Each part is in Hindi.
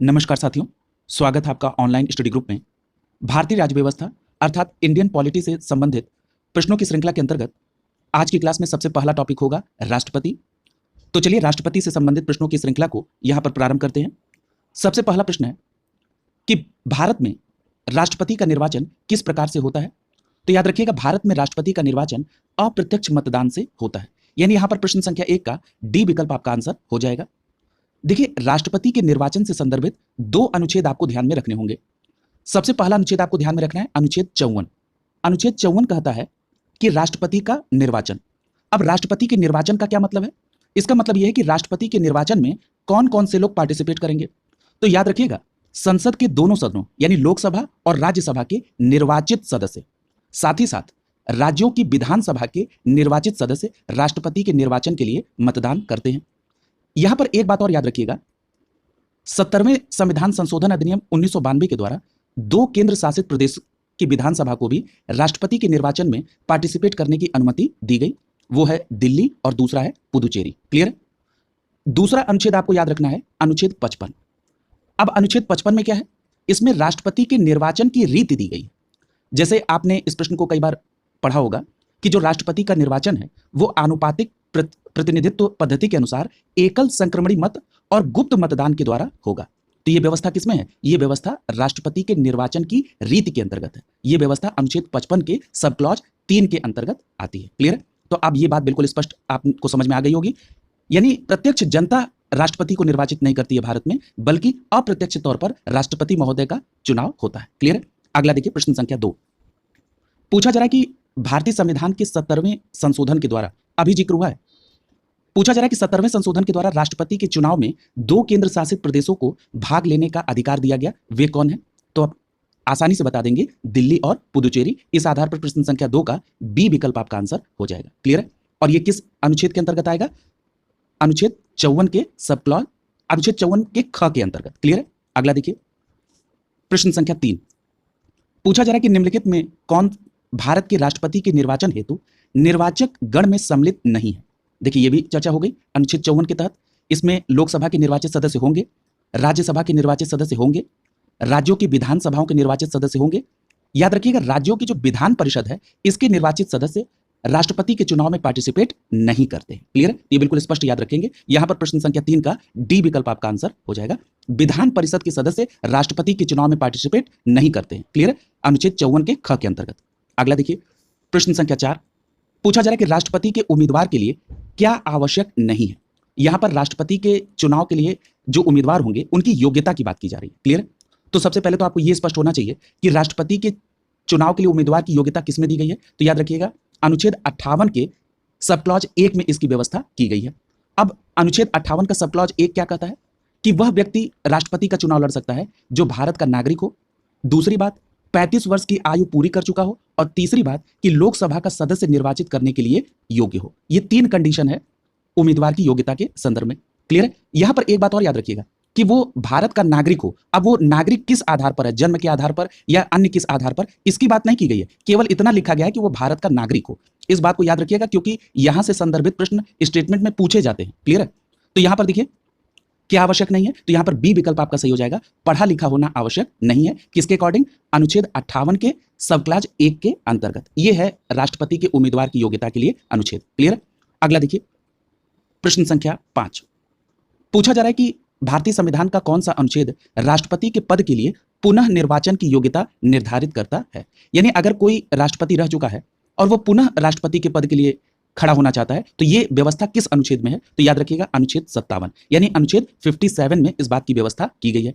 नमस्कार साथियों, स्वागत है आपका ऑनलाइन स्टडी ग्रुप में। भारतीय राज्य व्यवस्था अर्थात इंडियन पॉलिटी से संबंधित प्रश्नों की श्रृंखला के अंतर्गत आज की क्लास में सबसे पहला टॉपिक होगा राष्ट्रपति। तो चलिए राष्ट्रपति से संबंधित प्रश्नों की श्रृंखला को यहाँ पर प्रारंभ करते हैं। सबसे पहला प्रश्न है कि भारत में राष्ट्रपति का निर्वाचन किस प्रकार से होता है। तो याद रखिएगा, भारत में राष्ट्रपति का निर्वाचन अप्रत्यक्ष मतदान से होता है। यानी यहाँ पर प्रश्न संख्या 1 का डी विकल्प आपका आंसर हो जाएगा। देखिए, राष्ट्रपति के निर्वाचन से संदर्भित 2 अनुच्छेद आपको ध्यान में रखने होंगे। सबसे पहला अनुच्छेद आपको ध्यान में रखना है अनुच्छेद 54। अनुच्छेद 54 कहता है कि राष्ट्रपति का निर्वाचन। अब राष्ट्रपति के निर्वाचन का क्या मतलब है? इसका मतलब यह है कि राष्ट्रपति के निर्वाचन में कौन कौन से लोग पार्टिसिपेट करेंगे। तो याद रखिएगा, संसद के दोनों सदनों यानी लोकसभा और राज्यसभा के निर्वाचित सदस्य, साथ ही साथ राज्यों की विधानसभा के निर्वाचित सदस्य राष्ट्रपति के निर्वाचन के लिए मतदान करते हैं। यहां पर एक बात और याद रखिएगा, 70वें संविधान संशोधन अधिनियम 1992 के द्वारा 2 केंद्र शासित प्रदेश की विधानसभा को भी राष्ट्रपति के निर्वाचन में पार्टिसिपेट करने की अनुमति दी गई। वो है दिल्ली और दूसरा है पुदुचेरी। क्लियर? दूसरा अनुच्छेद आपको याद रखना है अनुच्छेद 55। अब अनुच्छेद 55 में क्या है? इसमें राष्ट्रपति के निर्वाचन की रीति दी गई है। जैसे आपने इस प्रश्न को कई बार पढ़ा होगा कि जो राष्ट्रपति का निर्वाचन है वो आनुपातिक प्रतिनिधित्व पद्धति के अनुसार एकल संक्रमणी मत और गुप्त मतदान के द्वारा होगा। तो ये व्यवस्था किसमें है? ये व्यवस्था राष्ट्रपति के निर्वाचन की रीति के अंतर्गत है। ये व्यवस्था अनुच्छेद 55 के सब क्लॉज 3 के अंतर्गत आती है। क्लियर? तो अब ये बात बिल्कुल स्पष्ट आपको समझ में आ गई होगी। यानी प्रत्यक्ष जनता राष्ट्रपति को निर्वाचित नहीं करती है भारत में, बल्कि अप्रत्यक्ष तौर पर राष्ट्रपति महोदय का चुनाव होता है। क्लियर? अगला देखिए, प्रश्न संख्या 2 पूछा जा रहा है कि भारतीय संविधान के 70वें संशोधन के द्वारा, अभी जिक्र हुआ है, पूछा जा रहा है कि 70वें संशोधन के द्वारा राष्ट्रपति के चुनाव में 2 केंद्र शासित प्रदेशों को भाग लेने का अधिकार दिया गया। वे कौन है? तो आप आसानी से बता देंगे, दिल्ली और पुदुचेरी। इस आधार पर प्रश्न संख्या 2 का बी विकल्प आपका आंसर हो जाएगा। क्लियर है? और ये किस अनुच्छेद के अंतर्गत आएगा? अनुच्छेद 54 के सब क्लॉज, अनुच्छेद 54 के ख के अंतर्गत। क्लियर है? अगला देखिए, प्रश्न संख्या 3 पूछा जा रहा है कि निम्नलिखित में कौन भारत के राष्ट्रपति के निर्वाचन हेतु निर्वाचक गण में सम्मिलित नहीं है। देखिए, ये भी चर्चा हो गई अनुच्छेद 54 के तहत। इसमें लोकसभा के निर्वाचित सदस्य होंगे, राज्यसभा के निर्वाचित सदस्य होंगे, राज्यों की विधानसभाओं के निर्वाचित सदस्य होंगे। याद रखिएगा, राज्यों की जो विधान परिषद है इसके निर्वाचित सदस्य राष्ट्रपति के चुनाव में पार्टिसिपेट नहीं करते हैं। क्लियर? ये बिल्कुल स्पष्ट याद रखेंगे। यहां पर प्रश्न संख्या 3 का डी विकल्प आपका आंसर हो जाएगा। विधान परिषद के सदस्य राष्ट्रपति के चुनाव में पार्टिसिपेट नहीं करते हैं। क्लियर? अनुच्छेद 54 के ख के अंतर्गत। अगला देखिए, प्रश्न संख्या 4 पूछा जा रहा है कि राष्ट्रपति के उम्मीदवार के लिए क्या आवश्यक नहीं है। यहां पर राष्ट्रपति के चुनाव के लिए जो उम्मीदवार होंगे उनकी योग्यता की बात की जा रही है। क्लियर? तो सबसे पहले तो आपको यह स्पष्ट होना चाहिए कि राष्ट्रपति के चुनाव के लिए उम्मीदवार की योग्यता किसमें दी गई है। तो याद रखिएगा, अनुच्छेद 58 के सब क्लॉज 1 में इसकी व्यवस्था की गई है। अब अनुच्छेद 58 का सब क्लॉज 1 क्या कहता है? कि वह व्यक्ति राष्ट्रपति का चुनाव लड़ सकता है जो भारत का नागरिक हो, दूसरी बात 35 वर्ष की आयु पूरी कर चुका हो, और तीसरी बात कि लोकसभा का सदस्य निर्वाचित करने के लिए योग्य हो। ये 3 कंडीशन है उम्मीदवार की योग्यता के संदर्भ में। क्लियर है? यहां पर एक बात और याद रखिएगा कि वो भारत का नागरिक हो। अब वो नागरिक किस आधार पर है, जन्म के आधार पर या अन्य किस आधार पर, इसकी बात नहीं की गई है। केवल इतना लिखा गया है कि वो भारत का नागरिक हो। इस बात को याद रखिएगा क्योंकि यहां से संदर्भित प्रश्न स्टेटमेंट में पूछे जाते हैं। क्लियर है? तो यहां पर देखिए क्या आवश्यक नहीं है, तो यहां पर बी विकल्प आपका सही हो जाएगा। पढ़ा लिखा होना आवश्यक नहीं है। किसके अकॉर्डिंग? अनुच्छेद 58 के सब क्लॉज 1 के अंतर्गत। यह है राष्ट्रपति के उम्मीदवार की योग्यता के लिए अनुच्छेद। क्लियर? अगला देखिए, प्रश्न संख्या 5 पूछा जा रहा है कि भारतीय संविधान का कौन सा अनुच्छेद राष्ट्रपति के पद के लिए पुनः निर्वाचन की योग्यता निर्धारित करता है। यानी अगर कोई राष्ट्रपति रह चुका है और वो पुनः राष्ट्रपति के पद के लिए खड़ा होना चाहता है तो ये व्यवस्था किस अनुच्छेद में है? तो याद रखिएगा अनुच्छेद 57 यानी अनुच्छेद 57 में इस बात की व्यवस्था की गई है।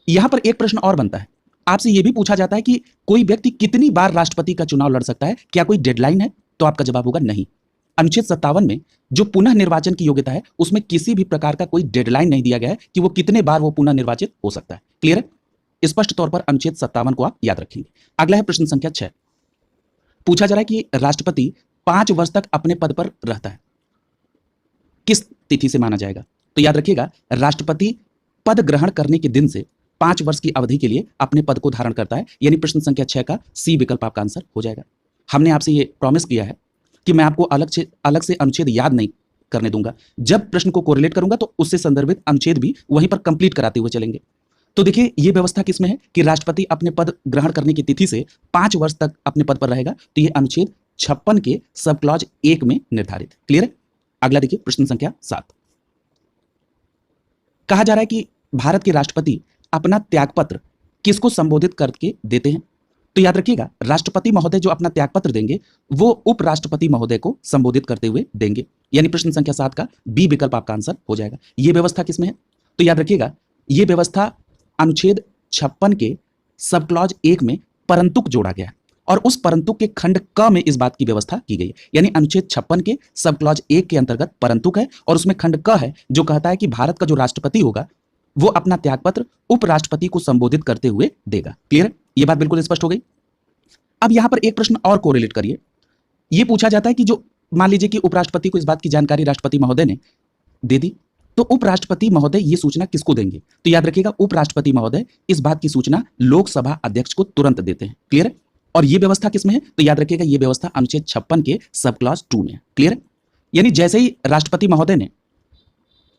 यहां पर एक प्रश्न और बनता है, आपसे यह भी पूछा जाता है कि कोई व्यक्ति कितनी बार राष्ट्रपति का चुनाव लड़ सकता है, क्या कोई डेडलाइन है? तो आपका जवाब होगा नहीं। अनुच्छेद 57 में जो पुनः निर्वाचन की योग्यता है उसमें किसी भी प्रकार का कोई डेडलाइन नहीं दिया गया है कि वो कितने बार वो पुनः निर्वाचित हो सकता है। क्लियर है? स्पष्ट तौर पर अनुच्छेद 57 को आप याद रखेंगे। अगला है प्रश्न संख्या 6 पूछा जा रहा है कि राष्ट्रपति 5 वर्ष तक अपने पद पर रहता है, किस तिथि से माना जाएगा? तो याद रखिएगा, राष्ट्रपति पद ग्रहण करने के दिन से 5 वर्ष की अवधि के लिए अपने पद को धारण करता है। यानी प्रश्न संख्या 6 का सी विकल्प आपका आंसर हो जाएगा। हमने आपसे ये प्रॉमिस किया है कि मैं आपको अलग से अनुच्छेद याद नहीं करने दूंगा। जब प्रश्न को कोरिलेट करूंगा तो उससे संदर्भित अनुच्छेद भी वहीं पर कंप्लीट कराते हुए चलेंगे। तो देखिए ये व्यवस्था किसमें है कि राष्ट्रपति अपने पद ग्रहण करने की तिथि से 5 वर्ष तक अपने पद पर रहेगा। तो ये अनुच्छेद 56 के सब क्लॉज 1 में निर्धारित है। क्लियर है? अगला देखिए प्रश्न संख्या 7। कहा जा रहा है कि भारत के राष्ट्रपति अपना त्यागपत्र किसको संबोधित करके देते हैं? तो याद रखिएगा, राष्ट्रपति महोदय जो अपना त्यागपत्र देंगे वो उपराष्ट्रपति महोदय को संबोधित करते हुए देंगे। यानी प्रश्न संख्या 7 का बी विकल्प आपका आंसर हो जाएगा। ये व्यवस्था किसमें है? तो याद रखिएगा, ये व्यवस्था अनुच्छेद 56 के सब क्लॉज 1 में परंतुक जोड़ा गया है और उस परंतुक के खंड क में इस बात की व्यवस्था की गई है। यानी अनुच्छेद 56 के सब क्लॉज 1 के अंतर्गत परंतुक है और उसमें खंड क है जो कहता है कि भारत का जो राष्ट्रपति होगा वो अपना त्यागपत्र उपराष्ट्रपति को संबोधित करते हुए देगा। क्लियर है? ये बात बिल्कुल स्पष्ट हो गई। अब यहां पर एक प्रश्न और कोरिलेट करिए। ये पूछा जाता है कि जो मान लीजिए कि उपराष्ट्रपति को इस बात की जानकारी राष्ट्रपति महोदय ने दे दी, तो उपराष्ट्रपति महोदय ये सूचना किसको देंगे? तो याद रखिएगा, उपराष्ट्रपति महोदय इस बात की सूचना लोकसभा अध्यक्ष को तुरंत देते हैं। क्लियर है? और ये व्यवस्था किसमें है? तो याद रखिएगा, ये व्यवस्था अनुच्छेद 56 के सब क्लॉज 2 में है। क्लियर है? यानी जैसे ही राष्ट्रपति महोदय ने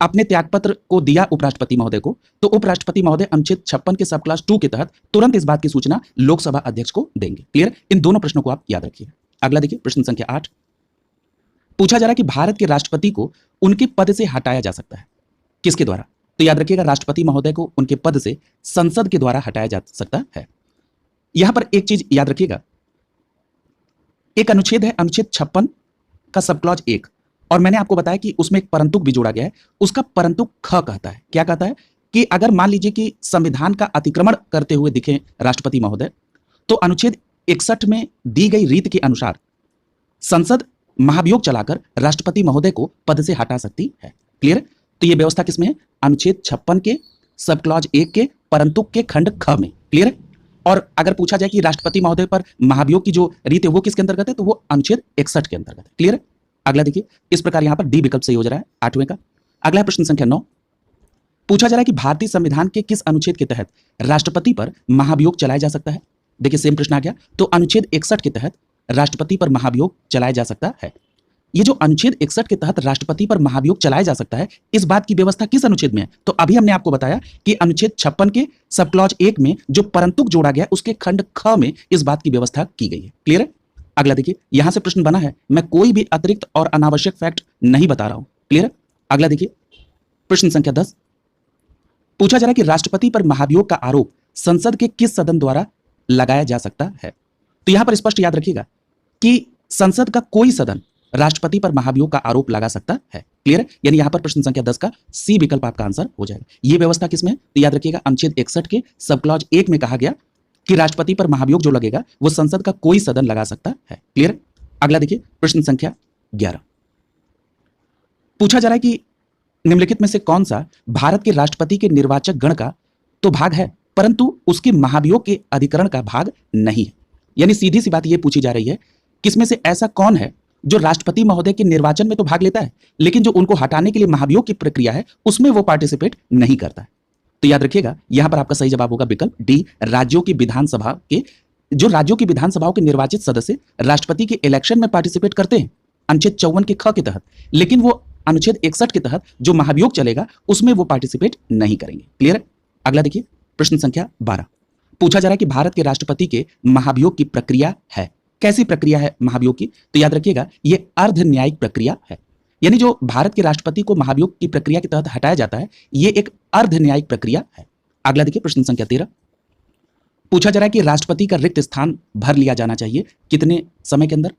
अपने त्यागपत्र को दिया उपराष्ट्रपति महोदय को, तो उपराष्ट्रपति महोदय अनुच्छेद 56 के सब क्लॉज 2 के तहत तुरंत इस बात की सूचना लोकसभा अध्यक्ष को देंगे। क्लियर? इन दोनों प्रश्नों को आप याद रखिए। अगला देखिए प्रश्न संख्या 8। पूछा जा रहा है कि भारत के राष्ट्रपति को उनके पद से हटाया जा सकता है किसके द्वारा? तो याद रखिएगा, राष्ट्रपति महोदय को उनके पद से संसद के द्वारा हटाया जा सकता है। यहां पर एक चीज याद रखिएगा, एक अनुच्छेद है अनुच्छेद 56 का सब क्लॉज 1 और मैंने आपको बताया कि उसमें एक परंतुक भी जोड़ा गया है। उसका परंतुक ख कहता है, क्या कहता है कि अगर मान लीजिए कि संविधान का अतिक्रमण करते हुए दिखे राष्ट्रपति महोदय, तो अनुच्छेद 61 में दी गई रीत के अनुसार संसद महाभियोग चलाकर राष्ट्रपति महोदय को पद से हटा सकती है। क्लियर? तो यह व्यवस्था किसमें है? अनुच्छेद 56 के सब क्लॉज 1 के परंतुक के खंड ख में। क्लियर है? और अगर पूछा जाए कि राष्ट्रपति महोदय पर महाभियोग की जो रीत है वो किसके अंतर्गत है, तो वो अनुच्छेद 61 के अंतर्गत है। क्लियर है? अगला देखिए, इस प्रकार यहां पर डी विकल्प सही हो जा रहा है 8वें का। अगला प्रश्न संख्या 9। पूछा जा रहा है कि भारतीय संविधान के किस अनुच्छेद के तहत राष्ट्रपति पर महाभियोग चलाया जा सकता है? देखिए सेम प्रश्न आ गया। तो अनुच्छेद 61 के तहत राष्ट्रपति पर महाभियोग चलाया जा सकता है। ये जो अनुच्छेद 61 के तहत राष्ट्रपति पर महाभियोग चलाया जा सकता है, इस बात की व्यवस्था किस अनुच्छेद में है? तो अभी हमने आपको बताया कि अनुच्छेद 56 के सब क्लॉज 1 में जो परंतुक जोड़ा गया उसके खंड ख में इस बात की व्यवस्था की गई है। क्लियर है? अगला देखिए, यहां से प्रश्न बना है, मैं कोई भी अतिरिक्त और अनावश्यक फैक्ट नहीं बता रहा हूं। क्लियर है? अगला देखिए प्रश्न संख्या 10। पूछा जा रहा है कि राष्ट्रपति पर महाभियोग का आरोप संसद के किस सदन द्वारा लगाया जा सकता है? तो यहां पर स्पष्ट याद रखिएगा कि संसद का कोई सदन राष्ट्रपति पर महाभियोग का आरोप लगा सकता है। क्लियर है? यानी यहां पर प्रश्न संख्या 10 का सी विकल्प आपका आंसर हो जाएगा। यह व्यवस्था किसमें है? तो याद रखिएगा, अनुच्छेद 61 के सब क्लॉज 1 में कहा गया कि राष्ट्रपति पर महाभियोग जो लगेगा वो संसद का कोई सदन लगा सकता है। क्लियर? अगला देखिए प्रश्न संख्या 11। पूछा जा रहा है कि निम्नलिखित में से कौन सा भारत के राष्ट्रपति के निर्वाचक गण का तो भाग है परंतु उसके महाभियोग के अधिकरण का भाग नहीं है। यानी सीधी सी बात यह पूछी जा रही है, किसमें से ऐसा कौन है जो राष्ट्रपति महोदय के निर्वाचन में तो भाग लेता है लेकिन जो उनको हटाने के लिए महाभियोग की प्रक्रिया है उसमें वो पार्टिसिपेट नहीं करता है? तो याद रखिएगा, यहां पर आपका सही जवाब होगा विकल्प डी, राज्यों की विधानसभा के जो राज्यों की विधानसभाओं के निर्वाचित सदस्य राष्ट्रपति के इलेक्शन में पार्टिसिपेट करते हैं अनुच्छेद 54 के ख के तहत, लेकिन वो अनुच्छेद 61 के तहत जो महाभियोग चलेगा उसमें वो पार्टिसिपेट नहीं करेंगे। क्लियर है? अगला देखिए प्रश्न संख्या 12। पूछा जा रहा है कि भारत के राष्ट्रपति के महाभियोग की प्रक्रिया है। कैसी प्रक्रिया है महाभियोग की? तो याद रखिएगा, ये अर्ध न्यायिक प्रक्रिया है। यानी जो भारत के राष्ट्रपति को महाभियोग की प्रक्रिया के तहत हटाया जाता है ये एक अर्ध न्यायिक प्रक्रिया है। अगला देखिए प्रश्न संख्या 13। पूछा जा रहा है कि राष्ट्रपति का रिक्त स्थान भर लिया जाना चाहिए कितने समय के अंदर?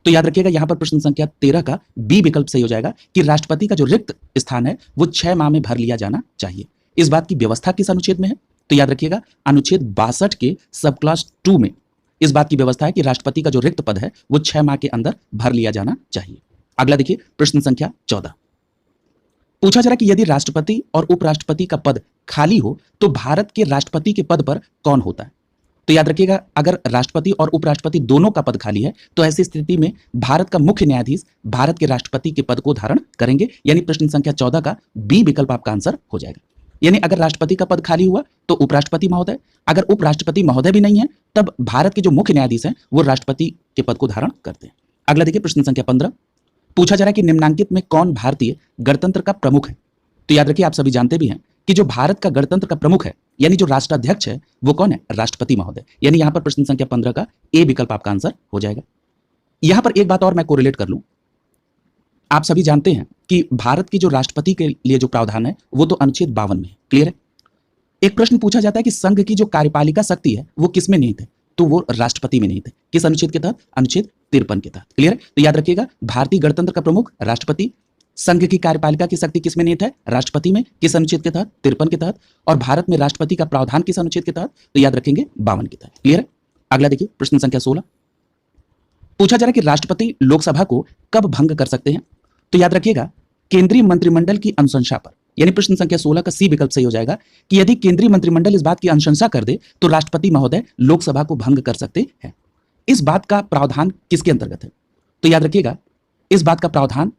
तो याद रखिएगा, यहां पर प्रश्न संख्या 13 का बी विकल्प सही हो जाएगा कि राष्ट्रपति का जो रिक्त स्थान है वो 6 माह में भर लिया जाना चाहिए। इस बात की व्यवस्था किस अनुच्छेद में है? तो याद रखिएगा, अनुच्छेद 62 के सब क्लॉज 2 में इस बात की व्यवस्था है कि राष्ट्रपति का जो रिक्त पद है वो 6 माह के अंदर भर लिया जाना चाहिए। अगला देखिए प्रश्न संख्या 14। पूछा जा रहा है कि यदि राष्ट्रपति और उपराष्ट्रपति का पद खाली हो तो भारत के राष्ट्रपति के पद पर कौन होता है? तो याद रखिएगा, अगर राष्ट्रपति और उपराष्ट्रपति दोनों का पद खाली है तो ऐसी स्थिति में भारत का मुख्य न्यायाधीश भारत के राष्ट्रपति के पद को धारण करेंगे। यानी प्रश्न संख्या 14 का बी विकल्प आपका आंसर हो जाएगा। यानी अगर राष्ट्रपति का पद खाली हुआ तो उपराष्ट्रपति महोदय, अगर उपराष्ट्रपति महोदय भी नहीं है तब भारत के जो मुख्य न्यायाधीश हैं वो राष्ट्रपति के पद को धारण करते हैं। अगला देखिए प्रश्न संख्या 15। पूछा जा रहा है कि निम्नांकित में कौन भारतीय गणतंत्र का प्रमुख है? तो याद रखिए, आप सभी जानते भी हैं कि जो भारत का गणतंत्र का प्रमुख है यानी जो राष्ट्राध्यक्ष है वो कौन है? राष्ट्रपति महोदय। यानी यहां पर प्रश्न संख्या 15 का ए विकल्प आपका आंसर हो जाएगा। यहां पर एक बात और मैं कोरिलेट कर लूं, आप सभी जानते हैं कि भारत के जो राष्ट्रपति के लिए जो प्रावधान है वो तो अनुच्छेद 52 में है। क्लियर है? एक प्रश्न पूछा जाता है कि संघ की जो कार्यपालिका शक्ति है वो किस में निहित है? तो वो राष्ट्रपति में निहित है। किस अनुच्छेद के तहत? अनुच्छेद 53 के तहत। क्लियर है? तो याद रखिएगा, भारतीय गणतंत्र का प्रमुख राष्ट्रपति, संघ की कार्यपालिका की शक्ति किस में निहित है? राष्ट्रपति में। किस अनुच्छेद के तहत? 53 के तहत। और भारत में राष्ट्रपति का प्रावधान किस अनुच्छेद के तहत? तो याद रखेंगे 52 के तहत। क्लियर है? अगला देखिए प्रश्न संख्या 16, पूछा जा रहा है कि राष्ट्रपति लोकसभा को कब भंग कर सकते हैं? तो याद रखिएगा, केंद्रीय मंत्रिमंडल की अनुशंसा पर। यानी प्रश्न संख्या 16 का सी विकल्प सही हो जाएगा कि यदि केंद्रीय मंत्रिमंडल इस बात की अनुशंसा कर दे तो राष्ट्रपति महोदय लोकसभा को भंग कर सकते हैं। इस बात का प्रावधान किसके अंतर्गत है? तो याद रखिएगा, इस बात का प्रावधान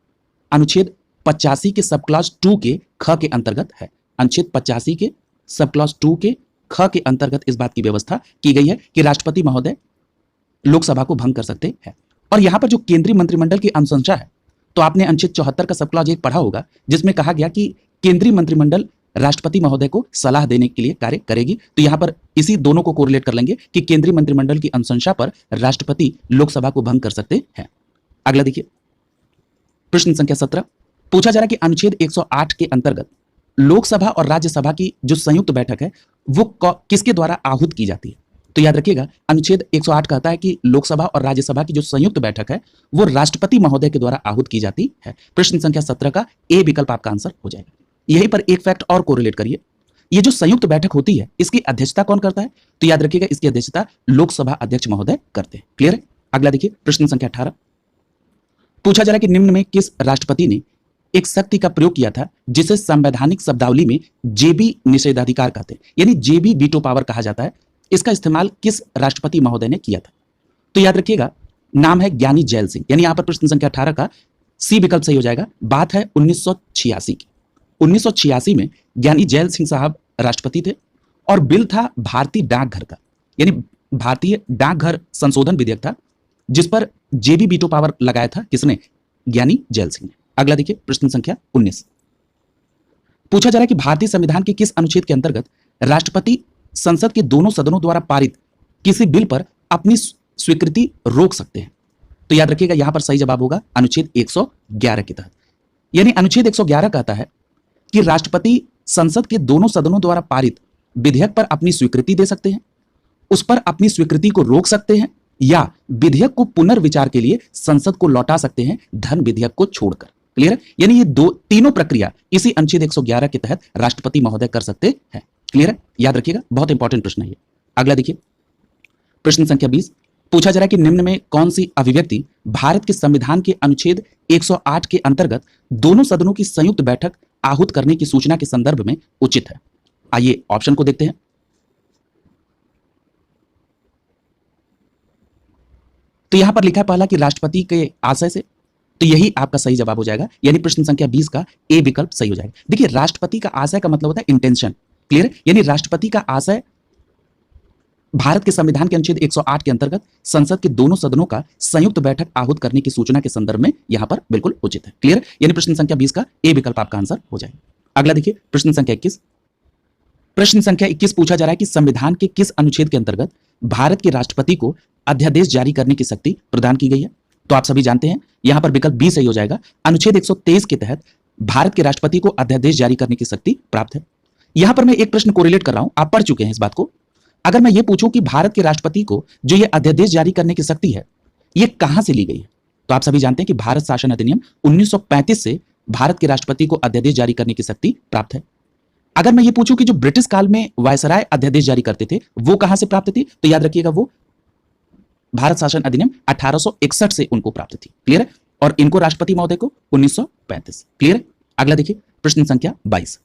अनुच्छेद 85 के सब क्लॉज 2 के ख के अंतर्गत है। अनुच्छेद 85 के सब क्लॉज 2 के ख के अंतर्गत इस बात की व्यवस्था की गई है कि राष्ट्रपति महोदय लोकसभा को भंग कर सकते हैं। और यहां पर जो केंद्रीय मंत्रिमंडल की अनुशंसा है, तो आपने अनुच्छेद 74 का सब क्लॉज 1 पढ़ा होगा, जिसमें कहा गया कि केंद्रीय मंत्रिमंडल राष्ट्रपति महोदय को सलाह देने के लिए कार्य करेगी। तो यहां पर इसी दोनों को कोरिलेट कर लेंगे कि केंद्रीय मंत्रिमंडल की अनुशंसा पर राष्ट्रपति लोकसभा को भंग कर सकते हैं। अगला देखिए प्रश्न संख्या 17, पूछा जा रहा है कि अनुच्छेद 108 के अंतर्गत लोकसभा और राज्यसभा की जो संयुक्त बैठक है वो किसके द्वारा आहूत की जाती है? तो याद रखिएगा, अनुच्छेद 108 कहता है कि लोकसभा और राज्यसभा की जो संयुक्त बैठक है वो राष्ट्रपति महोदय के द्वारा आहूत की जाती है। प्रश्न संख्या 17 का ए विकल्प आपका आंसर हो जाएगा। यहीं पर एक फैक्ट और कोरिलेट करिए, ये जो संयुक्त बैठक होती है इसकी अध्यक्षता कौन करता है? तो याद रखिएगा, इसकी अध्यक्षता लोकसभा अध्यक्ष महोदय करते हैं। क्लियर है? अगला देखिए प्रश्न संख्या 18, पूछा जा रहा है कि निम्न में किस राष्ट्रपति ने एक शक्ति का प्रयोग किया था जिसे संवैधानिक शब्दावली में जेबी निषेधाधिकार कहते हैं, यानी जेबी वीटो पावर कहा जाता है। इसका इस्तेमाल किस राष्ट्रपति महोदय ने किया था? तो याद रखिएगा, नाम है ज्ञानी जैल सिंह। यानी यहां पर प्रश्न संख्या 18 का सी विकल्प सही हो जाएगा। बात है 1986 की। 1986 में ज्ञानी जैल सिंह साहब राष्ट्रपति थे और बिल था भारतीय डाकघर का, यानी भारतीय डाकघर संशोधन विधेयक था, जिस पर जेबी वीटो पावर लगाया था किसने? ज्ञानी जैल सिंह ने। अगला देखिए प्रश्न संख्या 19, पूछा जा रहा है कि भारतीय संविधान के किस अनुच्छेद के अंतर्गत राष्ट्रपति संसद के दोनों सदनों द्वारा पारित किसी बिल पर अपनी स्वीकृति रोक सकते हैं? तो याद रखिएगा, यहां पर सही जवाब होगा अनुच्छेद 111 के तहत। यानी अनुच्छेद 111 कहता है कि राष्ट्रपति संसद के दोनों सदनों द्वारा पारित विधेयक पर अपनी स्वीकृति दे सकते हैं, उस पर अपनी स्वीकृति को रोक सकते हैं, या विधेयक को पुनर्विचार के लिए संसद को लौटा सकते हैं धन विधेयक को छोड़कर। क्लियर है? यानी ये तीनों प्रक्रिया इसी अनुच्छेद 111 के तहत राष्ट्रपति महोदय कर सकते हैं। क्लियर है? याद रखिएगा, बहुत इंपॉर्टेंट प्रश्न है ये। अगला देखिए प्रश्न संख्या 20, पूछा जा रहा है कि निम्न में कौन सी अभिव्यक्ति भारत के संविधान के अनुच्छेद 108 के अंतर्गत दोनों सदनों की संयुक्त बैठक आहूत करने की सूचना के संदर्भ में उचित है? आइए ऑप्शन को देखते हैं। तो यहां पर लिखा है पहला कि राष्ट्रपति के आशय से, तो यही आपका सही जवाब हो जाएगा। यानी प्रश्न संख्या 20 का ए विकल्प सही हो जाएगा। देखिए, राष्ट्रपति का आशय का मतलब होता है इंटेंशन। क्लियर है? यानी राष्ट्रपति का आशय भारत के संविधान के अनुच्छेद 108 के अंतर्गत संसद के दोनों सदनों का संयुक्त बैठक आहूत करने की सूचना के संदर्भ में यहां पर बिल्कुल उचित है। क्लियर? यानी प्रश्न संख्या 20 का ए विकल्प आपका आंसर हो जाएगा। अगला देखिए प्रश्न संख्या 21, प्रश्न संख्या 21 पूछा जा रहा है कि संविधान के किस अनुच्छेद के अंतर्गत भारत के राष्ट्रपति को अध्यादेश जारी करने की शक्ति प्रदान की गई है? तो आप सभी जानते हैं यहां पर विकल्प बी सही हो जाएगा। अनुच्छेद 123 के तहत भारत के राष्ट्रपति को अध्यादेश जारी करने की शक्ति प्राप्त है। यहां पर मैं एक प्रश्न कोरिलेट कर रहा हूं, आप पढ़ चुके हैं इस बात को। अगर मैं ये पूछूं कि भारत के राष्ट्रपति को जो ये अध्यादेश जारी करने की शक्ति है ये कहां से ली गई है, तो आप सभी जानते हैं कि भारत शासन अधिनियम 1935 से भारत के राष्ट्रपति को अध्यादेश जारी करने की शक्ति प्राप्त है। अगर मैं ये पूछूं कि जो ब्रिटिश काल में वायसराय अध्यादेश जारी करते थे वो कहां से प्राप्त थी, तो याद रखिएगा वो भारत शासन अधिनियम 1861 से उनको प्राप्त थी। क्लियर है? और इनको राष्ट्रपति महोदय को 1935। क्लियर है? अगला देखिए प्रश्न संख्या 22,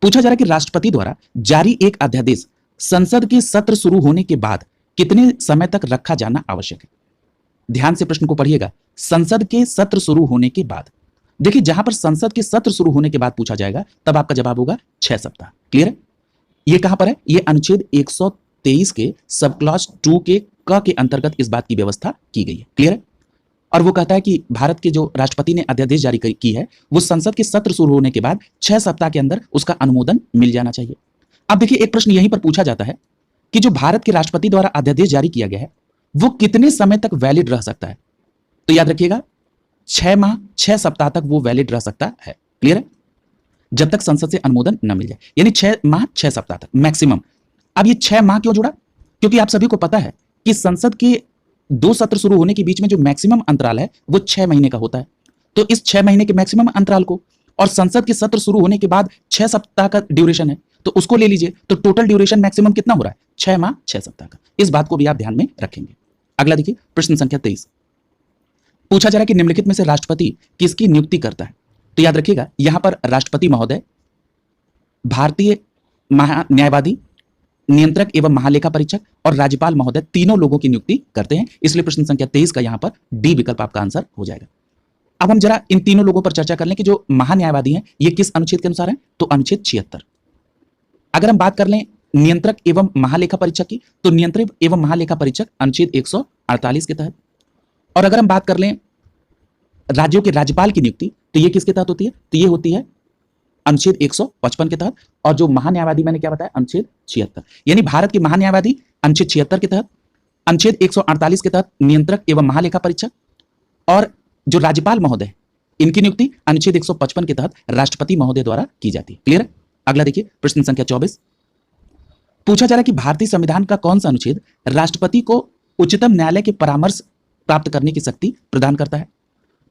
पूछा जा रहा है कि राष्ट्रपति द्वारा जारी एक अध्यादेश संसद के सत्र शुरू होने के बाद कितने समय तक रखा जाना आवश्यक है? ध्यान से प्रश्न को पढ़िएगा। संसद के सत्र शुरू होने के बाद, देखिए जहां पर संसद के सत्र शुरू होने के बाद पूछा जाएगा तब आपका जवाब होगा 6 सप्ताह। क्लियर है? ये कहां पर है? ये अनुच्छेद 123 के सब क्लॉज 2 के क के अंतर्गत इस बात की व्यवस्था की गई है। क्लियर है? और वो कहता है कि भारत के जो राष्ट्रपति ने अध्यादेश जारी की है वो संसद के सत्र शुरू होने के बाद 6 सप्ताह के अंदर उसका अनुमोदन मिल जाना चाहिए। अब देखिए एक प्रश्न यहीं पर पूछा जाता है कि जो भारत के राष्ट्रपति द्वारा अध्यादेश जारी किया गया है वो कितने समय तक वैलिड रह सकता है। तो याद रखिएगा 6 माह 6 सप्ताह तक वो वैलिड रह सकता है। क्लियर है, जब तक संसद से अनुमोदन न मिल जाए, यानी 6 माह 6 सप्ताह तक मैक्सिमम। अब ये 6 माह क्यों जुड़ा, क्योंकि आप सभी को पता है कि संसद के 2 सत्र शुरू होने के बीच में जो मैक्सिमम अंतराल है वो 6 महीने का होता है। तो इस 6 महीने के मैक्सिमम अंतराल को और संसद के सत्र शुरू होने के बाद 6 सप्ताह का ड्यूरेशन है तो उसको ले लीजिए, तो टोटल ड्यूरेशन मैक्सिमम कितना हो रहा है, 6 माह 6 सप्ताह का। इस बात को भी आप ध्यान में रखेंगे। अगला देखिए प्रश्न संख्या 23, पूछा जा रहा है कि निम्नलिखित में से राष्ट्रपति किसकी नियुक्ति करता है। तो याद रखिएगा यहां पर राष्ट्रपति महोदय भारतीय न्यायवादी, नियंत्रक एवं महालेखा परीक्षक और राज्यपाल महोदय तीनों लोगों की नियुक्ति करते हैं। इसलिए प्रश्न संख्या 23 का यहां पर डी विकल्प आपका आंसर हो जाएगा। अब हम जरा इन तीनों लोगों पर चर्चा कर लें कि जो महान्यायवादी हैं ये किस अनुच्छेद के अनुसार हैं, तो अनुच्छेद 76। अगर हम बात कर लें नियंत्रक एवं महालेखा परीक्षक की, तो नियंत्रक एवं महालेखा परीक्षक अनुच्छेद 148 के तहत। और अगर हम बात कर लें राज्यों के राज्यपाल की नियुक्ति, तो ये किसके तहत होती है, तो ये होती है अनुच्छेद 155 के तहत। और जो महान्यायवादी मैंने क्या बताया, अनुच्छेद 76। यानी भारत के महान्यायवादी अनुच्छेद 76 के तहत, अनुच्छेद 148 के तहत नियंत्रक एवं महालेखा परीक्षक, और जो राज्यपाल महोदय इनकी नियुक्ति अनुच्छेद 155 के तहत राष्ट्रपति महोदय द्वारा की जाती है। क्लियर है। अगला देखिए प्रश्न संख्या 24, पूछा जा रहा है कि भारतीय संविधान का कौन सा अनुच्छेद राष्ट्रपति को उच्चतम न्यायालय के परामर्श प्राप्त करने की शक्ति प्रदान करता है।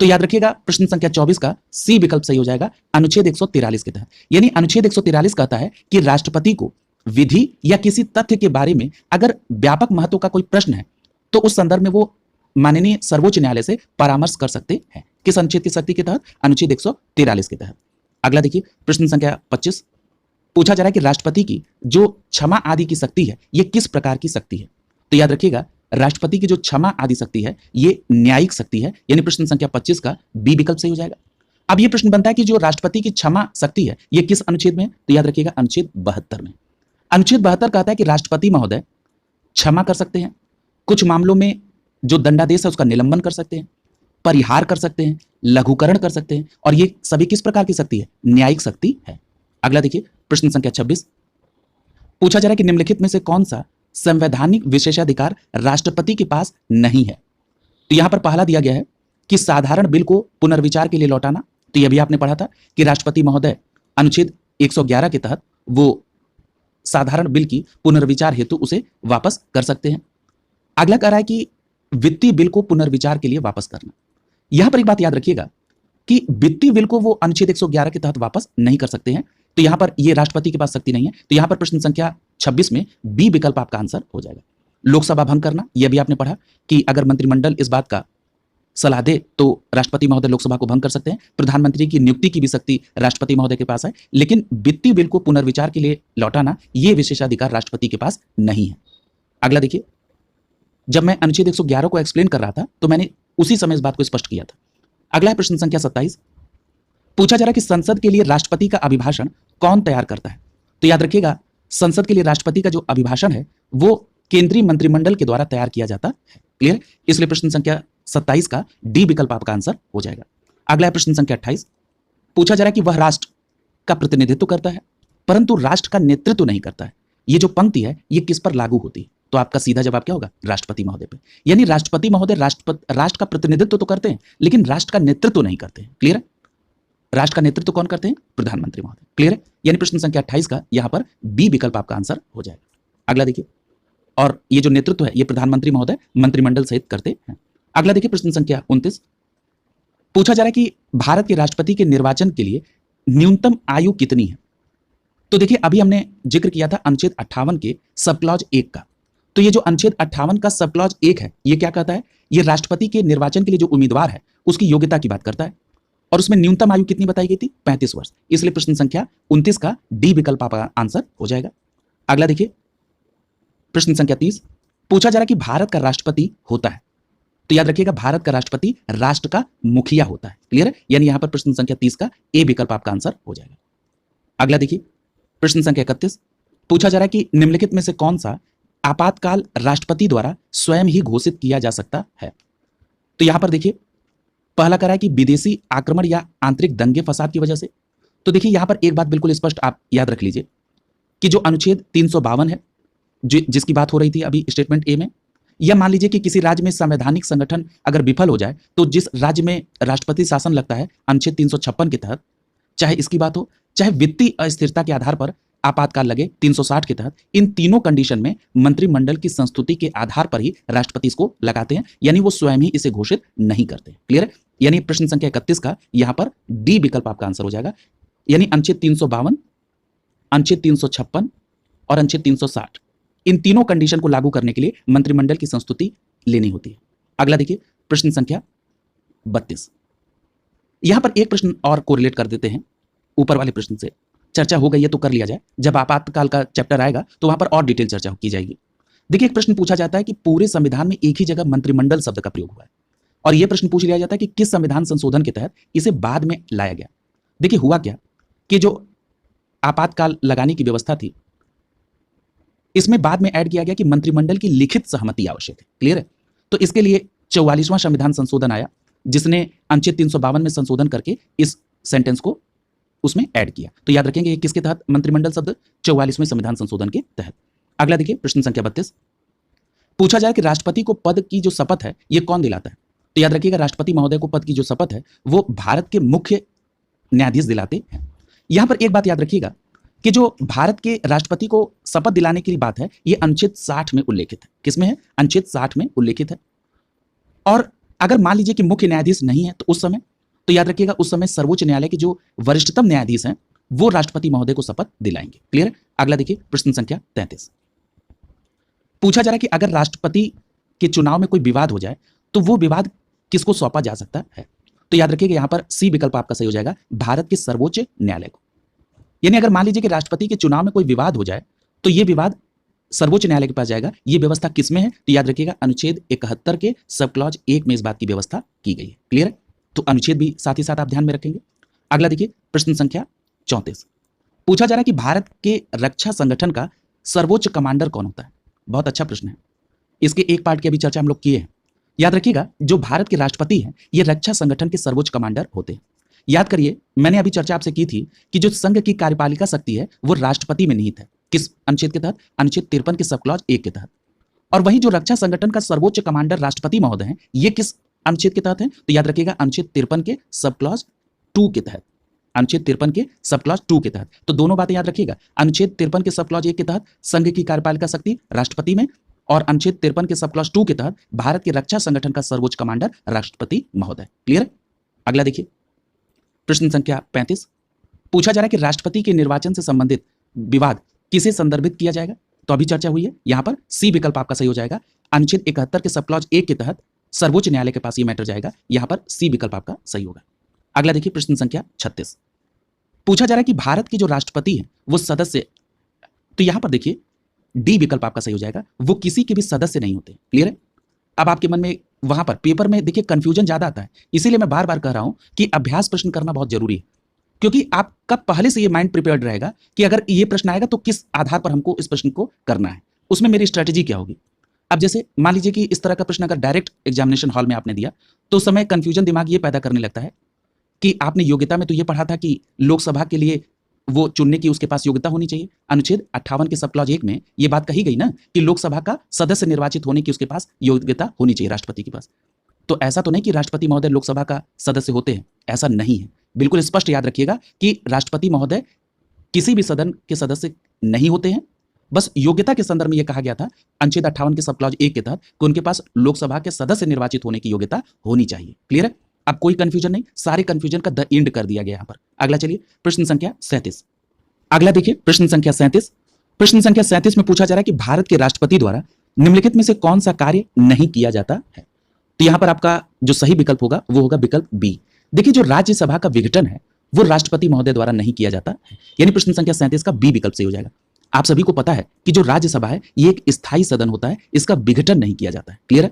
तो याद रखिएगा प्रश्न संख्या 24 का सी विकल्प सही हो जाएगा, अनुच्छेद 143 के तहत। यानी अनुच्छेद 143 कहता है कि राष्ट्रपति को विधि या किसी तथ्य के बारे में अगर व्यापक महत्व का कोई प्रश्न है तो उस संदर्भ में वो माननीय सर्वोच्च न्यायालय से परामर्श कर सकते हैं। किस अनुच्छेद की शक्ति के तहत, अनुच्छेद 143 के तहत। अगला देखिए प्रश्न संख्या 25, पूछा जा रहा है कि राष्ट्रपति की जो क्षमा आदि की शक्ति है ये किस प्रकार की शक्ति है। तो याद रखिएगा राष्ट्रपति की जो क्षमा आदि शक्ति है ये न्यायिक शक्ति है। यानी प्रश्न संख्या 25 का बी विकल्प सही हो जाएगा। अब ये प्रश्न बनता है कि जो राष्ट्रपति की क्षमा शक्ति है ये किस अनुच्छेद में, तो याद रखिएगा अनुच्छेद 72 में। अनुच्छेद 72 कहता है कि राष्ट्रपति महोदय क्षमा कर सकते हैं, कुछ मामलों में जो दंडादेश है उसका निलंबन कर सकते हैं, परिहार कर सकते हैं, लघुकरण कर सकते हैं, और ये सभी किस प्रकार की शक्ति है, न्यायिक शक्ति है। अगला देखिए प्रश्न संख्या 26, पूछा जा रहा है कि निम्नलिखित में से कौन सा संवैधानिक विशेषाधिकार राष्ट्रपति के पास नहीं है। तो यहां पर पहला दिया गया है कि साधारण बिल को पुनर्विचार के लिए लौटाना। तो यह भी आपने पढ़ा था कि राष्ट्रपति महोदय अनुच्छेद 111 के तहत वो साधारण बिल की पुनर्विचार हेतु उसे वापस कर सकते हैं। अगला कह रहा है कि वित्तीय बिल को पुनर्विचार के लिए वापस करना। यहां पर एक बात याद रखिएगा कि वित्तीय बिल को वो अनुच्छेद 111 के तहत वापस नहीं कर सकते हैं, तो यहां पर ये राष्ट्रपति के पास शक्ति नहीं है। तो यहां पर प्रश्न संख्या 26 में बी विकल्प आपका आंसर हो जाएगा। लोकसभा भंग करना, यह भी आपने पढ़ा कि अगर मंत्रिमंडल इस बात का सलाह दे तो राष्ट्रपति महोदय लोकसभा को भंग कर सकते हैं। प्रधानमंत्री की नियुक्ति की भी शक्ति राष्ट्रपति महोदय के पास है, लेकिन वित्तीय बिल को पुनर्विचार के लिए लौटाना यह विशेषाधिकार राष्ट्रपति के पास नहीं है। अगला देखिए, जब मैं अनुच्छेद 111 को एक्सप्लेन कर रहा था तो मैंने उसी समय इस बात को स्पष्ट किया था। अगला है प्रश्न संख्या 27, पूछा जा रहा है कि संसद के लिए राष्ट्रपति का अभिभाषण कौन तैयार करता है। तो याद रखिएगा संसद के लिए राष्ट्रपति का जो अभिभाषण है वो केंद्रीय मंत्रिमंडल के द्वारा तैयार किया जाता है। क्लियर, इसलिए प्रश्न संख्या 27 का डी विकल्प आपका आंसर हो जाएगा। अगला है प्रश्न संख्या 28, पूछा जा रहा है कि वह राष्ट्र का प्रतिनिधित्व करता है परंतु राष्ट्र का नेतृत्व नहीं करता है। ये जो पंक्ति है ये किस पर लागू होती है, तो आपका सीधा जवाब क्या होगा, राष्ट्रपति महोदय पे। यानी राष्ट्रपति महोदय राष्ट्र का प्रतिनिधित्व तो करते हैं लेकिन राष्ट्र का नेतृत्व नहीं करते हैं। क्लियर है, राष्ट्र का नेतृत्व कौन करते हैं, प्रधानमंत्री महोदय। क्लियर है, यानी प्रश्न संख्या 28 का यहां पर बी विकल्प आपका आंसर हो जाएगा। अगला देखिए, और ये जो नेतृत्व है ये प्रधानमंत्री महोदय मंत्रिमंडल सहित करते हैं। अगला देखिए प्रश्न संख्या 29, पूछा जा रहा है कि भारत के राष्ट्रपति के निर्वाचन के लिए न्यूनतम आयु कितनी है। तो देखिए अभी हमने जिक्र किया था अनुच्छेद 58 के सब क्लॉज 1 का। तो ये जो अनुच्छेद 58 का सब क्लॉज 1 है ये क्या कहता है, ये राष्ट्रपति के निर्वाचन के लिए जो उम्मीदवार है उसकी योग्यता की बात करता है, और उसमें न्यूनतम आयु कितनी बताई गई थी, 35 वर्ष। इसलिए प्रश्न संख्या 29 का डी विकल्प आपका आंसर हो जाएगा। अगला देखिए प्रश्न संख्या 30, पूछा जा रहा है कि भारत का राष्ट्रपति होता है। तो याद रखिएगा भारत का राष्ट्रपति राष्ट्र का मुखिया होता है। क्लियर है, यानी यहां पर प्रश्न संख्या 30 का ए विकल्प आपका आंसर हो जाएगा। अगला देखिए प्रश्न संख्या 31, पूछा जा रहा है कि निम्नलिखित में से कौन सा आपातकाल राष्ट्रपति द्वारा स्वयं ही घोषित किया जा सकता है। तो यहां पर देखिए पहला कह रहा है कि विदेशी आक्रमण या आंतरिक दंगे फसाद की वजह से। तो देखिए यहां पर एक बात बिल्कुल स्पष्ट आप याद रख लीजिए कि जो अनुच्छेद 352 है, जिसकी बात हो रही थी अभी स्टेटमेंट ए में, या मान लीजिए कि किसी राज्य में संवैधानिक संगठन अगर विफल हो जाए तो जिस राज्य में राष्ट्रपति शासन लगता है अनुच्छेद 356 के तहत, चाहे इसकी बात हो, चाहे वित्तीय अस्थिरता के आधार पर आपातकाल लगे 360 के तहत, इन तीनों कंडीशन में मंत्रिमंडल की संस्तुति के आधार पर ही राष्ट्रपति इसको लगाते हैं, यानी वो स्वयं ही इसे घोषित नहीं करते। क्लियर है? यानी प्रश्न संख्या 31 का यहां पर डी विकल्प आपका आंसर हो जाएगा, यानी अनुच्छेद 352, अनुच्छेद 356 और अनुच्छेद 360, इन तीनों कंडीशन को लागू करने के लिए मंत्रिमंडल की संस्तुति लेनी होती है। अगला देखिए प्रश्न संख्या 32। यहां पर एक प्रश्न और कोरिलेट कर देते हैं ऊपर वाले प्रश्न से, चर्चा हो गई है तो कर लिया जाए, जब आपातकाल का चैप्टर आएगा तो वहां पर और डिटेल चर्चा की जाएगी। देखिए एक प्रश्न पूछा जाता है कि पूरे संविधान में एक ही जगह मंत्रिमंडल शब्द का प्रयोग हुआ है, और यह प्रश्न पूछ लिया जाता है कि किस संविधान संशोधन के तहत इसे बाद में लाया गया। देखिए हुआ क्या कि जो आपातकाल लगाने की व्यवस्था थी, इसमें बाद में ऐड किया गया कि मंत्रिमंडल की लिखित सहमति आवश्यक है। क्लियर है? तो इसके लिए 44वां संविधान संशोधन आया, जिसने अनुच्छेद 352 में संशोधन करके इस सेंटेंस को उसमें ऐड किया। तो याद रखेंगे ये किसके तहत मंत्रिमंडल शब्द, 44वें संविधान संशोधन के तहत। अगला देखिए प्रश्न संख्या 32। पूछा जाए कि राष्ट्रपति को पद की जो शपथ है ये कौन दिलाता है? तो याद रखिएगा राष्ट्रपति महोदय को पद की जो शपथ है वो भारत के मुख्य न्यायाधीश दिलाते हैं। यहां पर एक बात याद रखिएगा कि जो भारत के राष्ट्रपति को शपथ दिलाने की बात है ये अनुच्छेद 60 में उल्लेखित है। किसमें है? अनुच्छेद 60 में उल्लेखित है। और अगर मान लीजिए कि मुख्य न्यायाधीश नहीं है तो उस समय, तो याद रखिएगा उस समय सर्वोच्च न्यायालय के जो वरिष्ठतम न्यायाधीश हैं वो राष्ट्रपति महोदय को शपथ दिलाएंगे। क्लियर है? अगला देखिए प्रश्न संख्या 33। पूछा जा रहा है कि अगर राष्ट्रपति के चुनाव में कोई विवाद हो जाए तो वो विवाद किसको सौंपा जा सकता है? तो याद रखिएगा यहां पर सी विकल्प आपका सही हो जाएगा, भारत के सर्वोच्च न्यायालय को। यानी अगर मान लीजिए कि राष्ट्रपति के चुनाव में कोई विवाद हो जाए तो ये विवाद सर्वोच्च न्यायालय के पास जाएगा। ये व्यवस्था किसमें है? तो याद रखिएगा अनुच्छेद 71 के सब क्लॉज 1 में इस बात की व्यवस्था की गई है। क्लियर है? तो अनुच्छेद भी साथ ही साथ आप ध्यान में रखेंगे। अगला देखिए प्रश्न संख्या 34। पूछा जा रहा है कि भारत के रक्षा संगठन का सर्वोच्च कमांडर कौन होता है? बहुत अच्छा प्रश्न है, इसके एक पार्ट की अभी चर्चा हम लोग किए हैं। याद रखिएगा जो भारत के राष्ट्रपति हैं ये रक्षा संगठन के सर्वोच्च कमांडर होते हैं। याद करिए मैंने अभी चर्चा आपसे की थी कि जो संघ की कार्यपालिका शक्ति है वो राष्ट्रपति में निहित है। किस अनुच्छेद के तहत? अनुच्छेद 53 के सब क्लॉज 1 के तहत। और वहीं जो रक्षा संगठन का सर्वोच्च कमांडर राष्ट्रपति महोदय हैं ये किस अनुच्छेद के तहत है? तो याद रखिएगा अनुच्छेद 53 के सब क्लॉज 2 के तहत। अनुच्छेद 53 के सब क्लॉज 2 के तहत। तो दोनों बातें याद रखिएगा, अनुच्छेद 53 के सब क्लॉज 1 के तहत संघ की कार्यपालिका शक्ति राष्ट्रपति में, और अनुच्छेद 53 के सब क्लॉज 2 के तहत भारत के रक्षा संगठन का सर्वोच्च कमांडर राष्ट्रपति महोदय। क्लियर? अगला देखिए प्रश्न संख्या 35। पूछा जा रहा है कि राष्ट्रपति के निर्वाचन से संबंधित विवाद किसे संदर्भित किया जाएगा? तो अभी चर्चा हुई है, यहां पर सी विकल्प आपका सही हो जाएगा, अनुच्छेद 71 के सब क्लॉज 1 के तहत सर्वोच्च न्यायालय के पास ये मैटर जाएगा। यहां पर सी विकल्प आपका सही होगा। अगला देखिए प्रश्न संख्या 36। पूछा जा रहा है कि भारत के जो राष्ट्रपति हैं वो सदस्य, तो यहां पर देखिए डी विकल्प आपका सही हो जाएगा, वो किसी के भी सदस्य नहीं होते। क्लियर है? अब आपके मन में वहां पर पेपर में देखिए कंफ्यूजन ज्यादा आता है, इसीलिए मैं बार बार कह रहा हूं कि अभ्यास प्रश्न करना बहुत जरूरी है, क्योंकि आपका पहले से ये माइंड प्रिपेयर्ड रहेगा कि अगर ये प्रश्न आएगा तो किस आधार पर हमको इस प्रश्न को करना है, उसमें मेरी स्ट्रेटेजी क्या होगी। अब जैसे मान लीजिए कि इस तरह का प्रश्न अगर डायरेक्ट एग्जामिनेशन हॉल में आपने दिया तो उस समय कंफ्यूजन दिमाग ये पैदा करने लगता है कि आपने योग्यता में तो ये पढ़ा था कि लोकसभा के लिए वो चुनने की उसके पास योग्यता होनी चाहिए। अनुच्छेद 58 के सब क्लॉज 1 में ये बात कही गई ना कि लोकसभा का सदस्य निर्वाचित होने की उसके पास योग्यता होनी चाहिए राष्ट्रपति के पास। तो ऐसा तो नहीं कि राष्ट्रपति महोदय लोकसभा का सदस्य होते हैं, ऐसा नहीं है। बिल्कुल स्पष्ट याद रखिएगा कि राष्ट्रपति महोदय किसी भी सदन के सदस्य नहीं होते हैं। बस योग्यता के संदर्भ में यह कहा गया था अनुच्छेद 58 के सब क्लॉज 1 के तहत कि उनके पास लोकसभा के सदस्य निर्वाचित होने की योग्यता होनी चाहिए। क्लियर है? अब कोई कंफ्यूजन नहीं, सारे कंफ्यूजन का द एंड कर दिया गया यहां पर। अगला चलिए प्रश्न संख्या 37। अगला देखिए प्रश्न संख्या 37। प्रश्न संख्या 37 में पूछा जा रहा है कि भारत के राष्ट्रपति द्वारा निम्नलिखित में से कौन सा कार्य नहीं किया जाता है? तो यहां पर आपका जो सही विकल्प होगा वो होगा विकल्प बी। देखिए जो राज्यसभा का विघटन है वो राष्ट्रपति महोदय द्वारा नहीं किया जाता है, यानी प्रश्न संख्या 37 का बी विकल्प सही हो जाएगा। आप सभी को पता है कि जो राज्यसभा है ये एक स्थायी सदन होता है, इसका विघटन नहीं किया जाता है। क्लियर है?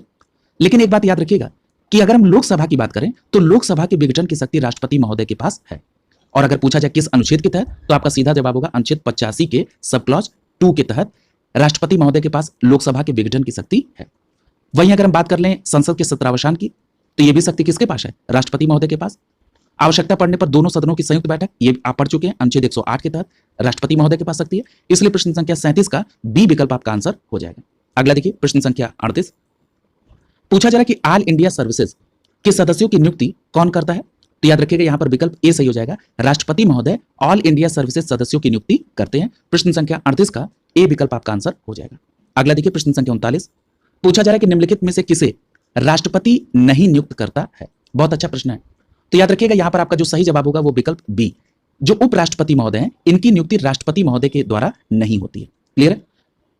लेकिन एक बात याद रखिएगा कि अगर हम लोकसभा की बात करें तो लोकसभा के विघटन की शक्ति राष्ट्रपति महोदय के पास है। और अगर पूछा जाए किस अनुच्छेद के तहत, तो आपका सीधा जवाब होगा अनुच्छेद 85 के सब क्लॉज 2 के तहत राष्ट्रपति महोदय के पास लोकसभा के विघटन की शक्ति है। वहीं अगर हम बात कर लें संसद के सत्रावसान की, तो यह भी शक्ति किसके पास है? राष्ट्रपति महोदय के पास। आवश्यकता पड़ने पर दोनों सदनों की संयुक्त बैठक, ये आप पढ़ चुके हैं, अनुच्छेद 108 के तहत राष्ट्रपति महोदय के पास सकती है। इसलिए प्रश्न संख्या 37 का बी विकल्प आपका आंसर हो जाएगा। अगला देखिए प्रश्न संख्या 38, पूछा जा रहा है कि ऑल इंडिया सर्विसेज के सदस्यों की नियुक्ति कौन करता है? तो याद रखिएगा यहां पर विकल्प ए सही हो जाएगा, राष्ट्रपति महोदय ऑल इंडिया सर्विसेज सदस्यों की नियुक्ति करते हैं। प्रश्न संख्या 38 का ए विकल्प आपका आंसर हो जाएगा। अगला देखिए प्रश्न संख्या 39, पूछा जा रहा है कि निम्नलिखित में से किसे राष्ट्रपति नहीं नियुक्त करता है? बहुत अच्छा प्रश्न है। तो याद रखिएगा यहां पर आपका जो सही जवाब होगा वो विकल्प बी, जो उपराष्ट्रपति महोदय हैं इनकी नियुक्ति राष्ट्रपति महोदय के द्वारा नहीं होती है। क्लियर है?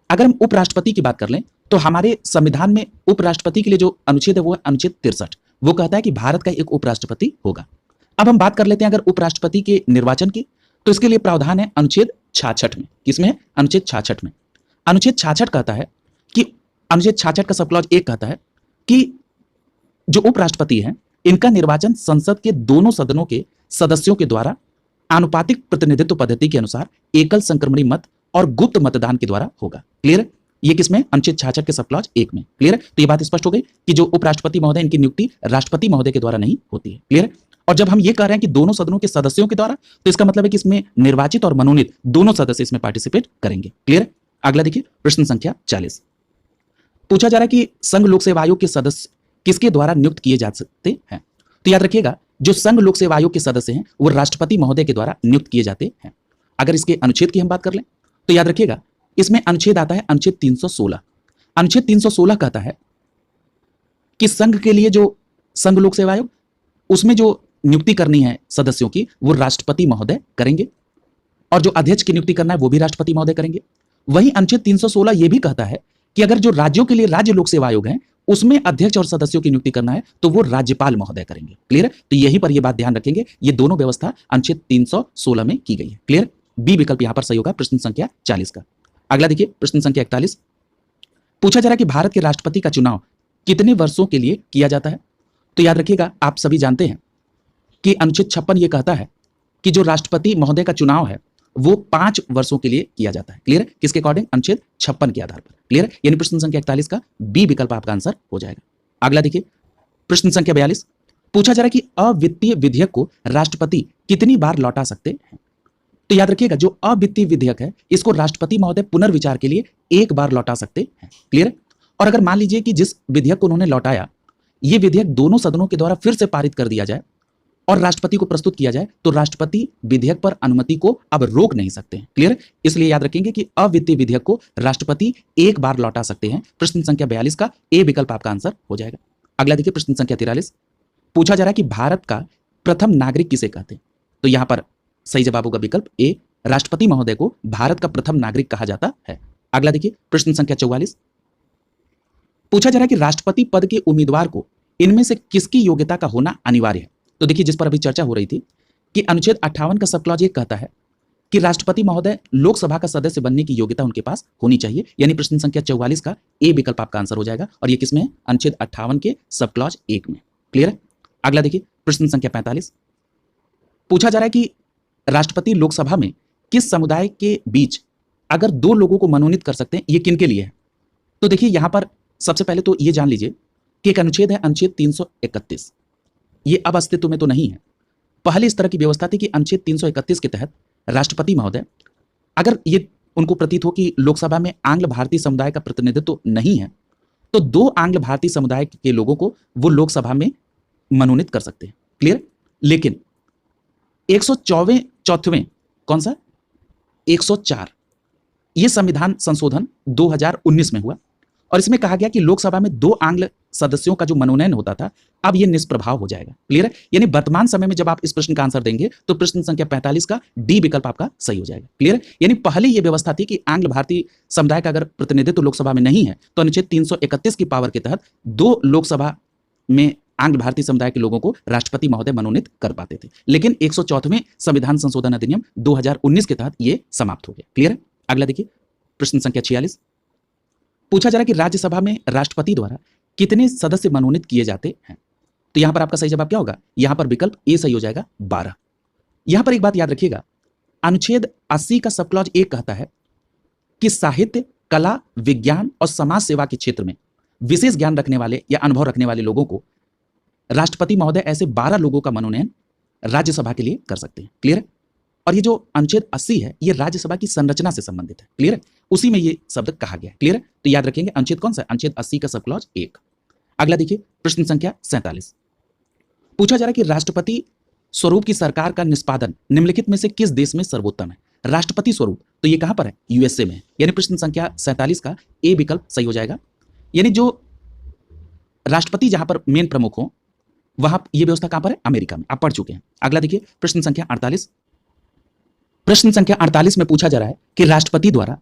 अगर हम उपराष्ट्रपति की बात कर लें तो हमारे संविधान में उपराष्ट्रपति के लिए जो अनुच्छेद है वो है अनुच्छेद 63, वो कहता है कि भारत का एक उपराष्ट्रपति होगा। अब हम बात कर लेते हैं अगर उपराष्ट्रपति के निर्वाचन की, तो इसके लिए प्रावधान है अनुच्छेद 66 में। किसमें है? अनुच्छेद 66 में। अनुच्छेद 66 कहता है कि अनुच्छेद 66 का सब क्लॉज 1 कहता है कि जो उपराष्ट्रपति हैं इनका निर्वाचन संसद के दोनों सदनों के सदस्यों के द्वारा आनुपातिक प्रतिनिधित्व पद्धति के अनुसार एकल संक्रमणी मत और गुप्त मतदान के द्वारा होगा। क्लियर है? ये किसमें? अनुच्छेद 66 के सब क्लॉज 1 में। क्लियर है? तो ये बात स्पष्ट हो गई कि जो उपराष्ट्रपति महोदय इनकी नियुक्ति राष्ट्रपति महोदय के द्वारा नहीं होती है। क्लियर है? और जब हम ये कह रहे हैं कि दोनों सदनों के सदस्यों के द्वारा, तो इसका मतलब है कि इसमें निर्वाचित और मनोनीत दोनों सदस्य इसमें पार्टिसिपेट करेंगे। क्लियर है? अगला देखिए प्रश्न संख्या 40, पूछा जा रहा है कि संघ लोक सेवा आयोग के सदस्य किसके द्वारा नियुक्त किए जा सकते हैं? तो याद रखिएगा जो संघ लोक सेवा आयोग के सदस्य हैं वो राष्ट्रपति महोदय के द्वारा नियुक्त किए जाते हैं। अगर इसके अनुच्छेद की हम बात कर लें तो याद रखिएगा इसमें अनुच्छेद आता है अनुच्छेद 316। अनुच्छेद 316 कहता है कि संघ के लिए जो संघ लोक सेवा आयोग उसमें जो नियुक्ति करनी है सदस्यों की वो राष्ट्रपति महोदय करेंगे, और जो अध्यक्ष की नियुक्ति करना है वो भी राष्ट्रपति महोदय करेंगे। वहीं अनुच्छेद 316 ये भी कहता है कि अगर जो राज्यों के लिए राज्य लोक सेवा आयोग है उसमें अध्यक्ष और सदस्यों की नियुक्ति करना है तो वो राज्यपाल महोदय करेंगे। क्लियर है? तो यहीं पर ये बात ध्यान रखेंगे, ये दोनों व्यवस्था अनुच्छेद 316 में की गई है। क्लियर? बी विकल्प यहां पर सही होगा प्रश्न संख्या 40 का। अगला देखिए प्रश्न संख्या 41, पूछा जा रहा है कि भारत के राष्ट्रपति का चुनाव कितने वर्षों के लिए किया जाता है? तो याद रखिएगा आप सभी जानते हैं कि अनुच्छेद 56 ये कहता है कि जो राष्ट्रपति महोदय का चुनाव है वो 5 वर्षों के लिए किया जाता है। क्लियर है? किसके अकॉर्डिंग? अनुच्छेद 56 के आधार पर। क्लियर है? यानी प्रश्न संख्या 41 का बी विकल्प आपका आंसर हो जाएगा। अगला देखिए प्रश्न संख्या 42, पूछा जा रहा है कि अवित्तीय विधेयक को राष्ट्रपति कितनी बार लौटा सकते हैं? तो याद रखिएगा जो अवित्तीय विधेयक है इसको राष्ट्रपति महोदय पुनर्विचार के लिए एक बार लौटा सकते हैं। क्लियर है? और अगर मान लीजिए कि जिस विधेयक को उन्होंने लौटाया ये विधेयक दोनों सदनों के द्वारा फिर से पारित कर दिया जाए और राष्ट्रपति को प्रस्तुत किया जाए तो राष्ट्रपति विधेयक पर अनुमति को अब रोक नहीं सकते हैं। क्लियर? इसलिए याद रखेंगे कि अवित्तीय विधेयक को राष्ट्रपति एक बार लौटा सकते हैं। प्रश्न संख्या 42 का ए विकल्प आपका आंसर हो जाएगा। अगला देखिए प्रश्न संख्या 43, पूछा जा रहा है कि भारत का प्रथम नागरिक किसे कहते हैं? तो यहां पर सही जवाब होगा विकल्प ए, राष्ट्रपति महोदय को भारत का प्रथम नागरिक कहा जाता है। अगला देखिए प्रश्न संख्या 44, पूछा जा रहा है कि राष्ट्रपति पद के उम्मीदवार को इनमें से किसकी योग्यता का होना अनिवार्य है? तो देखिए जिस पर अभी चर्चा हो रही थी कि अनुच्छेद 58 का सब क्लॉज ये कहता है कि राष्ट्रपति महोदय लोकसभा का सदस्य बनने की योग्यता उनके पास होनी चाहिए। यानी प्रश्न संख्या 44 का ए विकल्प आपका आंसर हो जाएगा, और ये किसमें है? अनुच्छेद 58 के सब क्लॉज 1 में। क्लियर है? अगला देखिए प्रश्न संख्या 45, पूछा जा रहा है कि राष्ट्रपति लोकसभा में किस समुदाय के बीच अगर 2 लोगों को मनोनीत कर सकते हैं, ये किन के लिए है? तो देखिए यहां पर सबसे पहले तो ये जान लीजिए कि एक अनुच्छेद है अनुच्छेद 331, ये अब अस्तित्व में तो नहीं है। पहले इस तरह की व्यवस्था थी कि अनुच्छेद 331 के तहत राष्ट्रपति महोदय अगर ये उनको प्रतीत हो कि लोकसभा में आंग्ल भारतीय समुदाय का प्रतिनिधित्व नहीं है तो 2 आंग्ल भारतीय समुदाय के लोगों को वो लोकसभा में मनोनीत कर सकते हैं। क्लियर? लेकिन 104वें कौन सा 104 ये संविधान संशोधन 2019 में हुआ और इसमें कहा गया कि लोकसभा में 2 आंग्ल सदस्यों का जो मनोनयन होता था अब ये निष्प्रभाव हो जाएगा। क्लियर है? यानी वर्तमान समय में जब आप इस प्रश्न का आंसर देंगे तो प्रश्न संख्या 45 का डी विकल्प आपका सही हो जाएगा। क्लियर है? यानी पहले ये व्यवस्था थी कि आंग्ल भारतीय समुदाय का अगर प्रतिनिधित्व लोकसभा में नहीं है तो अनुच्छेद 331 की पावर के तहत 2 लोकसभा में आंग्ल भारतीय समुदाय के लोगों को राष्ट्रपति महोदय मनोनीत कर पाते थे, लेकिन 104वें संविधान संशोधन अधिनियम 2019 के तहत ये समाप्त हो गया। क्लियर है? अगला देखिए प्रश्न संख्या 46, पूछा जा रहा है कि राज्यसभा में राष्ट्रपति द्वारा कितने सदस्य मनोनीत किए जाते हैं? तो यहां पर आपका सही जवाब क्या होगा? यहां पर विकल्प ए सही हो जाएगा 12। यहां पर एक बात याद रखिएगा, अनुच्छेद 80 का सब क्लॉज 1 कहता है कि साहित्य, कला, विज्ञान और समाज सेवा के क्षेत्र में विशेष ज्ञान रखने वाले या अनुभव रखने वाले लोगों को राष्ट्रपति महोदय ऐसे 12 लोगों का मनोनयन राज्यसभा के लिए कर सकते हैं। क्लियर है? और ये जो अनुच्छेद 80 है ये राज्यसभा की संरचना से संबंधित है। क्लियर है? उसी में ये शब्द कहा गया है। क्लियर है? तो याद रखेंगे अनुच्छेद कौन सा है? अनुच्छेद 80 का सब क्लॉज 1। अगला देखिए प्रश्न संख्या 47। पूछा जा रहा है कि राष्ट्रपति स्वरूप की सरकार का निष्पादन निम्नलिखित में से किस देश में सर्वोत्तम है? राष्ट्रपति स्वरूप तो ये कहां पर है? यूएसए में है। यानी प्रश्न संख्या 47 का ए विकल्प सही हो जाएगा। यानी जो राष्ट्रपति जहां पर मेन प्रमुख हो वहां ये व्यवस्था कहां पर है? अमेरिका में। आप पढ़ चुके हैं। अगला देखिए प्रश्न संख्या 48। प्रश्न संख्या 48 में पूछा जा रहा है कि राष्ट्रपति द्वारा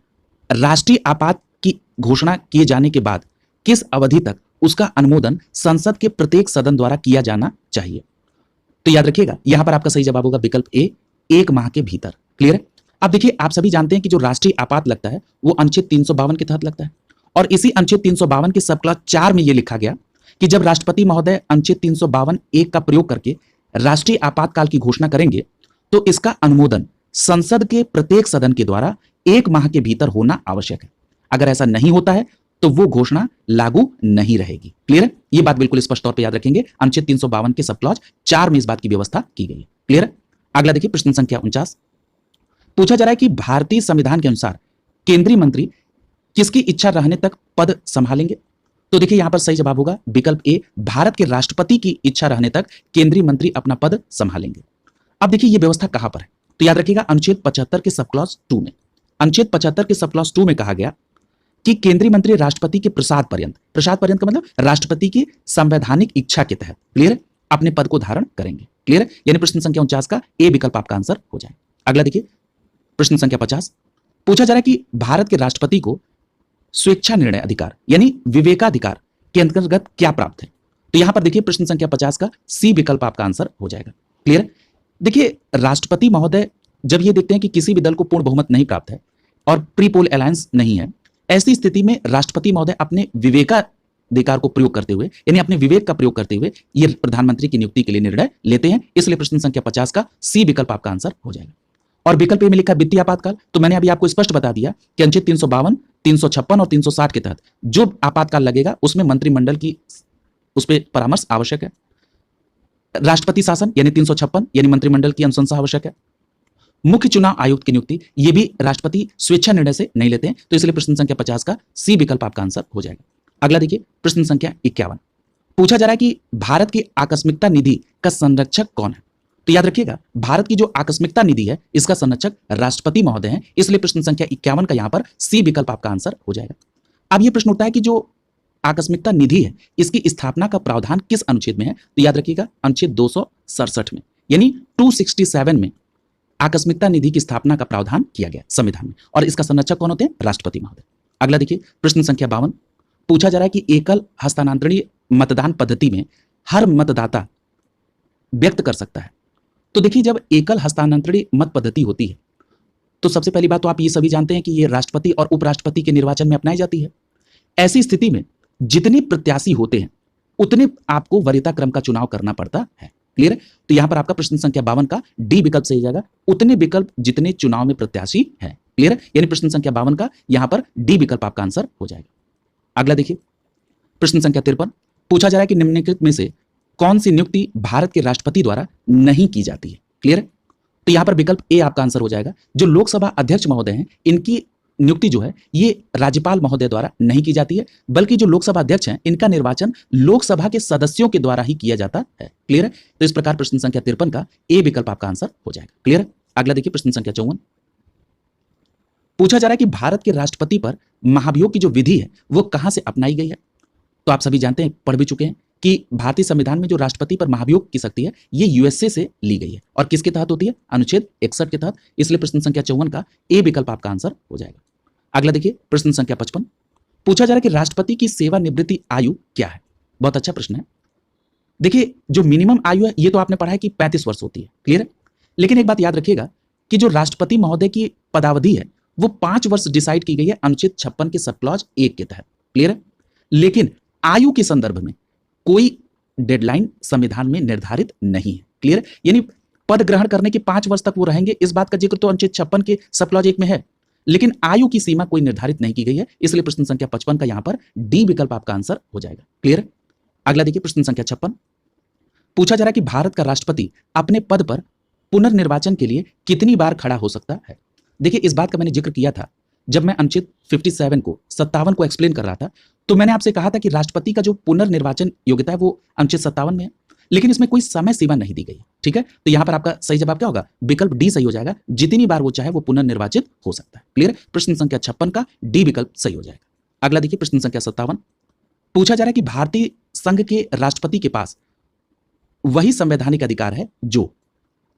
राष्ट्रीय आपात की घोषणा किए जाने के बाद किस अवधि तक उसका अनुमोदन संसद के प्रत्येक सदन द्वारा किया जाना चाहिए? तो याद रखिएगा यहां पर आपका सही जवाब होगा विकल्प ए, 1 माह के भीतर। क्लियर है? अब देखिए आप सभी जानते हैं कि जो राष्ट्रीय आपात लगता है वो अनुच्छेद 352 के तहत लगता है और इसी अनुच्छेद 352 के सब क्लॉज 4 में यह लिखा गया कि जब राष्ट्रपति महोदय अनुच्छेद 352 एक का प्रयोग करके राष्ट्रीय आपातकाल की घोषणा करेंगे तो इसका अनुमोदन संसद के प्रत्येक सदन के द्वारा 1 माह के भीतर होना आवश्यक है। अगर ऐसा नहीं होता है तो वो घोषणा लागू नहीं रहेगी। क्लियर है? ये बात बिल्कुल स्पष्ट तौर पे याद रखेंगे। अनुच्छेद 352 के सब क्लॉज 4 में इस बात की व्यवस्था की गई है। क्लियर है? अगला देखिए प्रश्न संख्या 49। पूछा जा रहा है कि भारतीय संविधान के अनुसार केंद्रीय मंत्री किसकी इच्छा रहने तक पद संभालेंगे? तो देखिए यहां पर सही जवाब होगा विकल्प ए, भारत के राष्ट्रपति की इच्छा रहने तक केंद्रीय मंत्री अपना पद संभालेंगे। अब देखिए यह व्यवस्था कहां पर है? तो याद रखिएगा अनुच्छेद 75 के सब क्लॉज 2 में। अनुच्छेद 75 के सब क्लॉज 2 में कहा गया कि केंद्रीय मंत्री राष्ट्रपति के प्रसाद पर्यंत का मतलब राष्ट्रपति की संवैधानिक इच्छा के तहत, क्लियर है, अपने पद को धारण करेंगे। क्लियर है? यानी प्रश्न संख्या 49 का ए विकल्प आपका आंसर हो जाए। अगला देखिए प्रश्न संख्या 50। पूछा जा रहा है कि भारत के राष्ट्रपति को स्वेच्छा निर्णय अधिकार यानी विवेकाधिकार के अंतर्गत क्या प्राप्त है? तो यहां पर देखिए प्रश्न संख्या 50 का सी विकल्प आपका आंसर हो जाएगा। क्लियर है? देखिए राष्ट्रपति महोदय जब ये देखते हैं कि किसी भी दल को पूर्ण बहुमत नहीं प्राप्त है और प्री पोल अलायंस नहीं है, ऐसी स्थिति में राष्ट्रपति महोदय अपने विवेकाधिकार को प्रयोग करते हुए यानी अपने विवेक का प्रयोग करते हुए ये प्रधानमंत्री की नियुक्ति के लिए निर्णय लेते हैं। इसलिए प्रश्न संख्या 50 का सी विकल्प आपका आंसर हो जाएगा। और विकल्प ए में लिखा वित्तीय आपातकाल, तो मैंने अभी आपको स्पष्ट बता दिया कि अनुच्छेद 352, 356 और 360 के तहत जो आपातकाल लगेगा उसमें मंत्रिमंडल की उस पर परामर्श आवश्यक है। राष्ट्रपति शासन यानी 356 यानी मंत्रिमंडल की अनुशंसा आवश्यक है। मुख्य चुनाव आयुक्त की नियुक्ति ये भी राष्ट्रपति स्वेच्छा निर्णय से नहीं लेते हैं, तो इसलिए प्रश्न संख्या 50 का सी विकल्प आपका आंसर हो जाएगा। अगला देखिए प्रश्न संख्या 51। पूछा जा रहा है कि भारत की आकस्मिकता निधि का संरक्षक कौन है? तो याद रखिएगा भारत की जो आकस्मिकता निधि है इसका संरक्षक राष्ट्रपति महोदय हैं, इसलिए प्रश्न संख्या 51 का यहां पर सी विकल्प आपका आंसर हो जाएगा। अब यह प्रश्न उठता है कि जो आकस्मिकता निधि है इसकी स्थापना का प्रावधान किस अनुच्छेद में है? तो याद रखिएगा अनुच्छेद 267 में यानी 267 में आकस्मिकता निधि की स्थापना का प्रावधान किया गया संविधान में, और इसका संरक्षक कौन होते हैं? राष्ट्रपति महोदय। अगला देखिए प्रश्न संख्या 52। पूछा जा रहा है कि एकल हस्तांतरणीय मतदान पद्धति में हर मतदाता व्यक्त कर सकता है। तो देखिए जब एकल हस्तांतरणीय मत पद्धति होती है तो सबसे पहली बात तो आप ये सभी जानते हैं कि ये राष्ट्रपति और उपराष्ट्रपति के निर्वाचन में अपनाई जाती है। ऐसी स्थिति में जितने प्रत्याशी होते हैं उतने आपको वरीयता क्रम का चुनाव करना पड़ता है। क्लियर है? तो यहां पर आपका प्रश्न संख्या 52 का डी विकल्प सही जाएगा, उतने विकल्प जितने चुनाव में प्रत्याशी है। क्लियर है? यानी प्रश्न संख्या 52 का यहां पर डी विकल्प आपका आंसर हो जाएगा। अगला देखिए प्रश्न संख्या 53। पूछा जा रहा है कि निम्नलिखित में से कौन सी नियुक्ति भारत के राष्ट्रपति द्वारा नहीं की जाती है? क्लियर है? तो यहां पर विकल्प ए आपका आंसर हो जाएगा। जो लोकसभा अध्यक्ष महोदय हैं इनकी नियुक्ति जो है ये राज्यपाल महोदय द्वारा नहीं की जाती है, बल्कि जो लोकसभा अध्यक्ष हैं इनका निर्वाचन लोकसभा के सदस्यों के द्वारा ही किया जाता है। क्लियर है? तो इस प्रकार प्रश्न संख्या 53 का ए विकल्प आपका आंसर हो जाएगा। क्लियर है? अगला देखिए प्रश्न संख्या 54। पूछा जा रहा है कि भारत के राष्ट्रपति पर महाभियोग की जो विधि है वो कहां से अपनाई गई है? तो आप सभी जानते हैं, पढ़ भी चुके हैं कि भारतीय संविधान में जो राष्ट्रपति पर महाभियोग की शक्ति है ये यूएसए से ली गई है, और किसके तहत होती है? अनुच्छेद 61 के तहत। इसलिए प्रश्न संख्या 54 का ए विकल्प आपका आंसर हो जाएगा। अगला देखिए प्रश्न संख्या 55। पूछा जा रहा है कि राष्ट्रपति की सेवानिवृत्ति आयु क्या है? बहुत अच्छा प्रश्न है। देखिए जो मिनिमम आयु है ये तो आपने पढ़ा है कि 35 वर्ष होती है। क्लियर है? लेकिन एक बात याद रखिएगा कि जो राष्ट्रपति महोदय की पदावधि है वो 5 वर्ष डिसाइड की गई है अनुच्छेद 56 के सब क्लॉज 1 के तहत। क्लियर है? लेकिन आयु के संदर्भ में कोई डेडलाइन संविधान में निर्धारित नहीं है। क्लियर है? यानी पद ग्रहण करने के 5 वर्ष तक वो रहेंगे, इस बात का जिक्र तो अनुच्छेद 56 के सब क्लॉज 1 में है, लेकिन आयु की सीमा कोई निर्धारित नहीं की गई है। इसलिए प्रश्न संख्या 55 का यहां पर डी विकल्प आपका आंसर हो जाएगा। क्लियर? अगला देखिए प्रश्न संख्या 56। पूछा जा रहा है कि भारत का राष्ट्रपति अपने पद पर पुनर्निर्वाचन के लिए कितनी बार खड़ा हो सकता है। देखिए, इस बात का मैंने जिक्र किया था जब मैं अनुच्छेद 57 को एक्सप्लेन कर रहा था, तो मैंने आपसे कहा था कि राष्ट्रपति का जो पुनर्निर्वाचन योग्यता है वो अनुच्छेद 57 में है, लेकिन इसमें कोई समय सीमा नहीं दी गई है। ठीक है, तो यहां पर आपका सही जवाब क्या होगा, विकल्प डी सही हो जाएगा। जितनी बार वो चाहे वो पुनर्निर्वाचित हो सकता है। क्लियर। प्रश्न संख्या 56 का डी विकल्प सही हो जाएगा। अगला देखिए, प्रश्न संख्या 57 पूछा जा रहा है कि भारतीय संघ के राष्ट्रपति के पास वही संवैधानिक अधिकार है जो,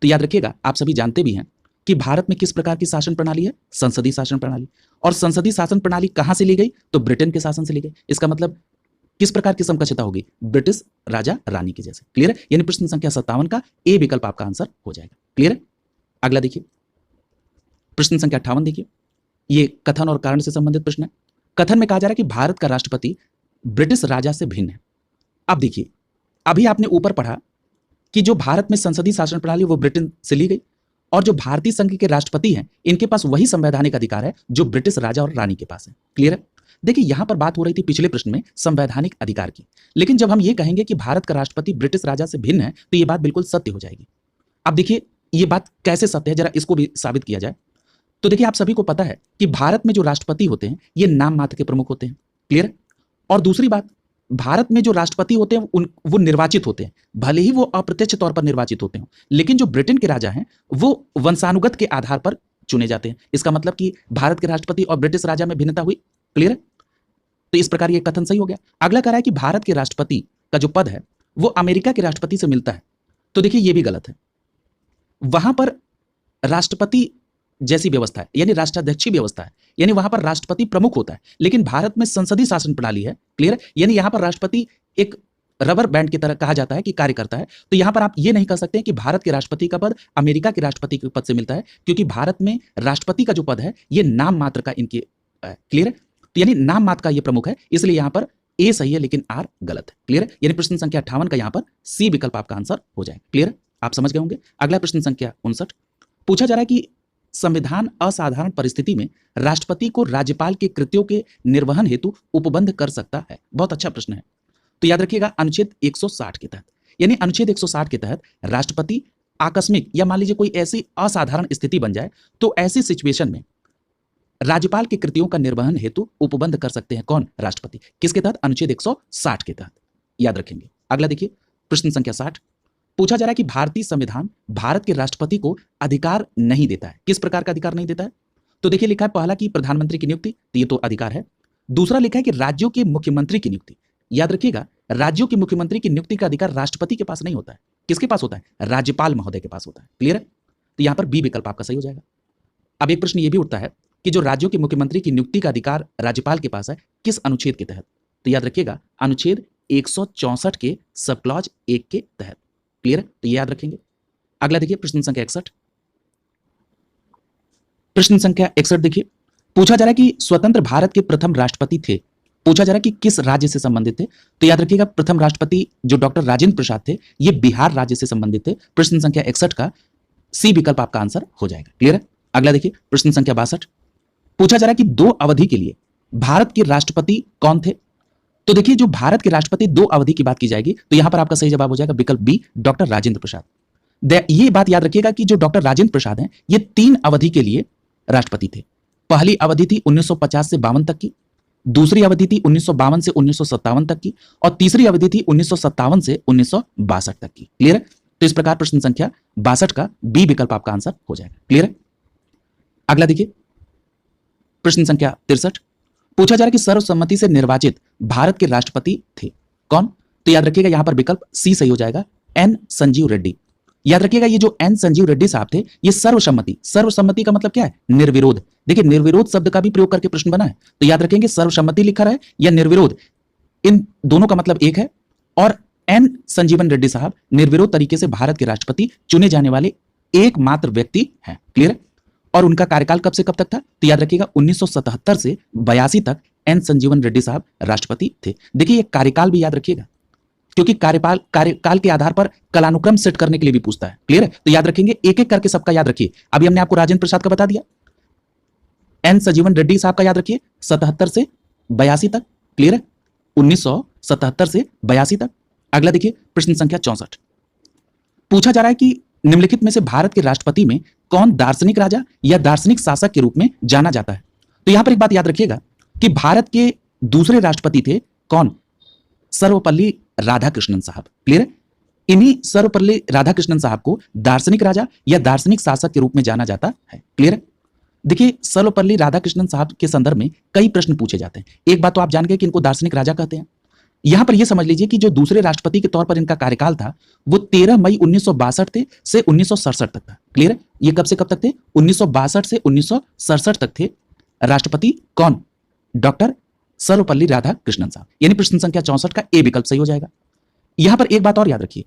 तो याद रखिएगा, आप सभी जानते भी हैं कि भारत में किस प्रकार की शासन प्रणाली है, संसदीय शासन प्रणाली। और संसदीय शासन प्रणाली कहां से ली गई, तो ब्रिटेन के शासन से ली गई। इसका मतलब किस प्रकार की समकक्षता होगी, ब्रिटिश राजा रानी की जैसे। क्लियर है, यानी प्रश्न संख्या 57 का ए विकल्प आपका आंसर हो जाएगा। क्लियर है। अगला देखिए, प्रश्न संख्या 58 देखिए, ये कथन और कारण से संबंधित प्रश्न है। कथन में कहा जा रहा है कि भारत का राष्ट्रपति ब्रिटिश राजा से भिन्न है। अब देखिए, अभी आपने ऊपर पढ़ा कि जो भारत में संसदीय शासन प्रणाली वो ब्रिटेन से ली गई, और जो भारतीय संघ के राष्ट्रपति हैं इनके पास वही संवैधानिक अधिकार है जो ब्रिटिश राजा और रानी के पास है। क्लियर है। देखिए, यहां पर बात हो रही थी पिछले प्रश्न में संवैधानिक अधिकार की, लेकिन जब हम ये कहेंगे कि भारत का राष्ट्रपति ब्रिटिश राजा से भिन्न है तो ये बात बिल्कुल सत्य हो जाएगी। अब देखिए, ये बात कैसे सत्य है, जरा इसको भी साबित किया जाए। तो देखिए, आप सभी को पता है कि भारत में जो राष्ट्रपति होते हैं ये नाम मात्र के प्रमुख होते हैं। क्लियर। और दूसरी बात, भारत में जो राष्ट्रपति होते हैं वो निर्वाचित होते हैं, भले ही वो अप्रत्यक्ष तौर पर निर्वाचित होते हो, लेकिन जो ब्रिटेन के राजा हैं वो वंशानुगत के आधार पर चुने जाते हैं। इसका मतलब कि भारत के राष्ट्रपति और ब्रिटिश राजा में भिन्नता हुई। क्लियर है। तो इस प्रकार ये कथन सही हो गया। अगला कह रहा है कि भारत के राष्ट्रपति का जो पद है वो अमेरिका के राष्ट्रपति से मिलता है, तो देखिए ये भी गलत है। वहां पर राष्ट्रपति जैसी व्यवस्था है, यानी राष्ट्राध्यक्षीय व्यवस्था है, यानी वहां पर राष्ट्रपति प्रमुख होता है, लेकिन भारत में संसदीय शासन प्रणाली है। क्लियर है, यानी यहां पर राष्ट्रपति एक रबर बैंड की तरह कहा जाता है कि कार्य करता है। तो यहां पर आप ये नहीं कह सकते कि भारत के राष्ट्रपति का पद अमेरिका के राष्ट्रपति के पद से मिलता है, क्योंकि भारत में राष्ट्रपति का जो पद है ये नाम मात्र का इनके। क्लियर है, तो यानी नाम मात्र का ये प्रमुख है, इसलिए यहां पर ए सही है लेकिन आर गलत है। क्लियर है, यानी प्रश्न संख्या 58 का यहां पर सी विकल्प आपका आंसर हो जाएगा। क्लियर है, आप समझ गए होंगे। अगला प्रश्न संख्या 59 पूछा जा रहा है कि संविधान असाधारण परिस्थिति में राष्ट्रपति को राज्यपाल के कृत्यों के निर्वहन हेतु उपबंध कर सकता है। बहुत अच्छा प्रश्न है। तो याद रखिएगा, अनुच्छेद 160 के तहत, यानी अनुच्छेद 160 के तहत राष्ट्रपति आकस्मिक या मान लीजिए कोई ऐसी असाधारण स्थिति बन जाए तो ऐसी सिचुएशन में राज्यपाल की कृतियों का निर्वहन हेतु उपबंध कर सकते हैं। कौन, राष्ट्रपति। किसके तहत, अनुच्छेद 160 के तहत। याद रखेंगे। अगला देखिए, प्रश्न संख्या 60 पूछा जा रहा है कि भारतीय संविधान भारत के राष्ट्रपति को अधिकार नहीं देता है। किस प्रकार का अधिकार नहीं देता है, तो देखिए लिखा है पहला कि प्रधानमंत्री की नियुक्ति, तो ये तो अधिकार है। दूसरा लिखा है कि राज्यों के मुख्यमंत्री की नियुक्ति। याद रखिएगा, राज्यों के मुख्यमंत्री की नियुक्ति का अधिकार राष्ट्रपति के पास नहीं होता है। किसके पास होता है, राज्यपाल महोदय के पास होता है। क्लियर है, तो यहां पर बी विकल्प आपका सही हो जाएगा। अब एक प्रश्न ये भी उठता है कि जो राज्यों के मुख्यमंत्री की नियुक्ति का अधिकार राज्यपाल के पास है, किस अनुच्छेद के तहत, तो याद रखिएगा अनुच्छेद 164 के सब क्लॉज 1 के तहत। क्लियर है, तो ये याद रखेंगे। अगला देखिए, प्रश्न संख्या 61 प्रश्न संख्या 61 देखिए, पूछा जा रहा है कि स्वतंत्र भारत के प्रथम राष्ट्रपति थे। पूछा जा रहा है कि किस राज्य से संबंधित थे, तो याद रखिएगा प्रथम राष्ट्रपति जो डॉक्टर राजेंद्र प्रसाद थे ये बिहार राज्य से संबंधित थे। प्रश्न संख्या 61 का सी विकल्प आपका आंसर हो जाएगा। क्लियर है। अगला देखिए, प्रश्न संख्या 62 पूछा जा रहा है कि 2 अवधि के लिए भारत के राष्ट्रपति कौन थे। तो देखिए, जो भारत के राष्ट्रपति 2 अवधि की बात की जाएगी तो यहां पर आपका सही जवाब हो जाएगा विकल्प बी, डॉक्टर राजेंद्र प्रसाद। ये बात याद रखिएगा कि जो डॉक्टर राजेंद्र प्रसाद हैं ये 3 अवधि के लिए राष्ट्रपति थे। पहली अवधि थी 1950 से 52 तक की, दूसरी अवधि थी 1952 से 1957 तक की, और तीसरी अवधि थी 1957 से 1962 तक की। क्लियर है, तो इस प्रकार प्रश्न संख्या 62 का बी विकल्प आपका आंसर हो जाएगा। क्लियर है। अगला देखिए, प्रश्न संख्या 63 पूछा जा रहा है कि सर्वसम्मति से निर्वाचित भारत के राष्ट्रपति थे कौन, तो याद रखिएगा यहां पर विकल्प सी सही हो जाएगा, एन संजीव रेड्डी। याद रखिएगा ये जो एन संजीव रेड्डी साहब थे ये सर्वसम्मति का मतलब क्या है, निर्विरोध। देखिए निर्विरोध शब्द का भी प्रयोग करके प्रश्न बना है, तो याद रखेंगे सर्वसम्मति लिखा रहा है या निर्विरोध, इन दोनों का मतलब एक है। और एन संजीवन रेड्डी साहब निर्विरोध तरीके से भारत के राष्ट्रपति चुने जाने वाले एकमात्र व्यक्ति हैं। क्लियर है। और उनका कार्यकाल कब से कब तक था, तो याद रखिएगा 1977 से 82 तक एन संजीवन रेड्डी साहब राष्ट्रपति थे। देखिए ये कार्यकाल भी याद रखिएगा, क्योंकि कार्यकाल के आधार पर कालानुक्रम सेट करने के लिए भी पूछता है। क्लियर है, तो याद रखेंगे, एक एक करके सबका याद रखिए। अभी हमने आपको राजेंद्र प्रसाद का बता दिया, एन संजीवन रेड्डी साहब का याद रखिए 77 से 82 तक। क्लियर है, 1977 से 82 तक। अगला देखिए, प्रश्न संख्या 64 पूछा जा रहा है कि निम्नलिखित में से भारत के राष्ट्रपति में कौन दार्शनिक राजा या दार्शनिक शासक के रूप में जाना जाता है। तो यहां पर एक बात याद रखिएगा कि भारत के दूसरे राष्ट्रपति थे कौन, सर्वपल्ली राधाकृष्णन साहब। क्लियर है। इन्हीं सर्वपल्ली राधाकृष्णन साहब को दार्शनिक राजा या दार्शनिक शासक के रूप में जाना जाता है। क्लियर है। देखिए, सर्वपल्ली राधाकृष्णन साहब के संदर्भ में कई प्रश्न पूछे जाते हैं। एक बात तो आप जान गए कि इनको दार्शनिक राजा कहते हैं। यहां पर यह समझ लीजिए कि जो दूसरे राष्ट्रपति के तौर पर इनका कार्यकाल था वो 13 मई 1962 से 1967 तक था। क्लियर है। ये कब से कब तक थे? 1962 से 1967 तक थे राष्ट्रपति। कौन? डॉक्टर सर्वपल्ली राधाकृष्णन साहब। यानी प्रश्न संख्या 64 का ए विकल्प सही हो जाएगा। यहां पर एक बात और याद रखिए,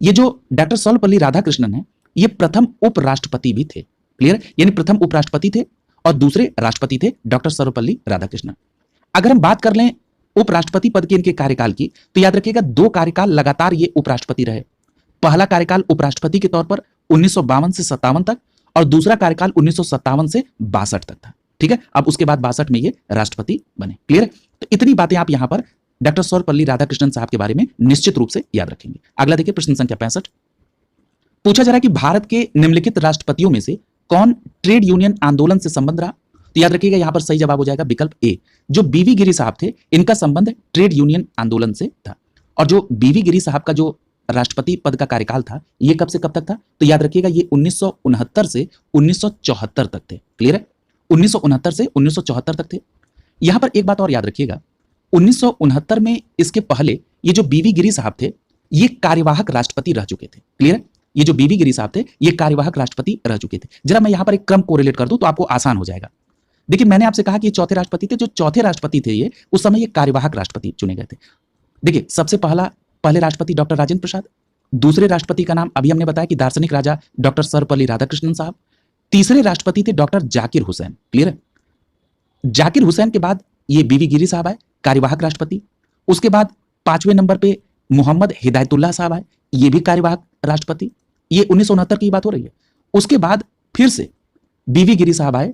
ये जो डॉक्टर सर्वपल्ली राधाकृष्णन है ये प्रथम उपराष्ट्रपति भी थे। क्लियर, यानी प्रथम उपराष्ट्रपति थे और दूसरे राष्ट्रपति थे डॉक्टर सर्वपल्ली राधाकृष्णन। अगर हम बात कर लें उपराष्ट्रपति पद के इनके कार्यकाल की, तो याद रखिएगा 2 कार्यकाल लगातार ये उपराष्ट्रपति रहे। पहला कार्यकाल उपराष्ट्रपति के तौर पर 1952 से 57 तक और दूसरा कार्यकाल 1957 से 62 तक था। ठीक है। अब उसके बाद 62 में ये राष्ट्रपति बने। क्लियर है। तो इतनी बातें आप यहां पर डॉक्टर सर्वपल्ली राधाकृष्णन साहब के बारे में निश्चित रूप से याद रखेंगे। अगला देखिए प्रश्न संख्या 65। पूछा जा रहा है कि भारत के निम्नलिखित राष्ट्रपतियों में से कौन ट्रेड यूनियन आंदोलन से संबंध रहा। तो याद रखिएगा यहां पर सही जवाब हो जाएगा विकल्प ए। जो बीवी गिरी साहब थे इनका संबंध ट्रेड यूनियन आंदोलन से था। और जो बीवी गिरी साहब का जो राष्ट्रपति पद का कार्यकाल था ये कब से कब तक था? तो याद रखिएगा ये 1969 से 1974 तक थे। क्लियर है। 1969 से 1974 तक थे। यहां पर एक बात और याद रखिएगा, 1969 में इसके पहले ये जो बीवी गिरी साहब थे ये कार्यवाहक राष्ट्रपति रह चुके थे। क्लियर है। ये जो बीवी गिरी साहब थे ये कार्यवाहक राष्ट्रपति रह चुके थे। जरा मैं यहां पर एक क्रम कोरिलेट कर दूं तो आपको आसान हो जाएगा। देखिए, मैंने आपसे कहा कि ये चौथे राष्ट्रपति थे। जो चौथे राष्ट्रपति थे ये उस समय ये कार्यवाहक राष्ट्रपति चुने गए थे। देखिए, सबसे पहले राष्ट्रपति डॉक्टर राजेंद्र प्रसाद, दूसरे राष्ट्रपति का नाम अभी हमने बताया कि दार्शनिक राजा डॉक्टर सर्वपल्ली राधाकृष्णन साहब, तीसरे राष्ट्रपति थे डॉक्टर जाकिर हुसैन। क्लियर है। जाकिर हुसैन के बाद ये बीवी गिरी साहब आए, कार्यवाहक राष्ट्रपति। उसके बाद 5वें नंबर पे मोहम्मद हिदायतुल्लाह साहब आए, ये भी कार्यवाहक राष्ट्रपति। ये 1969 की बात हो रही है। उसके बाद फिर से बीवी गिरी साहब आए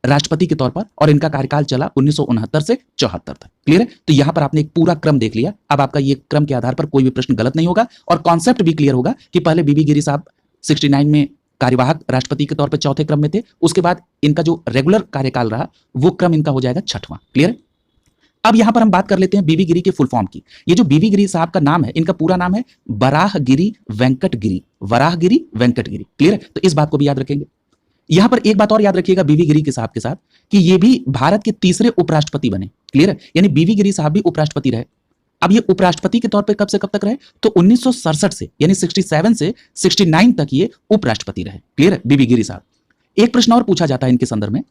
राष्ट्रपति के तौर पर और इनका कार्यकाल चला 1969 से 74 तक। क्लियर है। तो यहां पर आपने एक पूरा क्रम देख लिया। अब आपका ये क्रम के आधार पर कोई भी प्रश्न गलत नहीं होगा और कॉन्सेप्ट भी क्लियर होगा कि पहले बीवी गिरी साहब 69 में कार्यवाहक राष्ट्रपति के तौर पर चौथे क्रम में थे। उसके बाद इनका जो रेगुलर कार्यकाल रहा वो क्रम इनका हो जाएगा 6वां। क्लियर है। अब यहां पर हम बात कर लेते हैं बीवी गिरी के फुल फॉर्म की। ये जो बीवी गिरी साहब का नाम है, इनका पूरा नाम है वराहगिरी वेंकट गिरी। वराहगिरी वेंकट गिरी। क्लियर है। तो इस बात को भी याद रखेंगे। यहां पर एक बात और याद रखिएगा बीवी गिरी के साहब के साथ कि ये भी भारत के तीसरे उपराष्ट्रपति बने। क्लियर है। यानी बीवी गिरी साहब भी उपराष्ट्रपति रहे। अब ये उपराष्ट्रपति के तौर पे कब से कब तक रहे? तो 1967 से यानी 67 से 69 तक ये उपराष्ट्रपति रहे। क्लियर है। बीवी गिरी साहब। एक प्रश्न और पूछा जाता है इनके संदर्भ में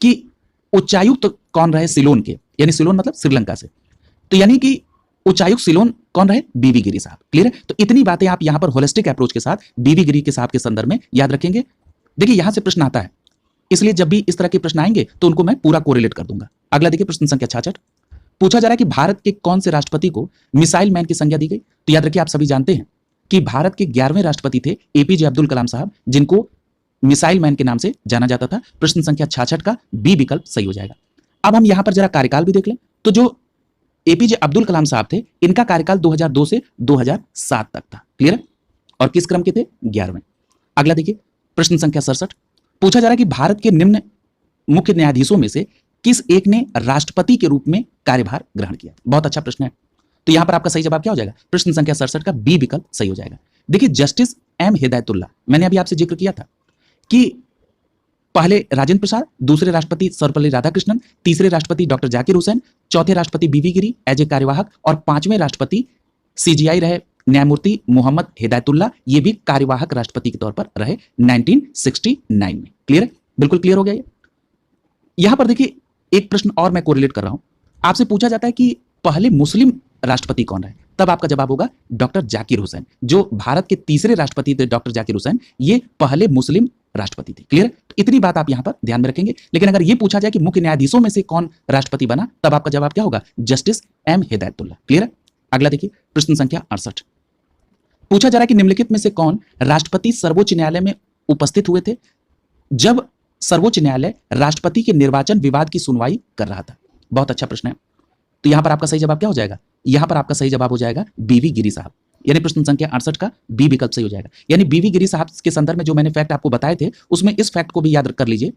कि उच्चायुक्त कौन रहे सिलोन के, यानी सिलोन मतलब श्रीलंका से। तो यानी कि उच्चायुक्त सिलोन कौन रहे? बीवी गिरी साहब। क्लियर है। तो इतनी बातें आप यहां पर होलिस्टिक अप्रोच के साथ बीवी गिरी के साहब के संदर्भ में याद रखेंगे। देखिए, यहां से प्रश्न आता है, इसलिए जब भी इस तरह के प्रश्न आएंगे तो उनको मैं पूरा कोरिलेट कर दूंगा। अगला देखिए प्रश्न संख्या 66। पूछा जा रहा है कि भारत के कौन से राष्ट्रपति को मिसाइल मैन की संज्ञा दी गई। तो याद रखिए, आप सभी जानते हैं कि भारत के 11वें राष्ट्रपति थे एपीजे अब्दुल कलाम साहब, जिनको मिसाइल मैन के नाम से जाना जाता था। प्रश्न संख्या 66 का बी विकल्प सही हो जाएगा। अब हम यहां पर जरा कार्यकाल भी देख लें तो जो एपीजे अब्दुल कलाम साहब थे इनका कार्यकाल 2002 से 2007 तक था। क्लियर है। और किस क्रम के थे? 11वें। अगला देखिए प्रश्न संख्या 67। पूछा जा रहा है कि भारत के निम्न मुख्य न्यायाधीशों में से किस एक ने राष्ट्रपति के रूप में कार्यभार ग्रहण किया। बहुत अच्छा प्रश्न है। तो यहां पर आपका सही जवाब क्या हो जाएगा? प्रश्न संख्या 67 का बी विकल्प सही हो जाएगा। देखिए, जस्टिस एम हिदायतुल्लाह, मैंने अभी आपसे जिक्र किया था कि पहले राजेंद्र प्रसाद, दूसरे राष्ट्रपति सर्वपल्ली राधाकृष्णन, तीसरे राष्ट्रपति डॉक्टर जाकिर हुसैन, चौथे राष्ट्रपति बीवी गिरी एज ए कार्यवाहक और 5वें राष्ट्रपति सीजीआई रहे न्यायमूर्ति मोहम्मद हिदायतुल्लाह, ये भी कार्यवाहक राष्ट्रपति के तौर पर रहे 1969 में। क्लियर है। बिल्कुल क्लियर हो गया ये। यहां पर देखिए एक प्रश्न और मैं कोरिलेट कर रहा हूं। आपसे पूछा जाता है कि पहले मुस्लिम राष्ट्रपति कौन रहे, तब आपका जवाब होगा डॉक्टर जाकिर हुसैन। जो भारत के तीसरे राष्ट्रपति थे डॉक्टर जाकिर हुसैन, ये पहले मुस्लिम राष्ट्रपति थे। क्लियर है। तो इतनी बात आप यहां पर ध्यान में रखेंगे। लेकिन अगर यह पूछा जाए कि मुख्य न्यायाधीशों में से कौन राष्ट्रपति बना, तब आपका जवाब क्या होगा? Justice M Hidayatullah. क्लियर है। अगला देखिए प्रश्न संख्या 68। पूछा जा रहा है कि निम्नलिखित में से कौन राष्ट्रपति सर्वोच्च न्यायालय में उपस्थित हुए थे जब सर्वोच्च न्यायालय राष्ट्रपति के निर्वाचन विवाद की सुनवाई कर रहा था। बहुत अच्छा प्रश्न है। तो यहां पर आपका सही जवाब क्या हो जाएगा? यहां पर आपका सही जवाब हो जाएगा बीवी गिरी साहब। यानी प्रश्न संख्या 68 का बी विकल्प सही हो जाएगा। यानी बीवी गिरी साहब के संदर्भ में जो मैंने फैक्ट आपको बताए थे, उसमें इस फैक्ट को भी याद कर लीजिए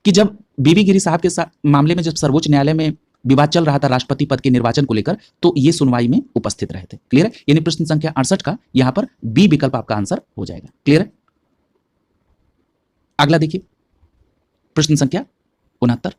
कि जब बीवी गिरी साहब के मामले में जब सर्वोच्च न्यायालय में विवाद चल रहा था राष्ट्रपति पद के निर्वाचन को लेकर, तो ये सुनवाई में उपस्थित रहे थे। क्लियर है? यानी प्रश्न संख्या 68 का यहां पर बी विकल्प आपका आंसर हो जाएगा। क्लियर है? अगला देखिए प्रश्न संख्या 69।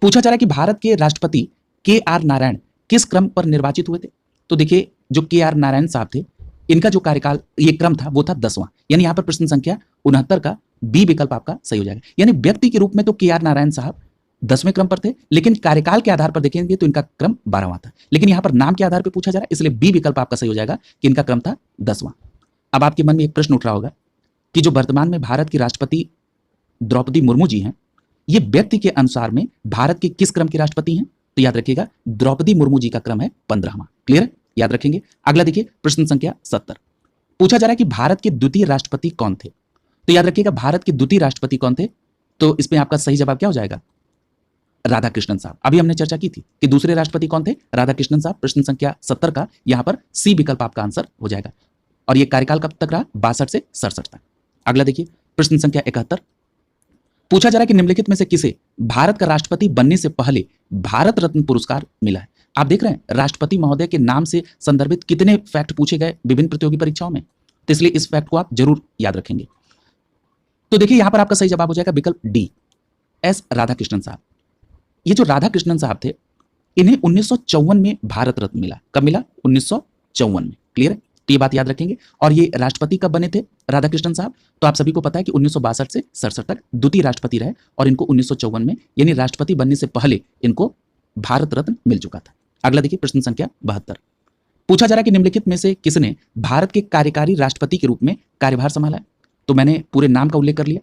पूछा जा रहा है कि भारत के राष्ट्रपति के आर नारायण किस क्रम पर निर्वाचित हुए थे? तो देखिए जो के आर नारायण साहब थे, इनका जो कार्यकाल ये क्रम था वो था 10वां। यानी यहां पर प्रश्न संख्या 69 का बी विकल्प आपका सही हो जाएगा। यानी व्यक्ति के रूप में तो के आर नारायण साहब 10वें क्रम पर थे, लेकिन कार्यकाल के आधार पर देखेंगे तो इनका क्रम 12वां था। लेकिन यहां पर नाम के आधार पर पूछा जा रहा है, इसलिए बी विकल्प आपका सही हो जाएगा कि इनका क्रम था 10वां। अब आपके मन में एक प्रश्न उठ रहा होगा कि जो वर्तमान में भारत की राष्ट्रपति द्रौपदी मुर्मू जी हैं, ये व्यक्ति के अनुसार में भारत के किस क्रम के राष्ट्रपति हैं? तो याद रखिएगा द्रौपदी मुर्मू जी का क्रम है 15वां। क्लियर है? याद रखेंगे। अगला देखिए प्रश्न संख्या 70। पूछा जा रहा है कि भारत के द्वितीय राष्ट्रपति कौन थे? तो याद रखिएगा भारत के द्वितीय राष्ट्रपति कौन थे? तो इसमें आपका सही जवाब क्या हो जाएगा? राधाकृष्णन साहब। अभी हमने चर्चा की थी कि दूसरे राष्ट्रपति कौन थे? राधाकृष्णन साहब। प्रश्न संख्या 70 का यहां पर सी विकल्प आपका आंसर हो जाएगा। और यह कार्यकाल कब तक रहा? 62 से 67 तक। अगला देखिए प्रश्न संख्या 71। पूछा जा रहा है कि निम्नलिखित में से किसे भारत का राष्ट्रपति बनने से पहले भारत रत्न पुरस्कार मिला है? आप देख रहे हैं राष्ट्रपति महोदय के नाम से संदर्भित कितने फैक्ट पूछे गए विभिन्न प्रतियोगी परीक्षाओं में, तो इसलिए इस फैक्ट को आप जरूर याद रखेंगे। तो देखिए यहां पर आपका सही जवाब हो जाएगा विकल्प डी, एस राधाकृष्णन साहब। ये जो राधाकृष्णन साहब थे, इन्हें 1954 में भारत रत्न मिला। कब मिला? 1954 में। क्लियर है? तो ये बात याद रखेंगे। और ये राष्ट्रपति कब बने थे राधाकृष्णन साहब? तो आप सभी को पता है कि 1962 से 67 तक द्वितीय राष्ट्रपति रहे, और इनको 1954 में यानी राष्ट्रपति बनने से पहले इनको भारत रत्न मिल चुका था। अगला देखिए प्रश्न संख्या 72। पूछा जा रहा है कि निम्नलिखित में से किसने भारत के कार्यकारी राष्ट्रपति के रूप में कार्यभार संभाला है? तो मैंने पूरे नाम का उल्लेख कर लिया।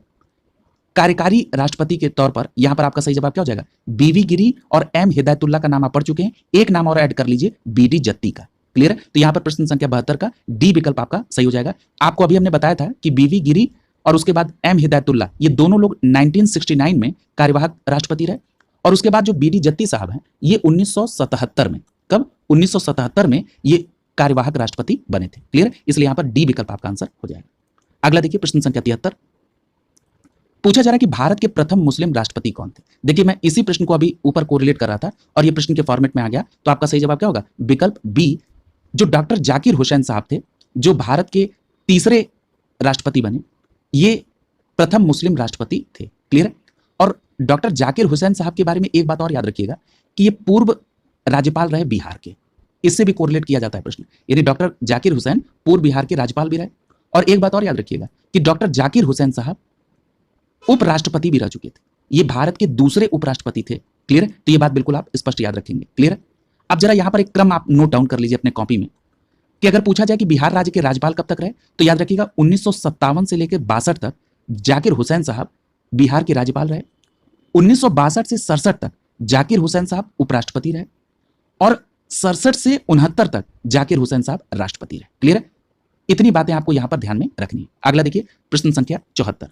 कार्यकारी राष्ट्रपति के तौर पर यहां पर आपका सही जवाब क्या हो जाएगा? बीवी गिरी और एम हिदायतुल्लाह का नाम आप पढ़ चुके हैं, एक नाम और ऐड कर लीजिए, बीडी जत्ती का। क्लियर है? तो यहां पर प्रश्न संख्या 72 का डी विकल्प आपका सही हो जाएगा। आपको अभी हमने बताया था कि बीवी गिरी और उसके बाद एम हिदायतुल्लाह, ये दोनों लोग 1969 में कार्यवाहक राष्ट्रपति रहे, और उसके बाद जो बीडी जत्ती साहब हैं ये 1977 में, कब? 1977 में ये कार्यवाहक राष्ट्रपति बने थे। क्लियर? इसलिए यहां पर डी विकल्प आपका आंसर हो जाएगा। अगला देखिए प्रश्न संख्या 73। पूछा जा रहा है कि भारत के प्रथम मुस्लिम राष्ट्रपति कौन थे? देखिए मैं इसी प्रश्न को अभी ऊपर कोरिलेट कर रहा था और ये प्रश्न के फॉर्मेट में आ गया, तो आपका सही जवाब क्या होगा? विकल्प बी, जो डॉक्टर जाकिर हुसैन साहब थे, जो भारत के तीसरे राष्ट्रपति बने, ये प्रथम मुस्लिम राष्ट्रपति थे। क्लियर है? और डॉक्टर जाकिर हुसैन साहब के बारे में एक बात और याद रखिएगा कि ये पूर्व राज्यपाल रहे बिहार के, इससे भी कोरिलेट किया जाता है प्रश्न। यानी डॉक्टर जाकिर हुसैन पूर्व बिहार के राज्यपाल भी रहे, और एक बात और याद रखिएगा कि डॉक्टर जाकिर हुसैन साहब उपराष्ट्रपति भी रह चुके थे, ये भारत के दूसरे उपराष्ट्रपति थे। क्लियर है? तो ये बात बिल्कुल आप स्पष्ट याद रखेंगे। क्लियर है? अब जरा यहां पर एक क्रम आप नोट डाउन कर लीजिए अपने कॉपी में कि अगर पूछा जाए कि बिहार राज्य के राज्यपाल कब तक रहे, तो याद रखिएगा 1957 से लेकर 62 तक जाकिर हुसैन साहब बिहार के राज्यपाल रहे। 1962 से 67 तक जाकिर हुसैन साहब उपराष्ट्रपति रहे, और 67 से 69 तक जाकिर हुसैन साहब राष्ट्रपति रहे। क्लियर है? इतनी बातें आपको यहां पर ध्यान में रखनी है। अगला देखिए प्रश्न संख्या 74।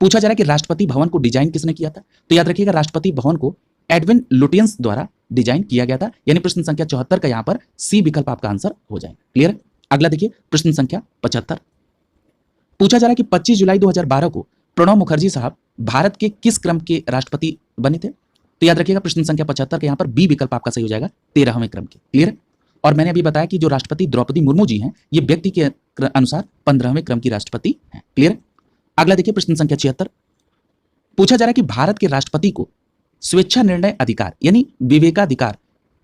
पूछा जा रहा है कि राष्ट्रपति भवन को डिजाइन किसने किया था? तो याद रखिएगा राष्ट्रपति भवन को एडविन लुटियंस द्वारा डिजाइन किया गया था। यानी प्रश्न संख्या 74 का यहां पर सी विकल्प आपका आंसर हो जाएगा। क्लियर है? अगला देखिए प्रश्न संख्या 75। पूछा जा रहा है कि 25 जुलाई 2012 को प्रणब मुखर्जी साहब भारत के किस क्रम के राष्ट्रपति बने थे? तो याद रखिएगा प्रश्न संख्या 75 के यहां पर बी विकल्प आपका सही हो जाएगा, 13वें क्रम के। क्लियर है? और मैंने अभी बताया कि जो राष्ट्रपति द्रौपदी मुर्मू जी हैं, ये व्यक्ति के अनुसार 15वें क्रम की राष्ट्रपति हैं। क्लियर है? अगला देखिए प्रश्न संख्या 76। पूछा जा रहा है कि भारत के राष्ट्रपति को स्वेच्छा निर्णय अधिकार यानी विवेकाधिकार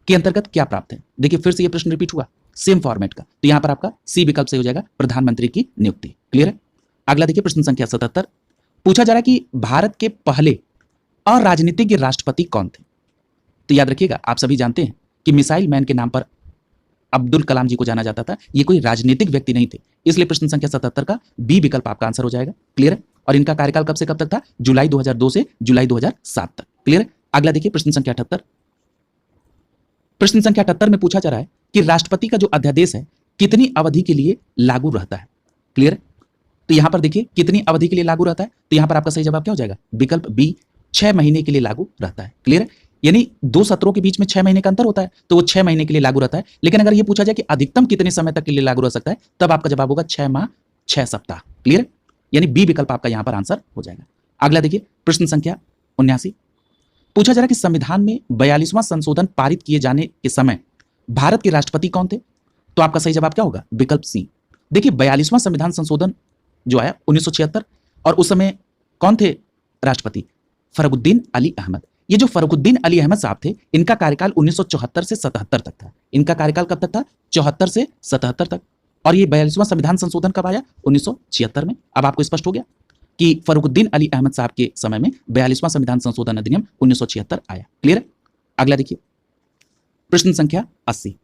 के अंतर्गत क्या प्राप्त है? देखिए फिर से ये प्रश्न रिपीट हुआ सेम फॉर्मेट का, तो यहां पर आपका सी विकल्प सही हो जाएगा, प्रधानमंत्री की नियुक्ति। क्लियर है? अगला देखिए प्रश्न संख्या 77। पूछा जा रहा है कि भारत के पहले अराजनीतिक राष्ट्रपति कौन थे? तो याद रखिएगा आप सभी जानते हैं कि मिसाइल मैन के नाम पर अब्दुल कलाम जी को जाना जाता था, ये कोई राजनीतिक व्यक्ति नहीं थे, इसलिए प्रश्न संख्या 77 का बी विकल्प आपका आंसर हो जाएगा। क्लियर है? और इनका कार्यकाल कब से कब तक था? जुलाई 2002 से जुलाई 2007 तक। क्लियर है? अगला देखिए प्रश्न संख्या 78। प्रश्न संख्या 78 में पूछा जा रहा है कि राष्ट्रपति का जो अध्यादेश है कितनी अवधि के लिए लागू रहता है? क्लियर है? तो यहां पर देखिए कितनी अवधि के लिए लागू रहता है, तो यहां पर आपका सही जवाब क्या हो जाएगा? विकल्प बी, 6 महीने के लिए लागू रहता है। क्लियर है? यानी दो सत्रों के बीच में 6 महीने का अंतर होता है, तो वो 6 महीने के लिए लागू रहता है। लेकिन अगर ये पूछा जाए कि अधिकतम कितने समय तक के लिए लागू रह सकता है, तब आपका जवाब होगा 6 माह 6 सप्ताह। क्लियर? यानी बी विकल्प आपका यहां पर आंसर हो जाएगा। अगला देखिए प्रश्न संख्या 79। पूछा जा रहा है कि संविधान में 42वां संशोधन पारित किए जाने के समय भारत के राष्ट्रपति कौन थे? तो आपका सही जवाब क्या होगा? विकल्प सी। देखिए 42वां संविधान संशोधन जो आया 1976, और उस समय कौन थे राष्ट्रपति? फरगुद्दीन अली अहमद। ये जो फरगुद्दीन अली अहमद साहब थे, इनका कार्यकाल 1974 से 77 तक था। इनका कार्यकाल कब तक था? 74 से 77 तक। और ये 42वां संविधान संशोधन कब आया? 1976 में। अब आपको स्पष्ट हो गया कि फरगुद्दीन अली अहमद साहब के समय में 42वां संविधान संशोधन अधिनियम 1976 आया। क्लियर? अगला देखिए प्रश्न संख्या 80।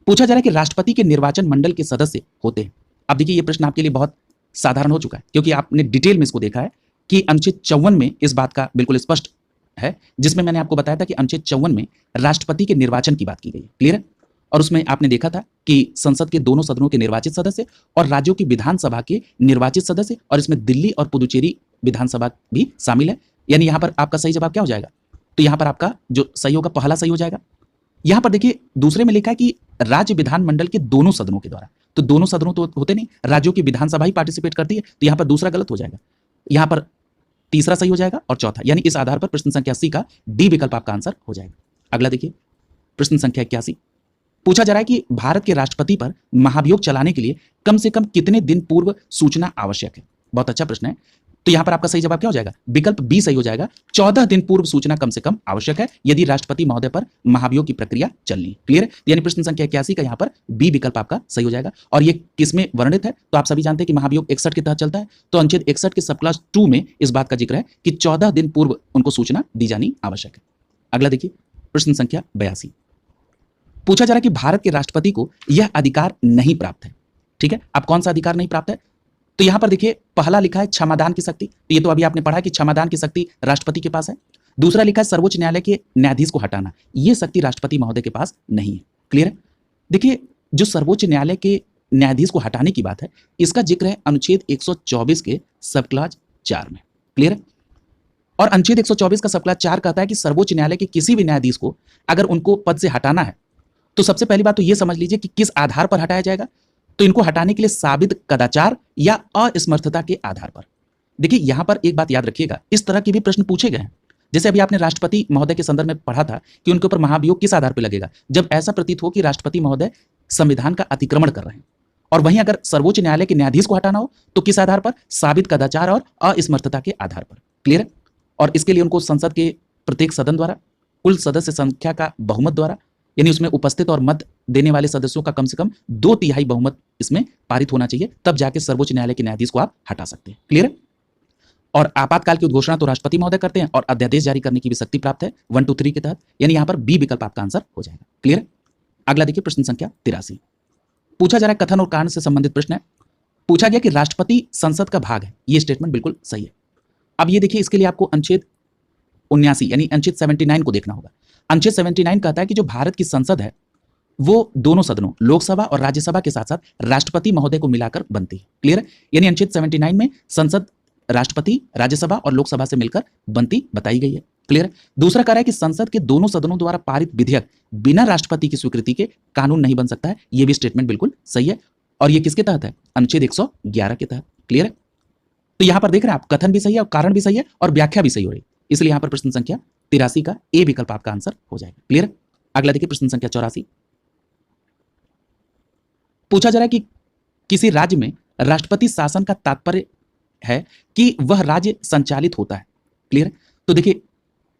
पूछा जा रहा है कि राष्ट्रपति के निर्वाचन मंडल के सदस्य होते हैं। अब देखिए ये प्रश्न आपके लिए बहुत साधारण हो चुका है, क्योंकि आपने डिटेल में इसको देखा है कि अनुच्छेद 54 में इस बात का बिल्कुल स्पष्ट है, जिसमें मैंने आपको बताया था कि अनुच्छेद 54 में राष्ट्रपति के निर्वाचन की बात की गई है। क्लियर है? और उसमें आपने देखा था कि संसद के दोनों सदनों के निर्वाचित सदस्य और राज्यों की विधानसभा के निर्वाचित सदस्य, और इसमें दिल्ली और पुदुचेरी विधानसभा भी शामिल है। यानी यहां पर आपका सही जवाब क्या हो जाएगा? तो यहां पर आपका जो सही होगा पहला सही हो जाएगा। यहां पर देखिए दूसरे में लिखा है कि राज्य विधानमंडल के दोनों सदनों के द्वारा, तो दोनों सदनों तो होते नहीं, राज्यों की विधानसभा ही पार्टिसिपेट करती है, तो यहां पर दूसरा गलत हो जाएगा। यहां पर तीसरा सही हो जाएगा और चौथा, यानी इस आधार पर प्रश्न संख्या सी का डी विकल्प आपका आंसर हो जाएगा। अगला देखिए प्रश्न संख्या 81। पूछा जा रहा है कि भारत के राष्ट्रपति पर महाभियोग चलाने के लिए कम से कम कितने दिन पूर्व सूचना आवश्यक है? बहुत अच्छा प्रश्न है। तो यहां पर आपका सही जवाब क्या हो जाएगा? विकल्प बी सही हो जाएगा। 14 दिन पूर्व सूचना कम से कम आवश्यक है यदि राष्ट्रपति महोदय पर महाभियोग की प्रक्रिया चलनी। क्लियर? यानी प्रश्न संख्या 81 का यहां पर बी विकल्प आपका सही हो जाएगा। और ये किसमें वर्णित है? तो आप सभी जानते हैं कि महाभियोग 61 के तहत चलता है, तो अनुच्छेद 61 के सब क्लॉज 2 में इस बात का जिक्र है कि 14 दिन पूर्व उनको सूचना दी जानी आवश्यक है। अगला देखिए प्रश्न संख्या 82। पूछा जा रहा है कि भारत के राष्ट्रपति को यह अधिकार नहीं प्राप्त है। ठीक है, अब कौन सा अधिकार नहीं प्राप्त है? तो यहां पर देखिए पहला लिखा है क्षमादान की शक्ति, ये तो अभी आपने पढ़ा कि क्षमादान की शक्ति राष्ट्रपति के पास है। दूसरा लिखा है सर्वोच्च न्यायालय के न्यायाधीश को हटाना, ये शक्ति राष्ट्रपति महोदय के पास नहीं है। क्लियर है? देखिए जो सर्वोच्च न्यायालय के न्यायाधीश को हटाने की बात है, इसका जिक्र है अनुच्छेद 124 के सब क्लॉज 4 में। क्लियर है? और अनुच्छेद 124 का सब क्लॉज 4 कहता है कि सर्वोच्च न्यायालय के किसी भी न्यायाधीश को अगर उनको पद से हटाना है, तो सबसे पहली बात तो यह समझ लीजिए कि किस आधार पर हटाया जाएगा। तो इनको हटाने के लिए साबित कदाचार या असमर्थता के आधार पर। देखिए यहां पर एक बात याद रखिएगा, इस तरह के भी प्रश्न पूछे गए हैं। जैसे अभी आपने राष्ट्रपति महोदय के संदर्भ में पढ़ा था कि उनके ऊपर महाभियोग किस आधार पर लगेगा? जब ऐसा प्रतीत हो कि राष्ट्रपति महोदय संविधान का अतिक्रमण कर रहे हैं। और वहीं अगर सर्वोच्च न्यायालय के न्यायाधीश को हटाना हो तो किस आधार पर? साबित कदाचार और असमर्थता के आधार पर। क्लियर है? और इसके लिए उनको संसद के प्रत्येक सदन द्वारा कुल सदस्य संख्या का बहुमत द्वारा, यानी उसमें उपस्थित और मत देने वाले सदस्यों का कम से कम 2/3 बहुमत इसमें पारित होना चाहिए, तब जाके सर्वोच्च न्यायालय के न्यायाधीश को आप हटा सकते हैं। क्लियर है? और आपातकाल की उद्घोषणा तो राष्ट्रपति महोदय करते हैं और अध्यादेश जारी करने की भी शक्ति प्राप्त है 1, 2, 3 के तहत, यानी यहां पर बी विकल्प आपका आंसर हो जाएगा। क्लियर है? अगला देखिए प्रश्न संख्या 83। पूछा जा रहा है कथन और कारण से संबंधित प्रश्न है। पूछा गया कि राष्ट्रपति संसद का भाग है, ये स्टेटमेंट बिल्कुल सही है। अब ये देखिए इसके लिए आपको अनुच्छेद 79 यानी अनुच्छेद 79 को देखना होगा। अनुच्छेद 79 कहता है कि जो भारत की संसद है वो दोनों सदनों लोकसभा और राज्यसभा के साथ साथ राष्ट्रपति महोदय को मिलाकर बनती है। क्लियर है? यानी अनुच्छेद 79 में संसद राष्ट्रपति, राज्यसभा और लोकसभा से मिलकर बनती बताई गई है। क्लियर है? दूसरा कह रहा है कि संसद के दोनों सदनों द्वारा पारित विधेयक बिना राष्ट्रपति की स्वीकृति के कानून नहीं बन सकता है, यह भी स्टेटमेंट बिल्कुल सही है। और ये किसके तहत है? अनुच्छेद 111 के तहत। क्लियर है? तो यहां पर देख रहे हैं आप, कथन भी सही है और कारण भी सही है और व्याख्या भी सही हो रही है, इसलिए यहां पर प्रश्न संख्या 83 का ए विकल्प आपका आंसर हो जाएगा। क्लियर है? अगला देखिए प्रश्न संख्या 84। पूछा जा रहा है कि किसी राज्य में राष्ट्रपति शासन का तात्पर्य है कि वह राज्य संचालित होता है। क्लियर है? तो देखिए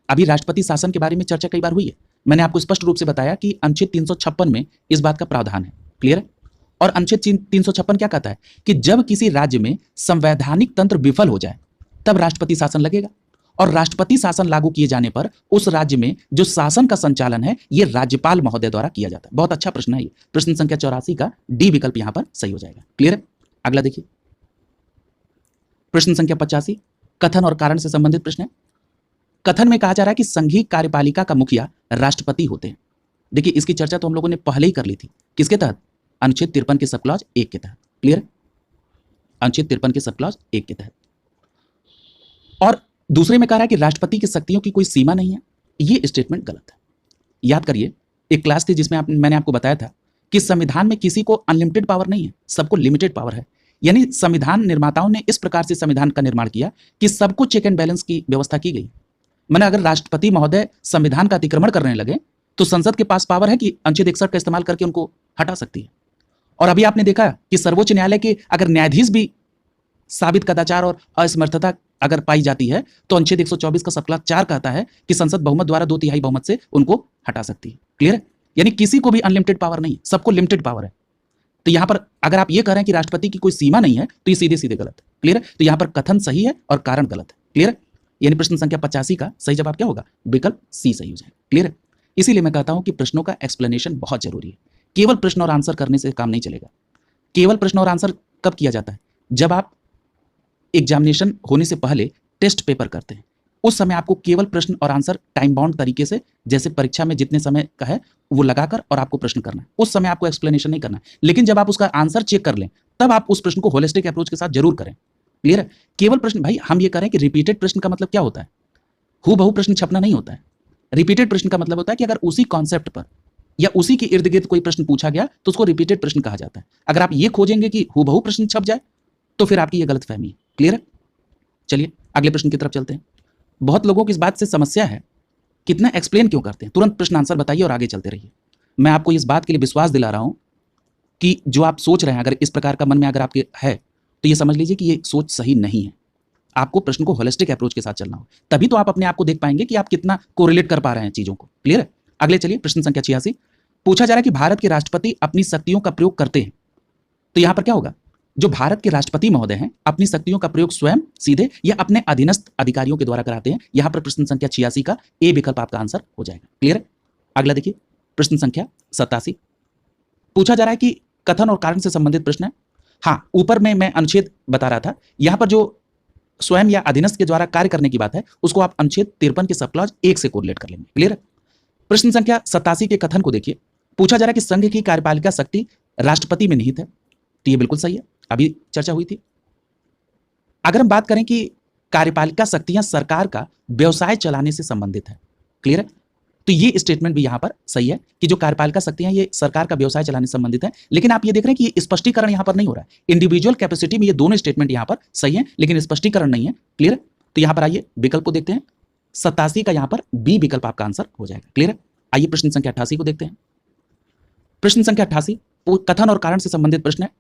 अभी राष्ट्रपति शासन के बारे में चर्चा कई बार हुई है, मैंने आपको स्पष्ट रूप से बताया कि अनुच्छेद 356 में इस बात का प्रावधान है। क्लियर है? और अनुच्छेद 356 क्या कहता है कि जब किसी राज्य में संवैधानिक तंत्र विफल हो जाए तब राष्ट्रपति शासन लगेगा, और राष्ट्रपति शासन लागू किए जाने पर उस राज्य में जो शासन का संचालन है यह राज्यपाल महोदय द्वारा किया जाता है। बहुत अच्छा प्रश्न है ये। प्रश्न संख्या 84 का डी विकल्प यहां पर सही हो जाएगा। क्लियर है? अगला देखिए प्रश्न संख्या 85 कथन और कारण से संबंधित प्रश्न है। कथन में कहा जा रहा है कि संघीय कार्यपालिका का मुखिया राष्ट्रपति होते हैं। देखिए इसकी चर्चा तो हम लोगों ने पहले ही कर ली थी, किसके तहत? अनुच्छेद 53 के सब क्लॉज 1 के तहत। क्लियर? अनुच्छेद 53 के सब क्लॉज 1 के तहत। और दूसरे में कह रहा है कि राष्ट्रपति की शक्तियों की कोई सीमा नहीं है। ये स्टेटमेंट गलत है। याद करिए, एक क्लास थी जिसमें मैंने आपको बताया था कि संविधान में किसी को अनलिमिटेड पावर नहीं है, सबको लिमिटेड पावर है। यानी संविधान निर्माताओं ने इस प्रकार से संविधान का निर्माण किया कि सबको चेक एंड बैलेंस की व्यवस्था की गई। मैंने अगर राष्ट्रपति महोदय संविधान का अतिक्रमण करने लगे तो संसद के पास पावर है कि अनुच्छेद 61 का इस्तेमाल करके उनको हटा सकती है। और अभी आपने देखा कि सर्वोच्च न्यायालय के अगर न्यायाधीश भी साबित कदाचार और असमर्थता अगर पाई जाती है तो अनुच्छेद 124 का सब क्लास 4 कहता है कि संसद बहुमत द्वारा 2/3 बहुमत से उनको हटा सकती है। क्लियर है? यानी किसी को भी अनलिमिटेड पावर नहीं, सबको लिमिटेड पावर है। तो यहां पर अगर आप ये कह रहे हैं कि राष्ट्रपति की कोई सीमा नहीं है तो ये सीधे सीधे गलत है। क्लियर है? तो यहां पर कथन सही है और कारण गलत है। क्लियर है? यानी प्रश्न संख्या 85 का सही जवाब क्या होगा? विकल्प सी सही हो जाएगा। क्लियर है? इसीलिए मैं कहता हूं कि प्रश्नों का एक्सप्लेनेशन बहुत जरूरी है। केवल प्रश्न और आंसर करने से काम नहीं चलेगा। केवल प्रश्न और आंसर कब किया जाता है? जब आप एग्जामिनेशन होने से पहले टेस्ट पेपर करते हैं, उस समय आपको केवल प्रश्न और आंसर टाइम बाउंड तरीके से, जैसे परीक्षा में जितने समय का है वो लगाकर और आपको प्रश्न करना है। उस समय आपको एक्सप्लेनेशन नहीं करना है। लेकिन जब आप उसका आंसर चेक कर लें तब आप उस प्रश्न को होलिस्टिक अप्रोच के साथ जरूर करें। क्लियर है? केवल प्रश्न, भाई हम ये करें कि रिपीटेड प्रश्न का मतलब क्या होता है? हूबहू प्रश्न छपना नहीं होता है। रिपीटेड प्रश्न का मतलब होता है कि अगर उसी कॉन्सेप्ट पर या उसी के इर्द गिर्द कोई प्रश्न पूछा गया तो उसको रिपीटेड प्रश्न कहा जाता है। अगर आप ये खोजेंगे कि हूबहू प्रश्न छप जाए तो फिर आपकी ये गलतफहमी है। क्लियर है? चलिए अगले प्रश्न की तरफ चलते हैं। बहुत लोगों को इस बात से समस्या है, कितना एक्सप्लेन क्यों करते हैं? तुरंत प्रश्न आंसर बताइए और आगे चलते रहिए। मैं आपको इस बात के लिए विश्वास दिला रहा हूं कि जो आप सोच रहे हैं, अगर इस प्रकार का मन में अगर आपके है तो ये समझ लीजिए कि ये सोच सही नहीं है। आपको प्रश्न को होलिस्टिक अप्रोच के साथ चलना हो, तभी तो आप अपने आप को देख पाएंगे कि आप कितना कोरिलेट कर पा रहे हैं चीजों को। क्लियर है? अगले चलिए, प्रश्न संख्या 86 पूछा जा रहा है कि भारत के राष्ट्रपति अपनी शक्तियों का प्रयोग करते हैं, तो यहां पर क्या होगा? जो भारत के राष्ट्रपति महोदय हैं अपनी शक्तियों का प्रयोग स्वयं, सीधे या अपने अधीनस्थ अधिकारियों के द्वारा कराते हैं। यहां पर प्रश्न संख्या 86 का ए विकल्प आपका आंसर हो जाएगा। क्लियर है? अगला देखिए, प्रश्न संख्या 87 पूछा जा रहा है कि कथन और कारण से संबंधित प्रश्न है। हाँ, ऊपर में मैं अनुच्छेद बता रहा था, यहां पर जो स्वयं या अधीनस्थ के द्वारा कार्य करने की बात है उसको आप अनुच्छेद 53 के सब क्लॉज 1 से कोरिलेट कर लेंगे। क्लियर है? प्रश्न संख्या 87 के कथन को देखिए। पूछा जा रहा है कि संघ की कार्यपालिका शक्ति राष्ट्रपति में निहित है, तो ये बिल्कुल सही है, अभी चर्चा हुई थी। अगर हम बात करें कि कार्यपालिका शक्तियां सरकार का व्यवसाय चलाने से संबंधित है, क्लियर है, तो ये स्टेटमेंट भी यहां पर सही है कि जो कार्यपालिका शक्तियां ये सरकार का व्यवसाय चलाने से संबंधित है। लेकिन आप ये देख रहे हैं कि ये स्पष्टीकरण यहां पर नहीं हो रहा है। इंडिविजुअल कैपेसिटी में ये दोनों स्टेटमेंट यहां पर सही है लेकिन स्पष्टीकरण नहीं है। क्लियर है? तो यहां पर आइए विकल्प को देखते हैं। 87 का यहां पर बी विकल्प आपका आंसर हो जाएगा। क्लियर है? आइए प्रश्न संख्या 88 को देखते हैं। प्रश्न संख्या 88 कथन और कारण से संबंधित प्रश्न है।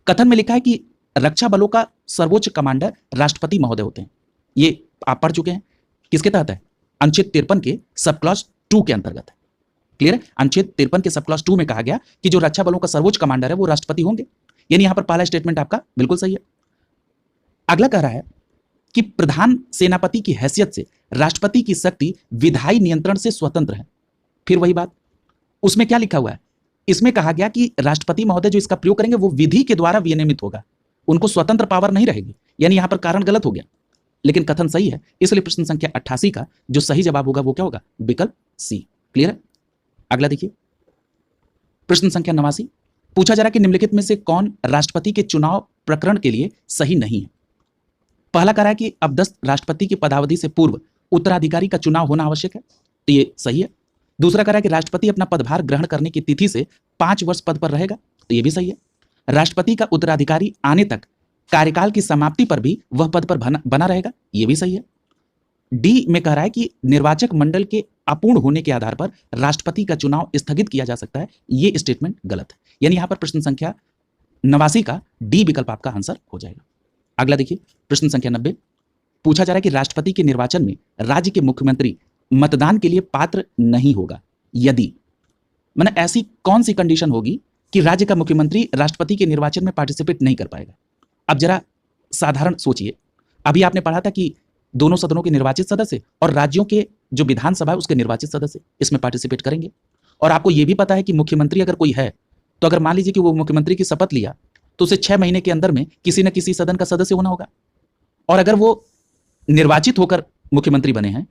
कथन में लिखा है कि रक्षा बलों का सर्वोच्च कमांडर राष्ट्रपति महोदय होते हैं। ये आप पढ़ चुके हैं, किसके तहत है? अनुच्छेद 53 के सब क्लॉज 2 के अंतर्गत है। क्लियर है? अनुच्छेद 53 के सब क्लॉज 2 में कहा गया कि जो रक्षा बलों का सर्वोच्च कमांडर है वो राष्ट्रपति होंगे। यानी यहां पर पहला स्टेटमेंट आपका बिल्कुल सही है। अगला कह रहा है कि प्रधान सेनापति की हैसियत से राष्ट्रपति की शक्ति विधायी नियंत्रण से स्वतंत्र है। फिर वही बात, उसमें क्या लिखा हुआ है? इसमें कहा गया कि राष्ट्रपति महोदय जो इसका प्रयोग करेंगे वो विधि के द्वारा विनियमित होगा, उनको स्वतंत्र पावर नहीं रहेगी। यानी यहां पर कारण गलत हो गया लेकिन कथन सही है, इसलिए प्रश्न संख्या 88 का जो सही जवाब होगा वो क्या होगा? विकल्प सी। क्लियर है? अगला देखिए, प्रश्न संख्या 89 पूछा जा रहा है कि निम्नलिखित में से कौन राष्ट्रपति के चुनाव प्रकरण के लिए सही नहीं है? पहला कह रहा है कि अपदस्थ राष्ट्रपति की पदावधि से पूर्व उत्तराधिकारी का चुनाव होना आवश्यक है, तो ये सही है। दूसरा कह रहा है कि राष्ट्रपति अपना पदभार ग्रहण करने की तिथि से 5 वर्ष पद पर रहेगा, तो ये भी सही है। राष्ट्रपति का उत्तराधिकारी आने तक कार्यकाल की समाप्ति पर भी वह पद पर बना रहेगा, ये भी सही है। डी में कह रहा है कि निर्वाचक मंडल के अपूर्ण होने के आधार पर राष्ट्रपति का चुनाव स्थगित किया जा सकता है, ये स्टेटमेंट गलत है। यानी यहां पर प्रश्न संख्या 89 का डी विकल्प आपका आंसर हो जाएगा। अगला देखिए, प्रश्न संख्या 90 पूछा जा रहा है कि राष्ट्रपति के निर्वाचन में राज्य के मुख्यमंत्री मतदान के लिए पात्र नहीं होगा यदि, माने ऐसी कौन सी कंडीशन होगी कि राज्य का मुख्यमंत्री राष्ट्रपति के निर्वाचन में पार्टिसिपेट नहीं कर पाएगा? अब जरा साधारण सोचिए, अभी आपने पढ़ा था कि दोनों सदनों के निर्वाचित सदस्य और राज्यों के जो विधानसभा है उसके निर्वाचित सदस्य इसमें पार्टिसिपेट करेंगे। और आपको यह भी पता है कि मुख्यमंत्री अगर कोई है तो अगर मान लीजिए कि वो मुख्यमंत्री की शपथ लिया तो उसे 6 महीने के अंदर में किसी न किसी सदन का सदस्य होना होगा। और अगर वो निर्वाचित होकर मुख्यमंत्री बने हैं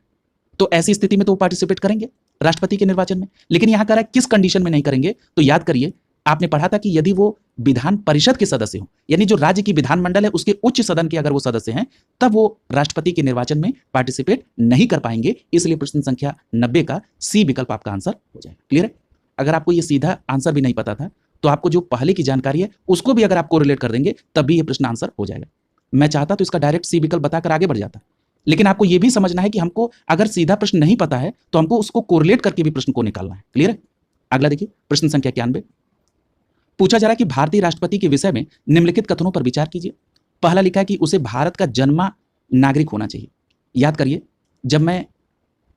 तो ऐसी स्थिति में तो वो पार्टिसिपेट करेंगे राष्ट्रपति के निर्वाचन में। लेकिन यहां कह रहा है किस कंडीशन में नहीं करेंगे, तो याद करिए आपने पढ़ा था कि यदि वो विधान परिषद के सदस्य हो, यानी जो राज्य की विधानमंडल है उसके उच्च सदन के अगर वो सदस्य हैं, तब वो राष्ट्रपति के निर्वाचन में पार्टिसिपेट नहीं कर पाएंगे। इसलिए प्रश्न संख्या 90 का सी विकल्प आपका आंसर हो जाएगा। क्लियर है? अगर आपको ये सीधा आंसर भी नहीं पता था तो आपको जो पहले की जानकारी है उसको भी अगर आप कोरिलेट कर देंगे तब भी ये प्रश्न आंसर हो जाएगा। मैं चाहता तो इसका डायरेक्ट सी विकल्प बताकर आगे बढ़ जाता, लेकिन आपको यह भी समझना है कि हमको अगर सीधा प्रश्न नहीं पता है तो हमको उसको कोरिलेट करके भी प्रश्न को निकालना है। क्लियर है? अगला देखिए प्रश्न संख्या 91, पूछा जा रहा है कि भारतीय राष्ट्रपति के विषय में निम्नलिखित कथनों पर विचार कीजिए। पहला लिखा है कि उसे भारत का जन्मा नागरिक होना चाहिए। याद करिए, जब मैं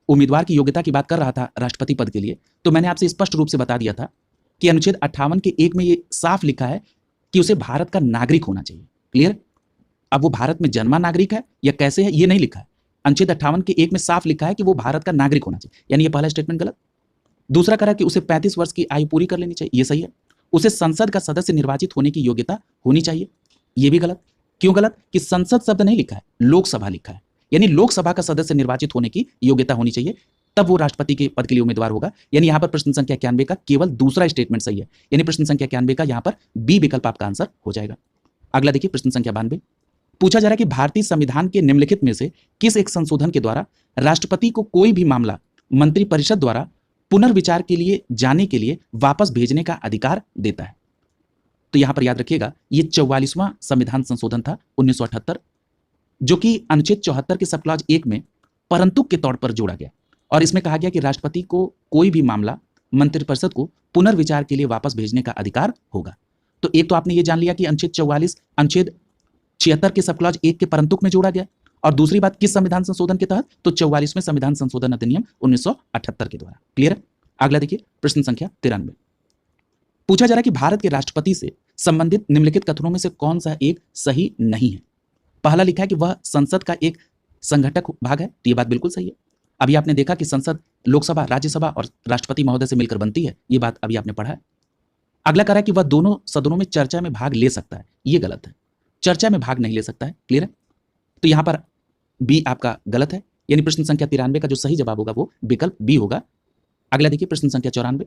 उम्मीदवार की योग्यता की बात कर रहा था राष्ट्रपति पद के लिए, तो मैंने आपसे स्पष्ट रूप से बता दिया था कि अनुच्छेद 58 के 1 में ये साफ लिखा है कि उसे भारत का नागरिक होना चाहिए। क्लियर? अब वो भारत में जन्मा नागरिक है या कैसे है ये नहीं लिखा है। अनुच्छेद 58 के 1 में साफ लिखा है कि वो भारत का नागरिक होना चाहिए, यानी ये पहला स्टेटमेंट गलत। दूसरा कह रहा है कि उसे 35 वर्ष की आयु पूरी कर लेनी चाहिए, ये सही है। उसे संसद का सदस्य निर्वाचित होने की योग्यता होनी चाहिए, ये भी गलत। क्यों गलत? कि संसद शब्द नहीं लिखा है, लोकसभा लिखा है, यानी लोकसभा का सदस्य निर्वाचित होने की योग्यता होनी चाहिए, तब वो राष्ट्रपति के पद के लिए उम्मीदवार होगा। यानी यहां पर प्रश्न संख्या 91 का केवल दूसरा स्टेटमेंट सही है, यानी प्रश्न संख्या 91 का यहां पर बी विकल्प आपका आंसर हो जाएगा। अगला देखिए प्रश्न संख्या 92, पूछा जा रहा है कि भारतीय संविधान के निम्नलिखित में से किस एक संशोधन के द्वारा राष्ट्रपति को कोई भी मामला मंत्रिपरिषद द्वारा पुनर्विचार के लिए जाने के लिए वापस भेजने का अधिकार देता है? तो यहां पर याद रखिएगा, ये 44वां संविधान संशोधन था 1978, जो कि अनुच्छेद 74 के सब क्लॉज 1 में परंतु के तौर पर जोड़ा गया, और इसमें कहा गया कि राष्ट्रपति को कोई भी मामला मंत्रिपरिषद को पुनर्विचार के लिए वापस भेजने का अधिकार होगा। तो एक तो आपने ये जान लिया कि अनुच्छेद 44 अनुच्छेद 76 के सब क्लॉज 1 के परंतुक में जोड़ा गया, और दूसरी बात किस संविधान संशोधन के तहत? तो 44वें संविधान संशोधन अधिनियम 1978 के द्वारा। क्लियर है? अगला देखिए प्रश्न संख्या 93, पूछा जा रहा है कि भारत के राष्ट्रपति से संबंधित निम्नलिखित कथनों में से कौन सा एक सही नहीं है? पहला लिखा है कि वह संसद का एक संघटक भाग है, तो ये बात बिल्कुल सही है। अभी आपने देखा कि संसद लोकसभा, राज्यसभा और राष्ट्रपति महोदय से मिलकर बनती है, ये बात अभी आपने पढ़ा है। अगला कह रहा है कि वह दोनों सदनों में चर्चा में भाग ले सकता है, ये गलत है, चर्चा में भाग नहीं ले सकता है। क्लियर है? तो यहां पर बी आपका गलत है, यानी प्रश्न संख्या 93 का जो सही जवाब होगा वो विकल्प बी होगा। अगला देखिए प्रश्न संख्या 94,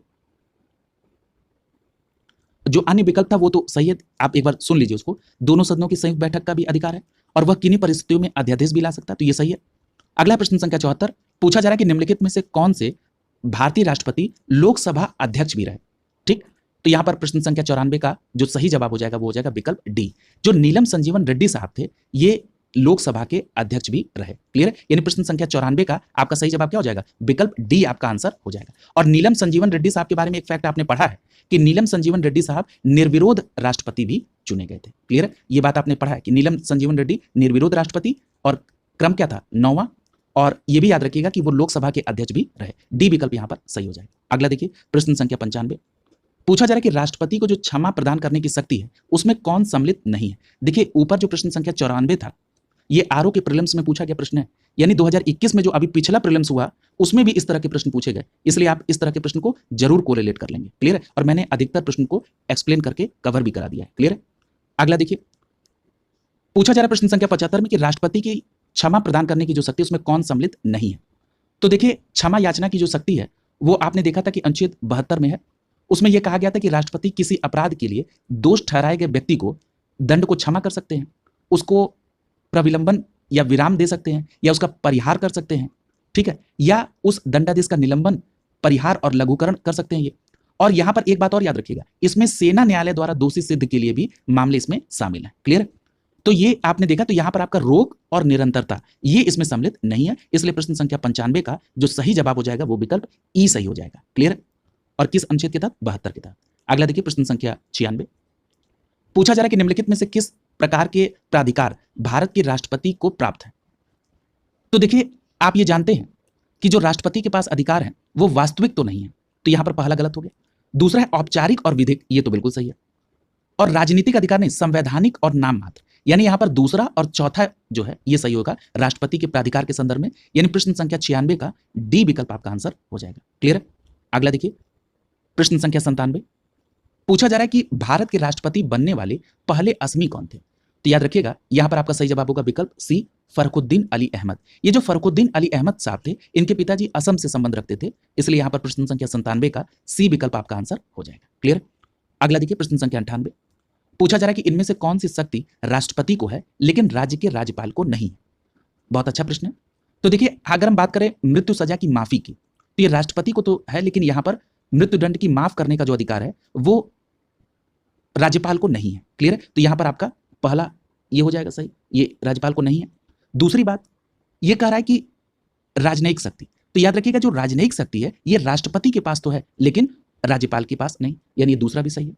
जो अन्य विकल्प था वो तो सही है, आप एक बार सुन लीजिए उसको। दोनों सदनों की संयुक्त बैठक का भी अधिकार है और वह किन्हीं परिस्थितियों में अध्यादेश भी ला सकता है, तो ये सही है। अगला प्रश्न संख्या 74, पूछा जा रहा है कि निम्नलिखित में से कौन से भारतीय राष्ट्रपति लोकसभा अध्यक्ष भी रहे? ठीक, तो यहां पर प्रश्न संख्या 94 का जो सही जवाब हो जाएगा वो हो जाएगा विकल्प डी। जो नीलम संजीवन रेड्डी साहब थे ये लोकसभा के अध्यक्ष भी रहे। क्लियर है? यानी प्रश्न संख्या 94 का आपका सही जवाब क्या हो जाएगा? विकल्प डी आपका आंसर हो जाएगा। और नीलम संजीवन रेड्डी साहब के बारे में एक फैक्ट आपने पढ़ा है कि नीलम संजीवन रेड्डी साहब निर्विरोध राष्ट्रपति भी चुने गए थे। क्लियर है? ये बात आपने पढ़ा है कि नीलम संजीवन रेड्डी निर्विरोध राष्ट्रपति, और क्रम क्या था? 9वां, और ये भी याद रखिएगा कि वो लोकसभा के अध्यक्ष भी रहे। डी विकल्प यहां पर सही हो जाएगा। अगला देखिए प्रश्न संख्या 95, पूछा जा रहा है कि राष्ट्रपति को जो क्षमा प्रदान करने की शक्ति है उसमें कौन सम्मिलित नहीं है? देखिए ऊपर जो प्रश्न संख्या 94 था ये आरओ के प्रीलिम्स में पूछा गया प्रश्न है, यानी 2021 में जो अभी पिछला प्रीलिम्स हुआ उसमें भी इस तरह के प्रश्न पूछे गए, इसलिए आप इस तरह के प्रश्न को जरूर कोरिलेट कर लेंगे। क्लियर है? और मैंने अधिकतर प्रश्न को एक्सप्लेन करके कवर भी करा दिया है। क्लियर है? अगला देखिए, पूछा जा रहा है प्रश्न संख्या 75 में कि राष्ट्रपति की क्षमा प्रदान करने की जो शक्ति है उसमें कौन सम्मिलित नहीं है? तो देखिए क्षमा याचना की जो शक्ति है वो आपने देखा था कि अनुच्छेद 72 में है। उसमें यह कहा गया था कि राष्ट्रपति किसी अपराध के लिए दोष ठहराए गए व्यक्ति को दंड को क्षमा कर सकते हैं, उसको प्रविलंबन या विराम दे सकते हैं, या उसका परिहार कर सकते हैं, ठीक है, या उस दंडादेश का निलंबन, परिहार और लघुकरण कर सकते हैं ये। और यहां पर एक बात और याद रखिएगा, इसमें सेना न्यायालय द्वारा दोषी सिद्ध के लिए भी मामले इसमें शामिल है। क्लियर? तो ये आपने देखा, तो यहां पर आपका रोक और निरंतरता ये इसमें सम्मिलित नहीं है, इसलिए प्रश्न संख्या 95 का जो सही जवाब हो जाएगा वो विकल्प ई सही हो जाएगा। क्लियर? और किस अनुच्छेद के तहत? 72 के तहत। अगला देखिए प्रश्न संख्या 96, पूछा जा रहा है कि निम्नलिखित में से किस प्रकार के प्राधिकार भारत के राष्ट्रपति को प्राप्त है? तो देखिए आप ये जानते हैं कि जो राष्ट्रपति के पास अधिकार है वो वास्तविक तो नहीं है, तो यहां पर पहला गलत हो गया। दूसरा है औपचारिक और विधिक, ये तो बिल्कुल सही है। और राजनीतिक अधिकार नहीं, संवैधानिक और नाम मात्र, यानी यहां पर दूसरा और चौथा जो है ये सही होगा राष्ट्रपति के प्राधिकार के संदर्भ में, यानी प्रश्न संख्या 96 का डी विकल्प आपका आंसर हो जाएगा। क्लियर है? अगला देखिए प्रश्न संख्या 97, पूछा जा रहा है कि भारत के राष्ट्रपति बनने वाले पहले असमी कौन थे? तो याद रखिएगा यहां पर आपका सही जवाब होगा विकल्प सी, फरखुद्दीन अली अहमद। ये जो फरखुद्दीन अली अहमद साहब थे इनके पिताजी असम से संबंध रखते थे, इसलिए यहां पर प्रश्न संख्या 97 का सी विकल्प आपका आंसर हो जाएगा। क्लियर? अगला देखिए प्रश्न संख्या 98। पूछा जा रहा है कि इनमें से कौन सी शक्ति राष्ट्रपति को है लेकिन राज्य के राज्यपाल को नहीं। बहुत अच्छा प्रश्न है। तो देखिए अगर हम बात करें मृत्यु सजा की माफी की, तो ये राष्ट्रपति को तो है, लेकिन यहां पर मृत्युदंड की माफ करने का जो अधिकार है वो राज्यपाल को नहीं है। क्लियर है? तो यहां पर आपका पहला ये हो जाएगा सही, ये राज्यपाल को नहीं है। दूसरी बात ये कह रहा है कि राजनयिक शक्ति, तो याद रखिएगा जो राजनयिक शक्ति है ये राष्ट्रपति के पास तो है लेकिन राज्यपाल के पास नहीं, यानी ये दूसरा भी सही है।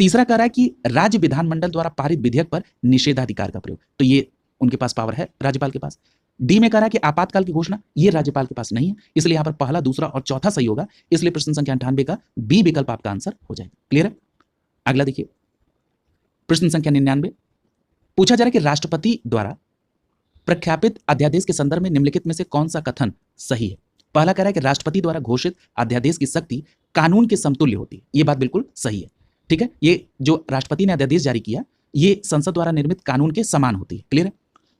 तीसरा कह रहा है कि राज्य विधानमंडल द्वारा पारित विधेयक पर निषेधाधिकार का प्रयोग, तो ये उनके पास पावर है राज्यपाल के पास। डी में कह रहा है कि आपातकाल की घोषणा, ये राज्यपाल के पास नहीं है, इसलिए यहां पर पहला, दूसरा और चौथा सही होगा, इसलिए प्रश्न संख्या 98 का बी विकल्प आपका आंसर हो जाएगा। क्लियर है? अगला देखिए प्रश्न संख्या 99। पूछा जा रहा है कि राष्ट्रपति द्वारा प्रख्यापित अध्यादेश के संदर्भ में निम्नलिखित में से कौन सा कथन सही है। पहला कह रहा है कि राष्ट्रपति द्वारा घोषित अध्यादेश की शक्ति कानून के समतुल्य होती है, ये बात बिल्कुल सही है। ठीक है, ये जो राष्ट्रपति ने अध्यादेश जारी किया ये संसद द्वारा निर्मित कानून के समान होती है। क्लियर है?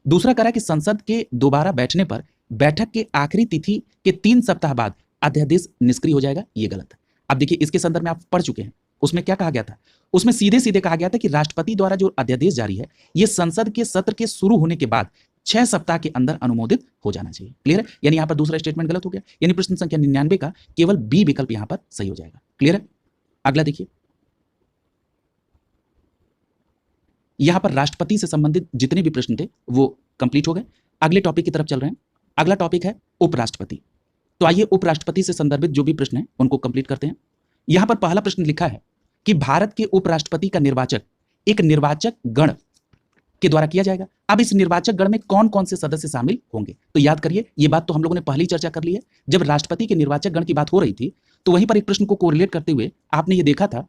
दूसरा कह रहा है कि संसद के दोबारा बैठने पर बैठक के आखिरी तिथि के 3 सप्ताह बाद अध्यादेश निष्क्रिय हो जाएगा, ये गलत है। अब देखिए इसके संदर्भ में आप पढ़ चुके हैं, उसमें क्या कहा गया था, उसमें सीधे सीधे कहा गया था कि राष्ट्रपति द्वारा जो अध्यादेश जारी है ये संसद के सत्र के शुरू होने के बाद 6 सप्ताह के अंदर अनुमोदित हो जाना चाहिए। क्लियर है? यानी यहां पर दूसरा स्टेटमेंट गलत हो गया, यानी प्रश्न संख्या 99 का केवल बी विकल्प यहां पर सही हो जाएगा। क्लियर है? अगला देखिए, यहां पर राष्ट्रपति से संबंधित जितने भी प्रश्न थे वो कंप्लीट हो गए। अगले टॉपिक की तरफ चल रहे हैं। अगला टॉपिक है उपराष्ट्रपति। तो आइए उपराष्ट्रपति से संदर्भित जो भी प्रश्न है उनको कंप्लीट करते हैं। यहां पर पहला प्रश्न लिखा है कि भारत के उपराष्ट्रपति का निर्वाचक एक निर्वाचक गण के द्वारा किया जाएगा। अब इस निर्वाचक गण में कौन कौन से सदस्य शामिल होंगे, तो याद करिए ये बात तो हम लोगों ने पहले ही चर्चा कर ली है। जब राष्ट्रपति के निर्वाचक गण की बात हो रही थी तो वहीं पर एक प्रश्न को कोरिलेट करते हुए आपने ये देखा था,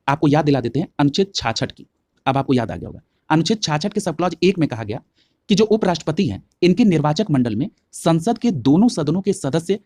आपको याद दिला देते हैं अनुच्छेद 66 की। अब आपको याद आ गया होगा, अनुच्छेद 66 के सब क्लॉज 1 में कहा गया कि जो उपराष्ट्रपति हैं इनके निर्वाचक मंडल में संसद के दोनों सदनों के सदस्य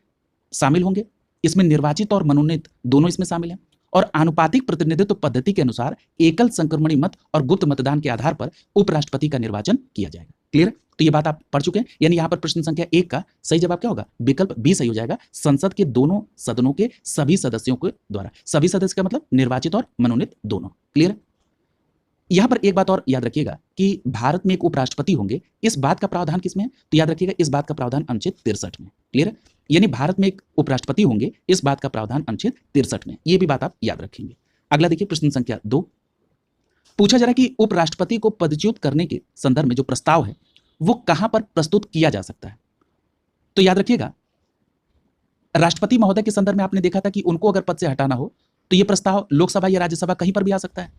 शामिल होंगे। इसमें निर्वाचित और मनोनीत दोनों इसमें शामिल हैं और आनुपातिक प्रतिनिधित्व पद्धति के अनुसार एकल संक्रमणी मत और गुप्त मतदान के आधार पर उपराष्ट्रपति का निर्वाचन किया जाएगा। क्लियर? तो ये बात आप पढ़ चुके हैं, यानी यहां पर प्रश्न संख्या 1 का सही जवाब क्या होगा, विकल्प बी सही हो जाएगा। संसद के दोनों सदनों के सभी सदस्यों के द्वारा, सभी सदस्य का मतलब निर्वाचित और मनोनीत दोनों। क्लियर? यहां पर एक बात और याद रखिएगा कि भारत में एक उपराष्ट्रपति होंगे, इस बात का प्रावधान किसमें है, तो याद रखिएगा इस बात का प्रावधान अनुच्छेद 63 में। क्लियर है? यानी भारत में एक उपराष्ट्रपति होंगे, इस बात का प्रावधान अनुच्छेद 63 में, ये भी बात आप याद रखेंगे। अगला देखिए प्रश्न संख्या 2। पूछा जा रहा है कि उपराष्ट्रपति को पदच्युत करने के संदर्भ में जो प्रस्ताव है वो कहां पर प्रस्तुत किया जा सकता है। तो याद रखिएगा राष्ट्रपति महोदय के संदर्भ में आपने देखा था कि उनको अगर पद से हटाना हो तो यह प्रस्ताव लोकसभा या राज्यसभा कहीं पर भी आ सकता है,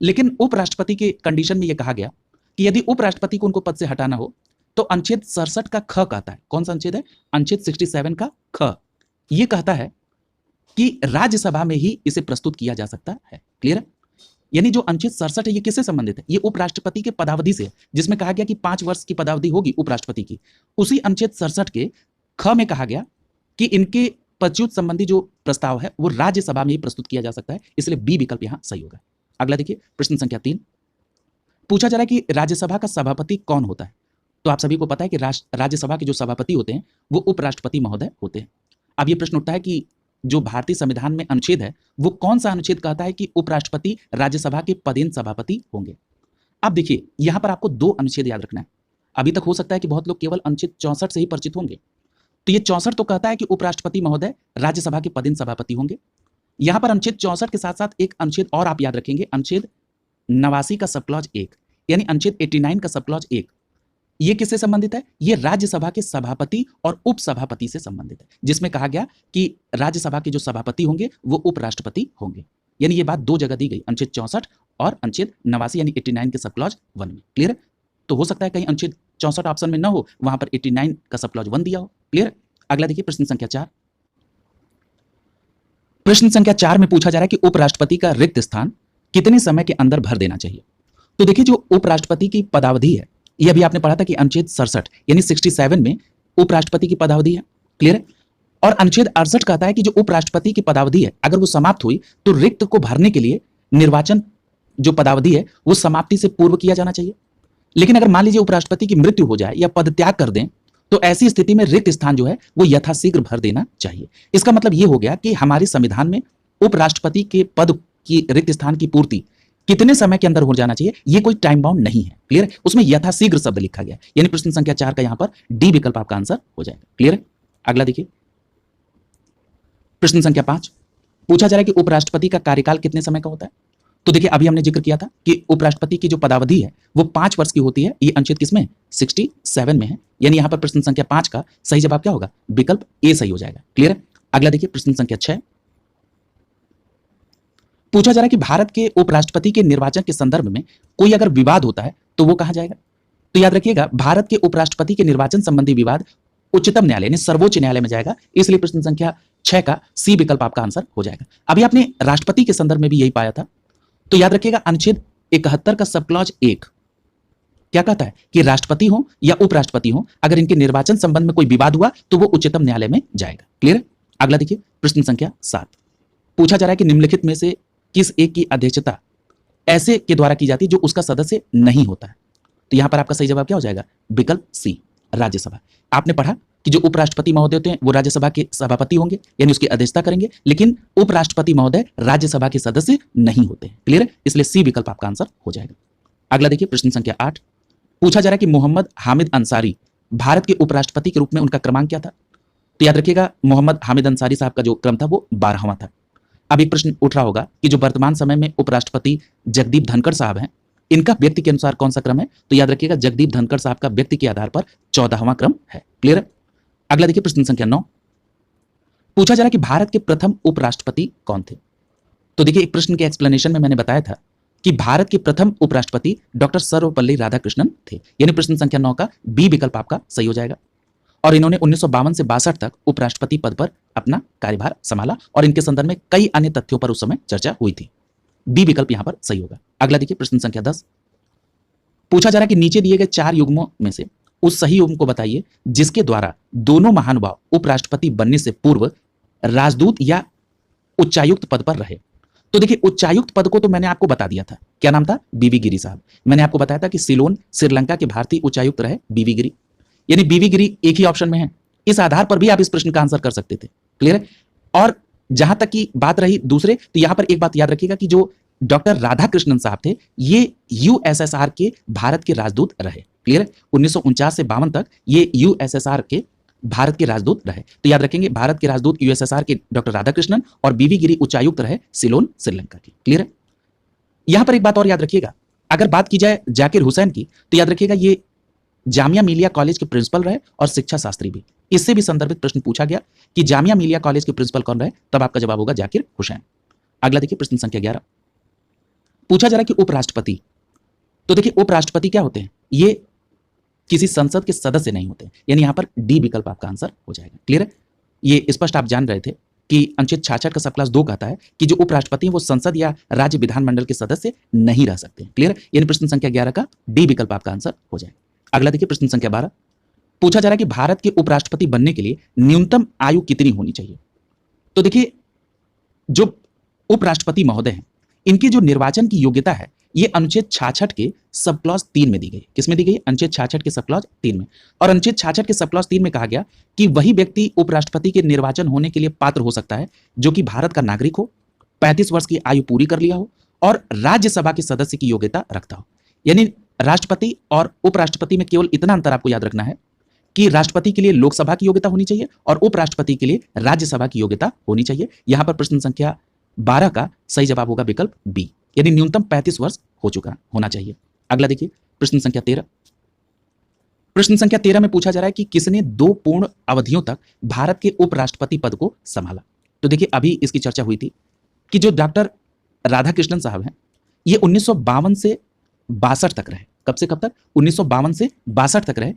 लेकिन उपराष्ट्रपति के कंडीशन में यह कहा गया कि यदि उपराष्ट्रपति को उनको पद से हटाना हो तो अनुच्छेद 67 का ख कहता है, कौन सा अनुच्छेद है, अनुच्छेद 67 का ख, यह कहता है कि राज्यसभा में ही इसे प्रस्तुत किया जा सकता है। क्लियर है? यानी जो अनुच्छेद 67 है ये किससे संबंधित है, ये उपराष्ट्रपति के पदावधि से है, जिसमें कहा गया कि 5 वर्ष की पदावधि होगी उपराष्ट्रपति की। उसी अनुच्छेद 67 के ख में कहा गया कि इनके पदच्युत संबंधी जो प्रस्ताव है वो राज्यसभा में ही प्रस्तुत किया जा सकता है, इसलिए बी विकल्प यहां सही होगा। अगला देखिए प्रश्न संख्या 3। पूछा जा रहा है कि राज्यसभा का सभापति कौन होता है। तो आप सभी को पता है कि राज्यसभा के जो सभापति होते हैं वो उपराष्ट्रपति महोदय होते हैं। अब ये प्रश्न उठता है कि जो भारतीय संविधान में अनुच्छेद है वो कौन सा अनुच्छेद कहता है कि उपराष्ट्रपति राज्यसभा के पदेन सभापति होंगे। अब देखिए यहां पर आपको 2 अनुच्छेद याद रखना है। अभी तक हो सकता है कि बहुत लोग केवल अनुच्छेद 64 से ही परिचित होंगे, तो ये 64 तो कहता है कि उपराष्ट्रपति महोदय राज्यसभा के पदेन सभापति होंगे। यहां पर अनुच्छेद 64 के साथ साथ एक अनुच्छेद और आप याद रखेंगे, अनुच्छेद 89 का सब क्लॉज 1, यानी अनुच्छेद 89 का सब क्लॉज 1, ये किससे संबंधित है, ये राज्यसभा के सभापति और उपसभापति से संबंधित है, जिसमें कहा गया कि राज्यसभा के जो सभापति होंगे वो उपराष्ट्रपति होंगे। यानी ये बात 2 जगह दी गई, अनुच्छेद 64 और अनुच्छेद 89 यानी 89 के सब क्लॉज 1 में। क्लियर है? तो हो सकता है कहीं अनुच्छेद 64 ऑप्शन में ना हो, वहां पर 89 का सब क्लॉज 1 दिया हो। क्लियर? अगला देखिए प्रश्न संख्या 4। प्रश्न संख्या 4 में पूछा जा रहा है कि उपराष्ट्रपति का रिक्त स्थान कितने समय के अंदर भर देना चाहिए। तो देखिए जो उपराष्ट्रपति की पदावधि है ये अभी आपने पढ़ा था कि अनुच्छेद 67 यानी 67 में उपराष्ट्रपति की पदावधि है। क्लियर है? और अनुच्छेद 68 कहता है कि जो उपराष्ट्रपति की पदावधि है अगर वो समाप्त हुई तो रिक्त को भरने के लिए निर्वाचन जो पदावधि है वो समाप्ति से पूर्व किया जाना चाहिए। लेकिन अगर मान लीजिए उपराष्ट्रपति की मृत्यु हो जाए या पद त्याग कर दें तो ऐसी स्थिति में रिक्त स्थान जो है वो यथाशीघ्र भर देना चाहिए। इसका मतलब ये हो गया कि हमारे संविधान में उपराष्ट्रपति के पद की रिक्त स्थान की पूर्ति कितने समय के अंदर हो जाना चाहिए, ये कोई टाइम बाउंड नहीं है। क्लियर है? उसमें यथाशीघ्र शब्द लिखा गया है, यानी प्रश्न संख्या 4 का यहां पर डी विकल्प आपका आंसर हो जाएगा। क्लियर है? अगला देखिए प्रश्न संख्या 5, पूछा जा रहा है कि उपराष्ट्रपति का कार्यकाल कितने समय का होता है। तो देखिए अभी हमने जिक्र किया था कि उपराष्ट्रपति की जो पदावधि है वो 5 वर्ष की होती है। ये अनुच्छेद किसमें 67 में है, यानी यहां पर प्रश्न संख्या 5 का सही जवाब क्या होगा, विकल्प ए सही हो जाएगा। क्लियर है? अगला देखिए प्रश्न संख्या 6, पूछा जा रहा है कि भारत के उपराष्ट्रपति के निर्वाचन के संदर्भ में कोई अगर विवाद होता है तो वो कहां जाएगा। तो याद रखिएगा भारत के उपराष्ट्रपति के निर्वाचन संबंधी विवाद उच्चतम न्यायालय यानी सर्वोच्च न्यायालय में जाएगा, इसलिए प्रश्न संख्या 6 का सी विकल्प आपका आंसर हो जाएगा। अभी आपने राष्ट्रपति के संदर्भ में भी यही पाया था, तो याद रखिएगा अनुच्छेद 71 का सब क्लॉज 1 क्या कहता है कि राष्ट्रपति हो या उपराष्ट्रपति हो, अगर इनके निर्वाचन संबंध में कोई विवाद हुआ तो वो उच्चतम न्यायालय में जाएगा। क्लियर है? अगला देखिए प्रश्न संख्या 7, पूछा जा रहा है कि निम्नलिखित में से किस एक की अध्यक्षता ऐसे के द्वारा की जाती है जो उसका सदस्य नहीं होता है। तो यहां पर आपका सही जवाब क्या हो जाएगा, विकल्प सी राज्यसभा। आपने पढ़ा कि जो उपराष्ट्रपति महोदय होते हैं वो राज्यसभा के सभापति होंगे, यानी उसकी अध्यक्षता करेंगे, लेकिन उपराष्ट्रपति महोदय राज्यसभा के सदस्य नहीं होते हैं। क्लियर है? इसलिए सी विकल्प आपका आंसर हो जाएगा। अगला देखिए प्रश्न संख्या 8, पूछा जा रहा है कि मोहम्मद हामिद अंसारी भारत के उपराष्ट्रपति के रूप में उनका क्रमांक क्या था। तो याद रखिएगा मोहम्मद हामिद अंसारी साहब का जो क्रम था वो 12वां था। अब एक प्रश्न उठ रहा होगा कि जो वर्तमान समय में उपराष्ट्रपति जगदीप धनखड़ साहब हैं, इनका व्यक्ति के अनुसार कौन सा क्रम है। तो याद रखिएगा जगदीप धनखड़ साहब का व्यक्ति के आधार पर 14वां क्रम है। क्लियर है? अगला देखिए प्रश्न संख्या 9, पूछा जा रहा है कि भारत के प्रथम उपराष्ट्रपति कौन थे। तो देखिए एक प्रश्न के एक्सप्लेनेशन में मैंने बताया था कि भारत के प्रथम उपराष्ट्रपति डॉक्टर सर्वपल्ली राधाकृष्णन थे, यानी प्रश्न संख्या 9 का बी विकल्प आपका सही हो जाएगा। और इन्होंने 1952 से 62 तक उपराष्ट्रपति पद पर अपना कार्यभार संभाला और इनके संदर्भ में कई अन्य तथ्यों पर उस समय चर्चा हुई थी। बी विकल्प यहां पर सही होगा। अगला देखिए प्रश्न संख्या 10, पूछा जा रहा है कि नीचे दिए गए 4 युग्मों में से उस सही युग्म को बताइए जिसके द्वारा दोनों महानुभाव उपराष्ट्रपति बनने से पूर्व राजदूत या उच्चायुक्त पद पर रहे। तो देखिए उच्चायुक्त पद को तो मैंने आपको बता दिया था, क्या नाम था, बीवी गिरी साहब। मैंने आपको बताया था कि सिलोन श्रीलंका के भारतीय उच्चायुक्त रहे बीवी गिरी, यानी बीवी गिरी एक ही ऑप्शन में है। इस आधार पर भी आप इस प्रश्न का आंसर कर सकते थे। क्लियर है? और जहां तक की बात रही दूसरे, तो यहां पर एक बात याद रखिएगा कि जो डॉक्टर राधाकृष्णन साहब थे ये यूएसएसआर के भारत के राजदूत रहे। क्लियर है? 1949 से 52 तक ये यूएसएसआर के भारत के राजदूत रहे। तो याद रखेंगे भारत के राजदूत यूएसएसआर के डॉक्टर राधाकृष्णन और बीवी गिरी उच्चायुक्त रहे सिलोन श्रीलंका की। क्लियर है? यहां पर एक बात और याद रखिएगा, अगर बात की जाए जाकिर हुसैन की, तो याद रखिएगा ये जामिया मिलिया कॉलेज के प्रिंसिपल रहे और शिक्षा शास्त्री भी। इससे भी संदर्भित प्रश्न पूछा गया कि जामिया मिलिया कॉलेज के प्रिंसिपल कौन रहे, तब आपका जवाब होगा जाकिर हुसैन। अगला देखिए प्रश्न संख्या 11, पूछा जा रहा है कि उपराष्ट्रपति, तो देखिए उपराष्ट्रपति क्या होते हैं, ये किसी संसद के सदस्य नहीं होते, यानी यहां पर डी विकल्प आपका आंसर हो जाएगा। क्लियर है? ये स्पष्ट आप जान रहे थे कि अनुच्छेद 66 का सब क्लास 2 कहता है कि जो उपराष्ट्रपति हैं वो संसद या राज्य विधानमंडल के सदस्य नहीं रह सकते। क्लियर है? यानी प्रश्न संख्या 11 का डी विकल्प आपका आंसर हो जाएगा। अगला देखिए प्रश्न संख्या 12, पूछा जा रहा है कि भारत के उपराष्ट्रपति बनने के लिए न्यूनतम आयु कितनी होनी चाहिए। तो देखिए जो उपराष्ट्रपति महोदय हैं इनकी जो निर्वाचन की योग्यता है ये अनुच्छेद 66 के सब क्लॉज 3 में दी गई। किसमें दी गई? अनुच्छेद 66 के सब क्लॉज 3 में। और अनुच्छेद 66 के सब क्लॉज 3 में कहा गया कि वही व्यक्ति उपराष्ट्रपति के निर्वाचन होने के लिए पात्र हो सकता है जो कि भारत का नागरिक हो, 35 वर्ष की आयु पूरी कर लिया हो और राज्यसभा के सदस्य की योग्यता रखता हो। यानी राष्ट्रपति और उपराष्ट्रपति में केवल इतना अंतर आपको याद रखना है कि राष्ट्रपति के लिए लोकसभा की योग्यता होनी चाहिए और उपराष्ट्रपति के लिए राज्यसभा की योग्यता होनी चाहिए। यहां पर प्रश्न संख्या 12 का सही जवाब होगा विकल्प बी, यानी न्यूनतम 35 वर्ष हो चुका होना चाहिए। अगला देखिए प्रश्न संख्या 13, प्रश्न संख्या 13 में पूछा जा रहा है कि किसने 2 पूर्ण अवधियों तक भारत के उपराष्ट्रपति पद को संभाला। तो देखिए अभी इसकी चर्चा हुई थी कि जो डॉक्टर राधाकृष्णन साहब हैं ये 1952 से 62 तक रहे। कब से कब तक? 1952 से 62 तक रहे।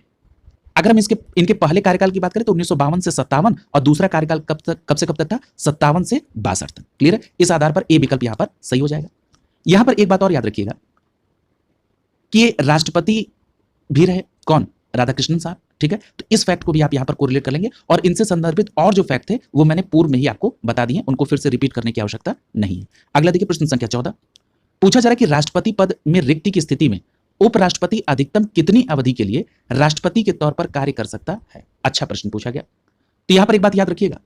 अगर हम इनके पहले कार्यकाल की बात करें तो 1952 से 57 और दूसरा कार्यकाल कब से कब तक था? 57 से 62 तक। क्लियर है? इस आधार पर ए विकल्प यहां पर सही हो जाएगा। यहां पर एक बात और याद रखिएगा कि ये राष्ट्रपति भी रहे, कौन? राधाकृष्णन साहब। ठीक है? तो इस फैक्ट को भी आप यहां पर कोरिलेट कर लेंगे और इनसे संदर्भित और जो फैक्ट थे वो मैंने पूर्व में ही आपको बता दिए, उनको फिर से रिपीट करने की आवश्यकता नहीं है। अगला देखिए प्रश्न संख्या 14, पूछा जा रहा है कि राष्ट्रपति पद में रिक्ति की स्थिति में उपराष्ट्रपति अधिकतम कितनी अवधि के लिए राष्ट्रपति के तौर पर कार्य कर सकता है। अच्छा प्रश्न पूछा गया। तो यहां पर एक बात याद रखिएगा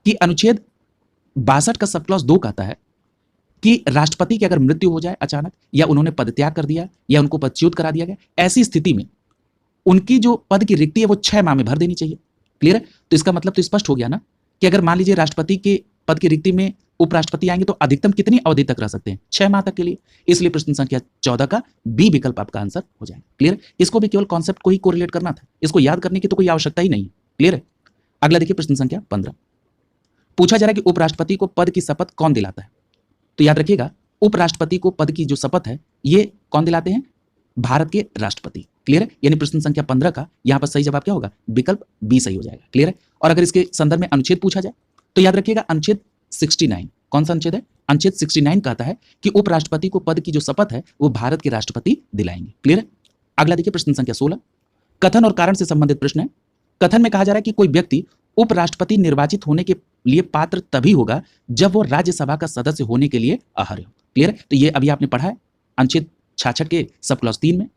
कि अनुच्छेद 62 का सब क्लॉज 2 कहता है कि राष्ट्रपति की अगर मृत्यु हो जाए अचानक, या उन्होंने पदत्याग कर दिया, या उनको पदच्युत करा दिया गया, ऐसी स्थिति में उनकी जो पद की रिक्ति है वो 6 माह में भर देनी चाहिए। क्लियर है? तो इसका मतलब तो स्पष्ट हो गया ना कि अगर मान लीजिए राष्ट्रपति के पद की रिक्ति में उपराष्ट्रपति आएंगे तो अधिकतम कितनी अवधि तक रह सकते हैं? 6 माह तक के लिए। इसलिए प्रश्न संख्या 14 का बी विकल्प आपका आंसर हो जाएगा। क्लियर? इसको भी केवल कॉन्सेप्ट को ही कोरिलेट करना था, इसको याद करने की तो कोई आवश्यकता ही नहीं है। क्लियर है? अगला देखिए प्रश्न संख्या 15। पूछा जा रहा है कि उपराष्ट्रपति को पद की शपथ कौन दिलाता है? तो याद रखिएगा, उपराष्ट्रपति को पद की जो शपथ है ये कौन दिलाते हैं? भारत के राष्ट्रपति। क्लियर है? यानी प्रश्न संख्या 15 का यहां पर सही जवाब क्या होगा? विकल्प बी सही हो जाएगा। क्लियर है? और अगर इसके संदर्भ में अनुच्छेद पूछा जाए तो याद रखिएगा अनुच्छेद 69। कौन सा अनुच्छेद है? अनुच्छेद 69 कहता है कि उपराष्ट्रपति को पद की जो शपथ है वो भारत के राष्ट्रपति दिलाएंगे। क्लियर है? अगला देखिए प्रश्न संख्या 16। कथन और कारण से संबंधित प्रश्न है। कथन में कहा जा रहा है कि कोई व्यक्ति उपराष्ट्रपति निर्वाचित होने के लिए पात्र तभी होगा जब वो राज्यसभा का सदस्य होने के लिए अर्ह हो। क्लियर है? तो ये अभी आपने पढ़ा है अनुच्छेद 66 के सब क्लॉज 3 में।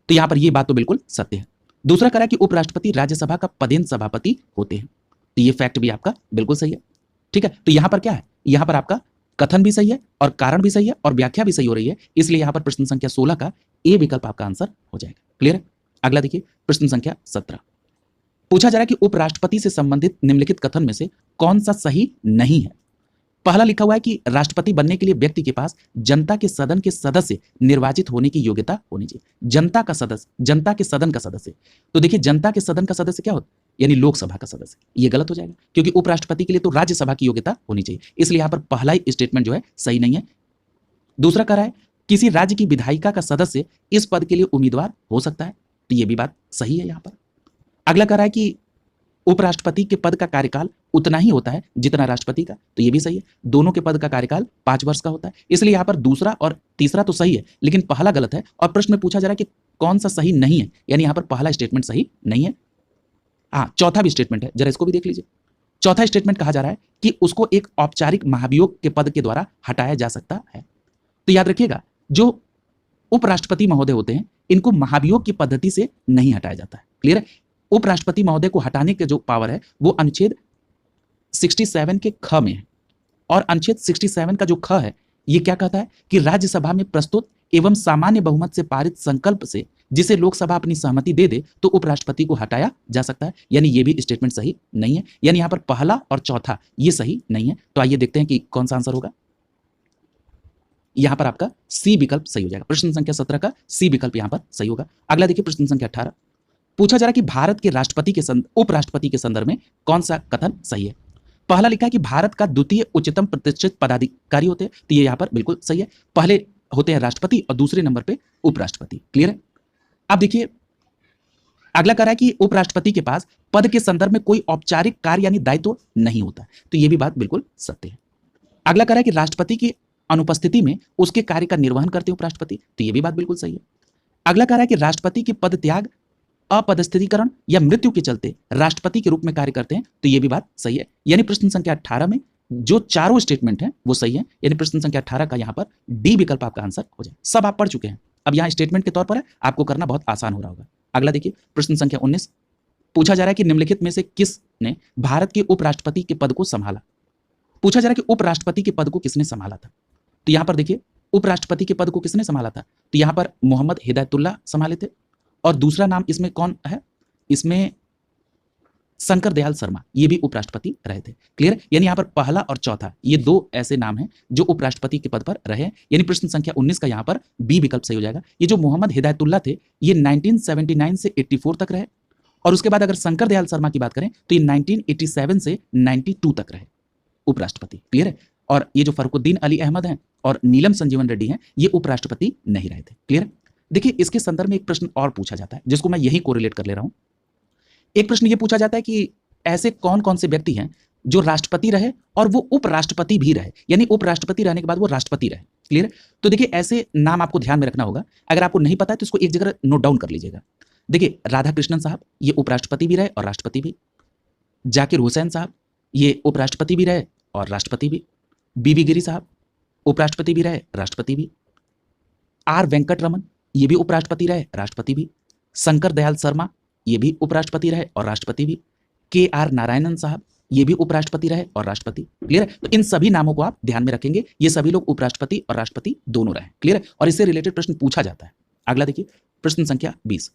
तो यहां पर ये बात तो बिल्कुल सत्य है। दूसरा कह रहा है कि उपराष्ट्रपति राज्यसभा का पदेन सभापति होते हैं। तो ये फैक्ट भी आपका बिल्कुल सही है। ठीक है? तो यहां पर क्या है? यहां पर आपका कथन भी सही है और कारण भी सही है और व्याख्या भी सही हो रही है। इसलिए यहां पर प्रश्न संख्या 16 का ए विकल्प आपका आंसर हो जाएगा। क्लियर है? अगला देखिए प्रश्न संख्या 17। पूछा जा रहा है कि उपराष्ट्रपति से संबंधित निम्नलिखित कथन में से कौन सा सही नहीं है? पहला लिखा हुआ है कि राष्ट्रपति बनने के लिए व्यक्ति के पास जनता के सदन के सदस्य निर्वाचित होने की योग्यता होनी चाहिए। जनता का सदस्य, जनता के सदन का सदस्य। तो देखिए जनता के सदन का सदस्य क्या होता है? यानी लोकसभा का सदस्य। ये गलत हो जाएगा क्योंकि उपराष्ट्रपति के लिए तो राज्यसभा की योग्यता होनी चाहिए। इसलिए यहां पर पहला ही स्टेटमेंट जो है सही नहीं है। दूसरा कह रहा है किसी राज्य की विधायिका का सदस्य इस पद के लिए उम्मीदवार हो सकता है। तो ये भी बात सही है यहां पर। अगला कह रहा है कि उपराष्ट्रपति के पद का कार्यकाल उतना ही होता है जितना राष्ट्रपति का। तो ये भी सही है। दोनों के पद का कार्यकाल 5 वर्ष का होता है। इसलिए यहां पर दूसरा और तीसरा तो सही है लेकिन पहला गलत है। और प्रश्न में पूछा जा रहा है कि कौन सा सही नहीं है, यानी यहां पर पहला स्टेटमेंट सही नहीं है। हाँ, चौथा भी स्टेटमेंट है, जरा इसको भी देख लीजिए। चौथा स्टेटमेंट कहा जा रहा है कि उसको एक औपचारिक महाभियोग के पद के द्वारा हटाया जा सकता है। तो याद रखिएगा जो उपराष्ट्रपति महोदय होते हैं इनको महाभियोग की पद्धति से नहीं हटाया जाता है। क्लियर है? उपराष्ट्रपति महोदय को हटाने के जो पावर है वो अनुच्छेद 67 के ख में है। और अनुच्छेद 67 का जो ख है ये क्या कहता है कि राज्यसभा में प्रस्तुत एवं सामान्य बहुमत से पारित संकल्प से जिसे लोकसभा अपनी सहमति दे दे तो उपराष्ट्रपति को हटाया जा सकता है। यानी ये भी स्टेटमेंट सही नहीं है। यानी यहां पर पहला और चौथा ये सही नहीं है। तो आइए देखते हैं कि कौन सा आंसर होगा। यहां पर आपका सी विकल्प सही हो जाएगा। प्रश्न संख्या 17 का सी विकल्प यहां पर सही होगा। अगला देखिए प्रश्न संख्या 18। पूछा जा रहा है कि भारत के राष्ट्रपति के उपराष्ट्रपति के संदर्भ में कौन सा कथन सही है? पहला लिखा है कि भारत का द्वितीय उच्चतम प्रतिष्ठित पदाधिकारी होते हैं। तो ये यहां पर बिल्कुल सही है। पहले होते हैं राष्ट्रपति और दूसरे नंबर पे उपराष्ट्रपति। क्लियर है? अब देखिए अगला कह रहा है कि उपराष्ट्रपति के पास पद के संदर्भ में कोई औपचारिक कार्य यानी दायित्व नहीं होता। तो ये भी बात बिल्कुल सत्य है। अगला कह रहा है कि राष्ट्रपति की अनुपस्थिति में उसके कार्य का निर्वहन करते हैं उपराष्ट्रपति। तो ये भी बात बिल्कुल सही है। अगला कह रहा है कि राष्ट्रपति के पद त्याग, अपदस्थीकरण या मृत्यु के चलते राष्ट्रपति के रूप में कार्य करते हैं। तो ये भी बात सही है। यानी प्रश्न संख्या 18 में जो चारों स्टेटमेंट हैं वो सही है। यानी प्रश्न संख्या 18 का यहां पर डी विकल्प आपका आंसर हो जाए। सब आप पढ़ चुके हैं, अब यहां स्टेटमेंट के तौर पर है, आपको करना बहुत आसान हो रहा होगा। अगला देखिए प्रश्न संख्या 19। पूछा जा रहा है कि निम्नलिखित में से किसने भारत के उपराष्ट्रपति के पद को संभाला? पूछा जा रहा है कि उपराष्ट्रपति के पद को किसने संभाला था? तो यहां पर देखिए उपराष्ट्रपति के पद को किसने संभाला था? तो यहां पर मोहम्मद हिदायतुल्लाह संभाले थे। और दूसरा नाम इसमें कौन है? इसमें शंकर दयाल शर्मा, ये भी उपराष्ट्रपति रहे थे। क्लियर? यानी यहां पर पहला और चौथा ये दो ऐसे नाम हैं जो उपराष्ट्रपति के पद पर रहे। यानी प्रश्न संख्या 19 का यहां पर बी विकल्प सही हो जाएगा। ये जो मोहम्मद हिदायतुल्लाह थे ये 1979 से 84 तक रहे। और उसके बाद अगर शंकर दयाल शर्मा की बात करें तो ये 1987 से 92 तक रहे उपराष्ट्रपति। क्लियर है? और ये जो फरुखुद्दीन अली अहमद हैं और नीलम संजीवन रेड्डी हैं ये उपराष्ट्रपति नहीं रहे थे। क्लियर? देखिए इसके संदर्भ में एक प्रश्न और पूछा जाता है जिसको मैं यही कोरिलेट कर ले रहा हूं। एक प्रश्न ये पूछा जाता है कि ऐसे कौन कौन से व्यक्ति हैं जो राष्ट्रपति रहे और वो उपराष्ट्रपति भी रहे, यानी उपराष्ट्रपति रहने के बाद वो राष्ट्रपति रहे। क्लियर? तो देखिए ऐसे नाम आपको ध्यान में रखना होगा। अगर आपको नहीं पता है तो इसको एक जगह नोट डाउन कर लीजिएगा। देखिए राधा कृष्णन साहब ये उपराष्ट्रपति भी रहे और राष्ट्रपति भी। जाकिर हुसैन साहब ये उपराष्ट्रपति भी रहे और राष्ट्रपति भी। बीबी गिरी साहब उपराष्ट्रपति भी रहे, राष्ट्रपति भी। आर वेंकटरमन ये भी उपराष्ट्रपति रहे, राष्ट्रपति भी। शंकर दयाल शर्मा ये भी उपराष्ट्रपति रहे और राष्ट्रपति भी। के आर नारायणन साहब ये भी उपराष्ट्रपति रहे और राष्ट्रपति। क्लियर है? तो इन सभी नामों को आप ध्यान में रखेंगे, ये सभी लोग उपराष्ट्रपति और राष्ट्रपति दोनों रहे। क्लियर है? और इससे रिलेटेड प्रश्न पूछा जाता है। अगला देखिए, प्रश्न संख्या 20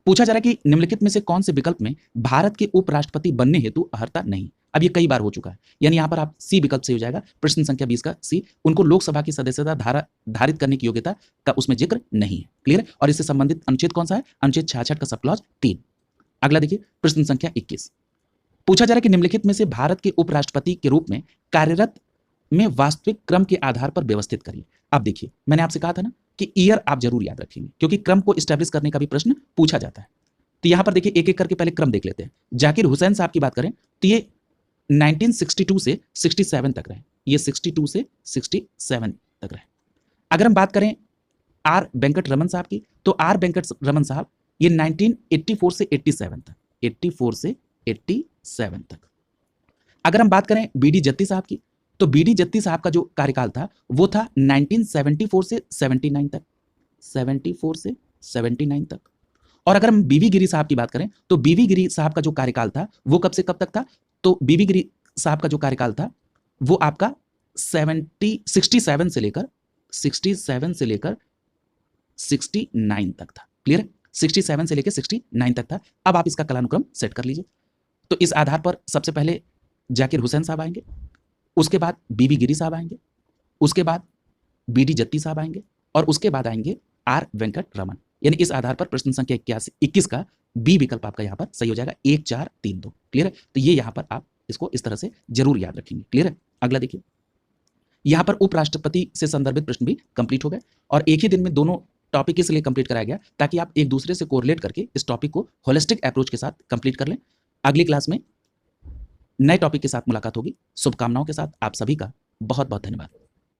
पूछा जा रहा है कि निम्नलिखित में से कौन से विकल्प में भारत के उपराष्ट्रपति बनने हेतु अर्हता नहीं। अब ये कई बार हो चुका है, यानी यहां पर आप सी विकल्प से हो जाएगा। प्रश्न संख्या 20 का सी, उनको लोकसभा की सदस्यता धारित करने की योग्यता का उसमें जिक्र नहीं है। क्लियर है? और इससे संबंधित अनुच्छेद कौन सा है? अनुच्छेद 66 का सब क्लॉज 3। अगला देखिए, प्रश्न संख्या 21 पूछा जा रहा है कि निम्नलिखित में से भारत के उपराष्ट्रपति के रूप में कार्यरत में वास्तविक क्रम के आधार पर व्यवस्थित करिए। अब देखिए, मैंने आपसे कहा था ना कि ईयर आप जरूर याद रखेंगे, क्योंकि क्रम को स्टैब्लिश करने का भी प्रश्न पूछा जाता है। तो यहां पर देखिए, एक एक करके पहले क्रम देख लेते हैं। जाकिर हुसैन साहब की बात करें तो ये 1962 से 67 तक रहे, ये 62 से 67 तक रहे। अगर हम बात करें आर वेंकट रमन साहब की, तो आर वेंकट रमन साहब ये 1984 से 87 तक, 84 से 87 तक। अगर हम बात करें बीडी जत्ती साहब की, तो बीडी जत्ती साहब का जो कार्यकाल था वो था 1974 से 79 तक, 74 से 79 तक। और अगर हम बीवी गिरी साहब की बात करें, तो बीवी गिरी साहब का जो कार्यकाल था वो कब से कब तक था? तो बीवी गिरी साहब का जो कार्यकाल था वो आपका 67 से लेकर 69 तक था। क्लियर है? 67 से लेकर 69 तक था। अब आप इसका कालानुक्रम सेट कर लीजिए। तो इस आधार पर सबसे पहले जाकिर हुसैन साहब आएंगे, उसके बाद बीवी गिरी साहब आएंगे, उसके बाद बीडी जत्ती साहब आएंगे, और उसके बाद आएंगे आर वेंकट रमन। यानी इस आधार पर प्रश्न संख्या 21 का बी विकल्प आपका यहाँ पर सही हो जाएगा, 1 4 3 2। क्लियर है? तो ये यहाँ पर आप इसको इस तरह से जरूर याद रखेंगे। क्लियर है? अगला देखिए, यहाँ पर उपराष्ट्रपति से संदर्भित प्रश्न भी कंप्लीट हो गए, और एक ही दिन में दोनों टॉपिक इसलिए कंप्लीट कराया गया ताकि आप एक दूसरे से कोरिलेट करके इस टॉपिक को होलिस्टिक अप्रोच के साथ कंप्लीट कर लें। अगली क्लास में नए टॉपिक के साथ मुलाकात होगी। शुभकामनाओं के साथ आप सभी का बहुत बहुत धन्यवाद।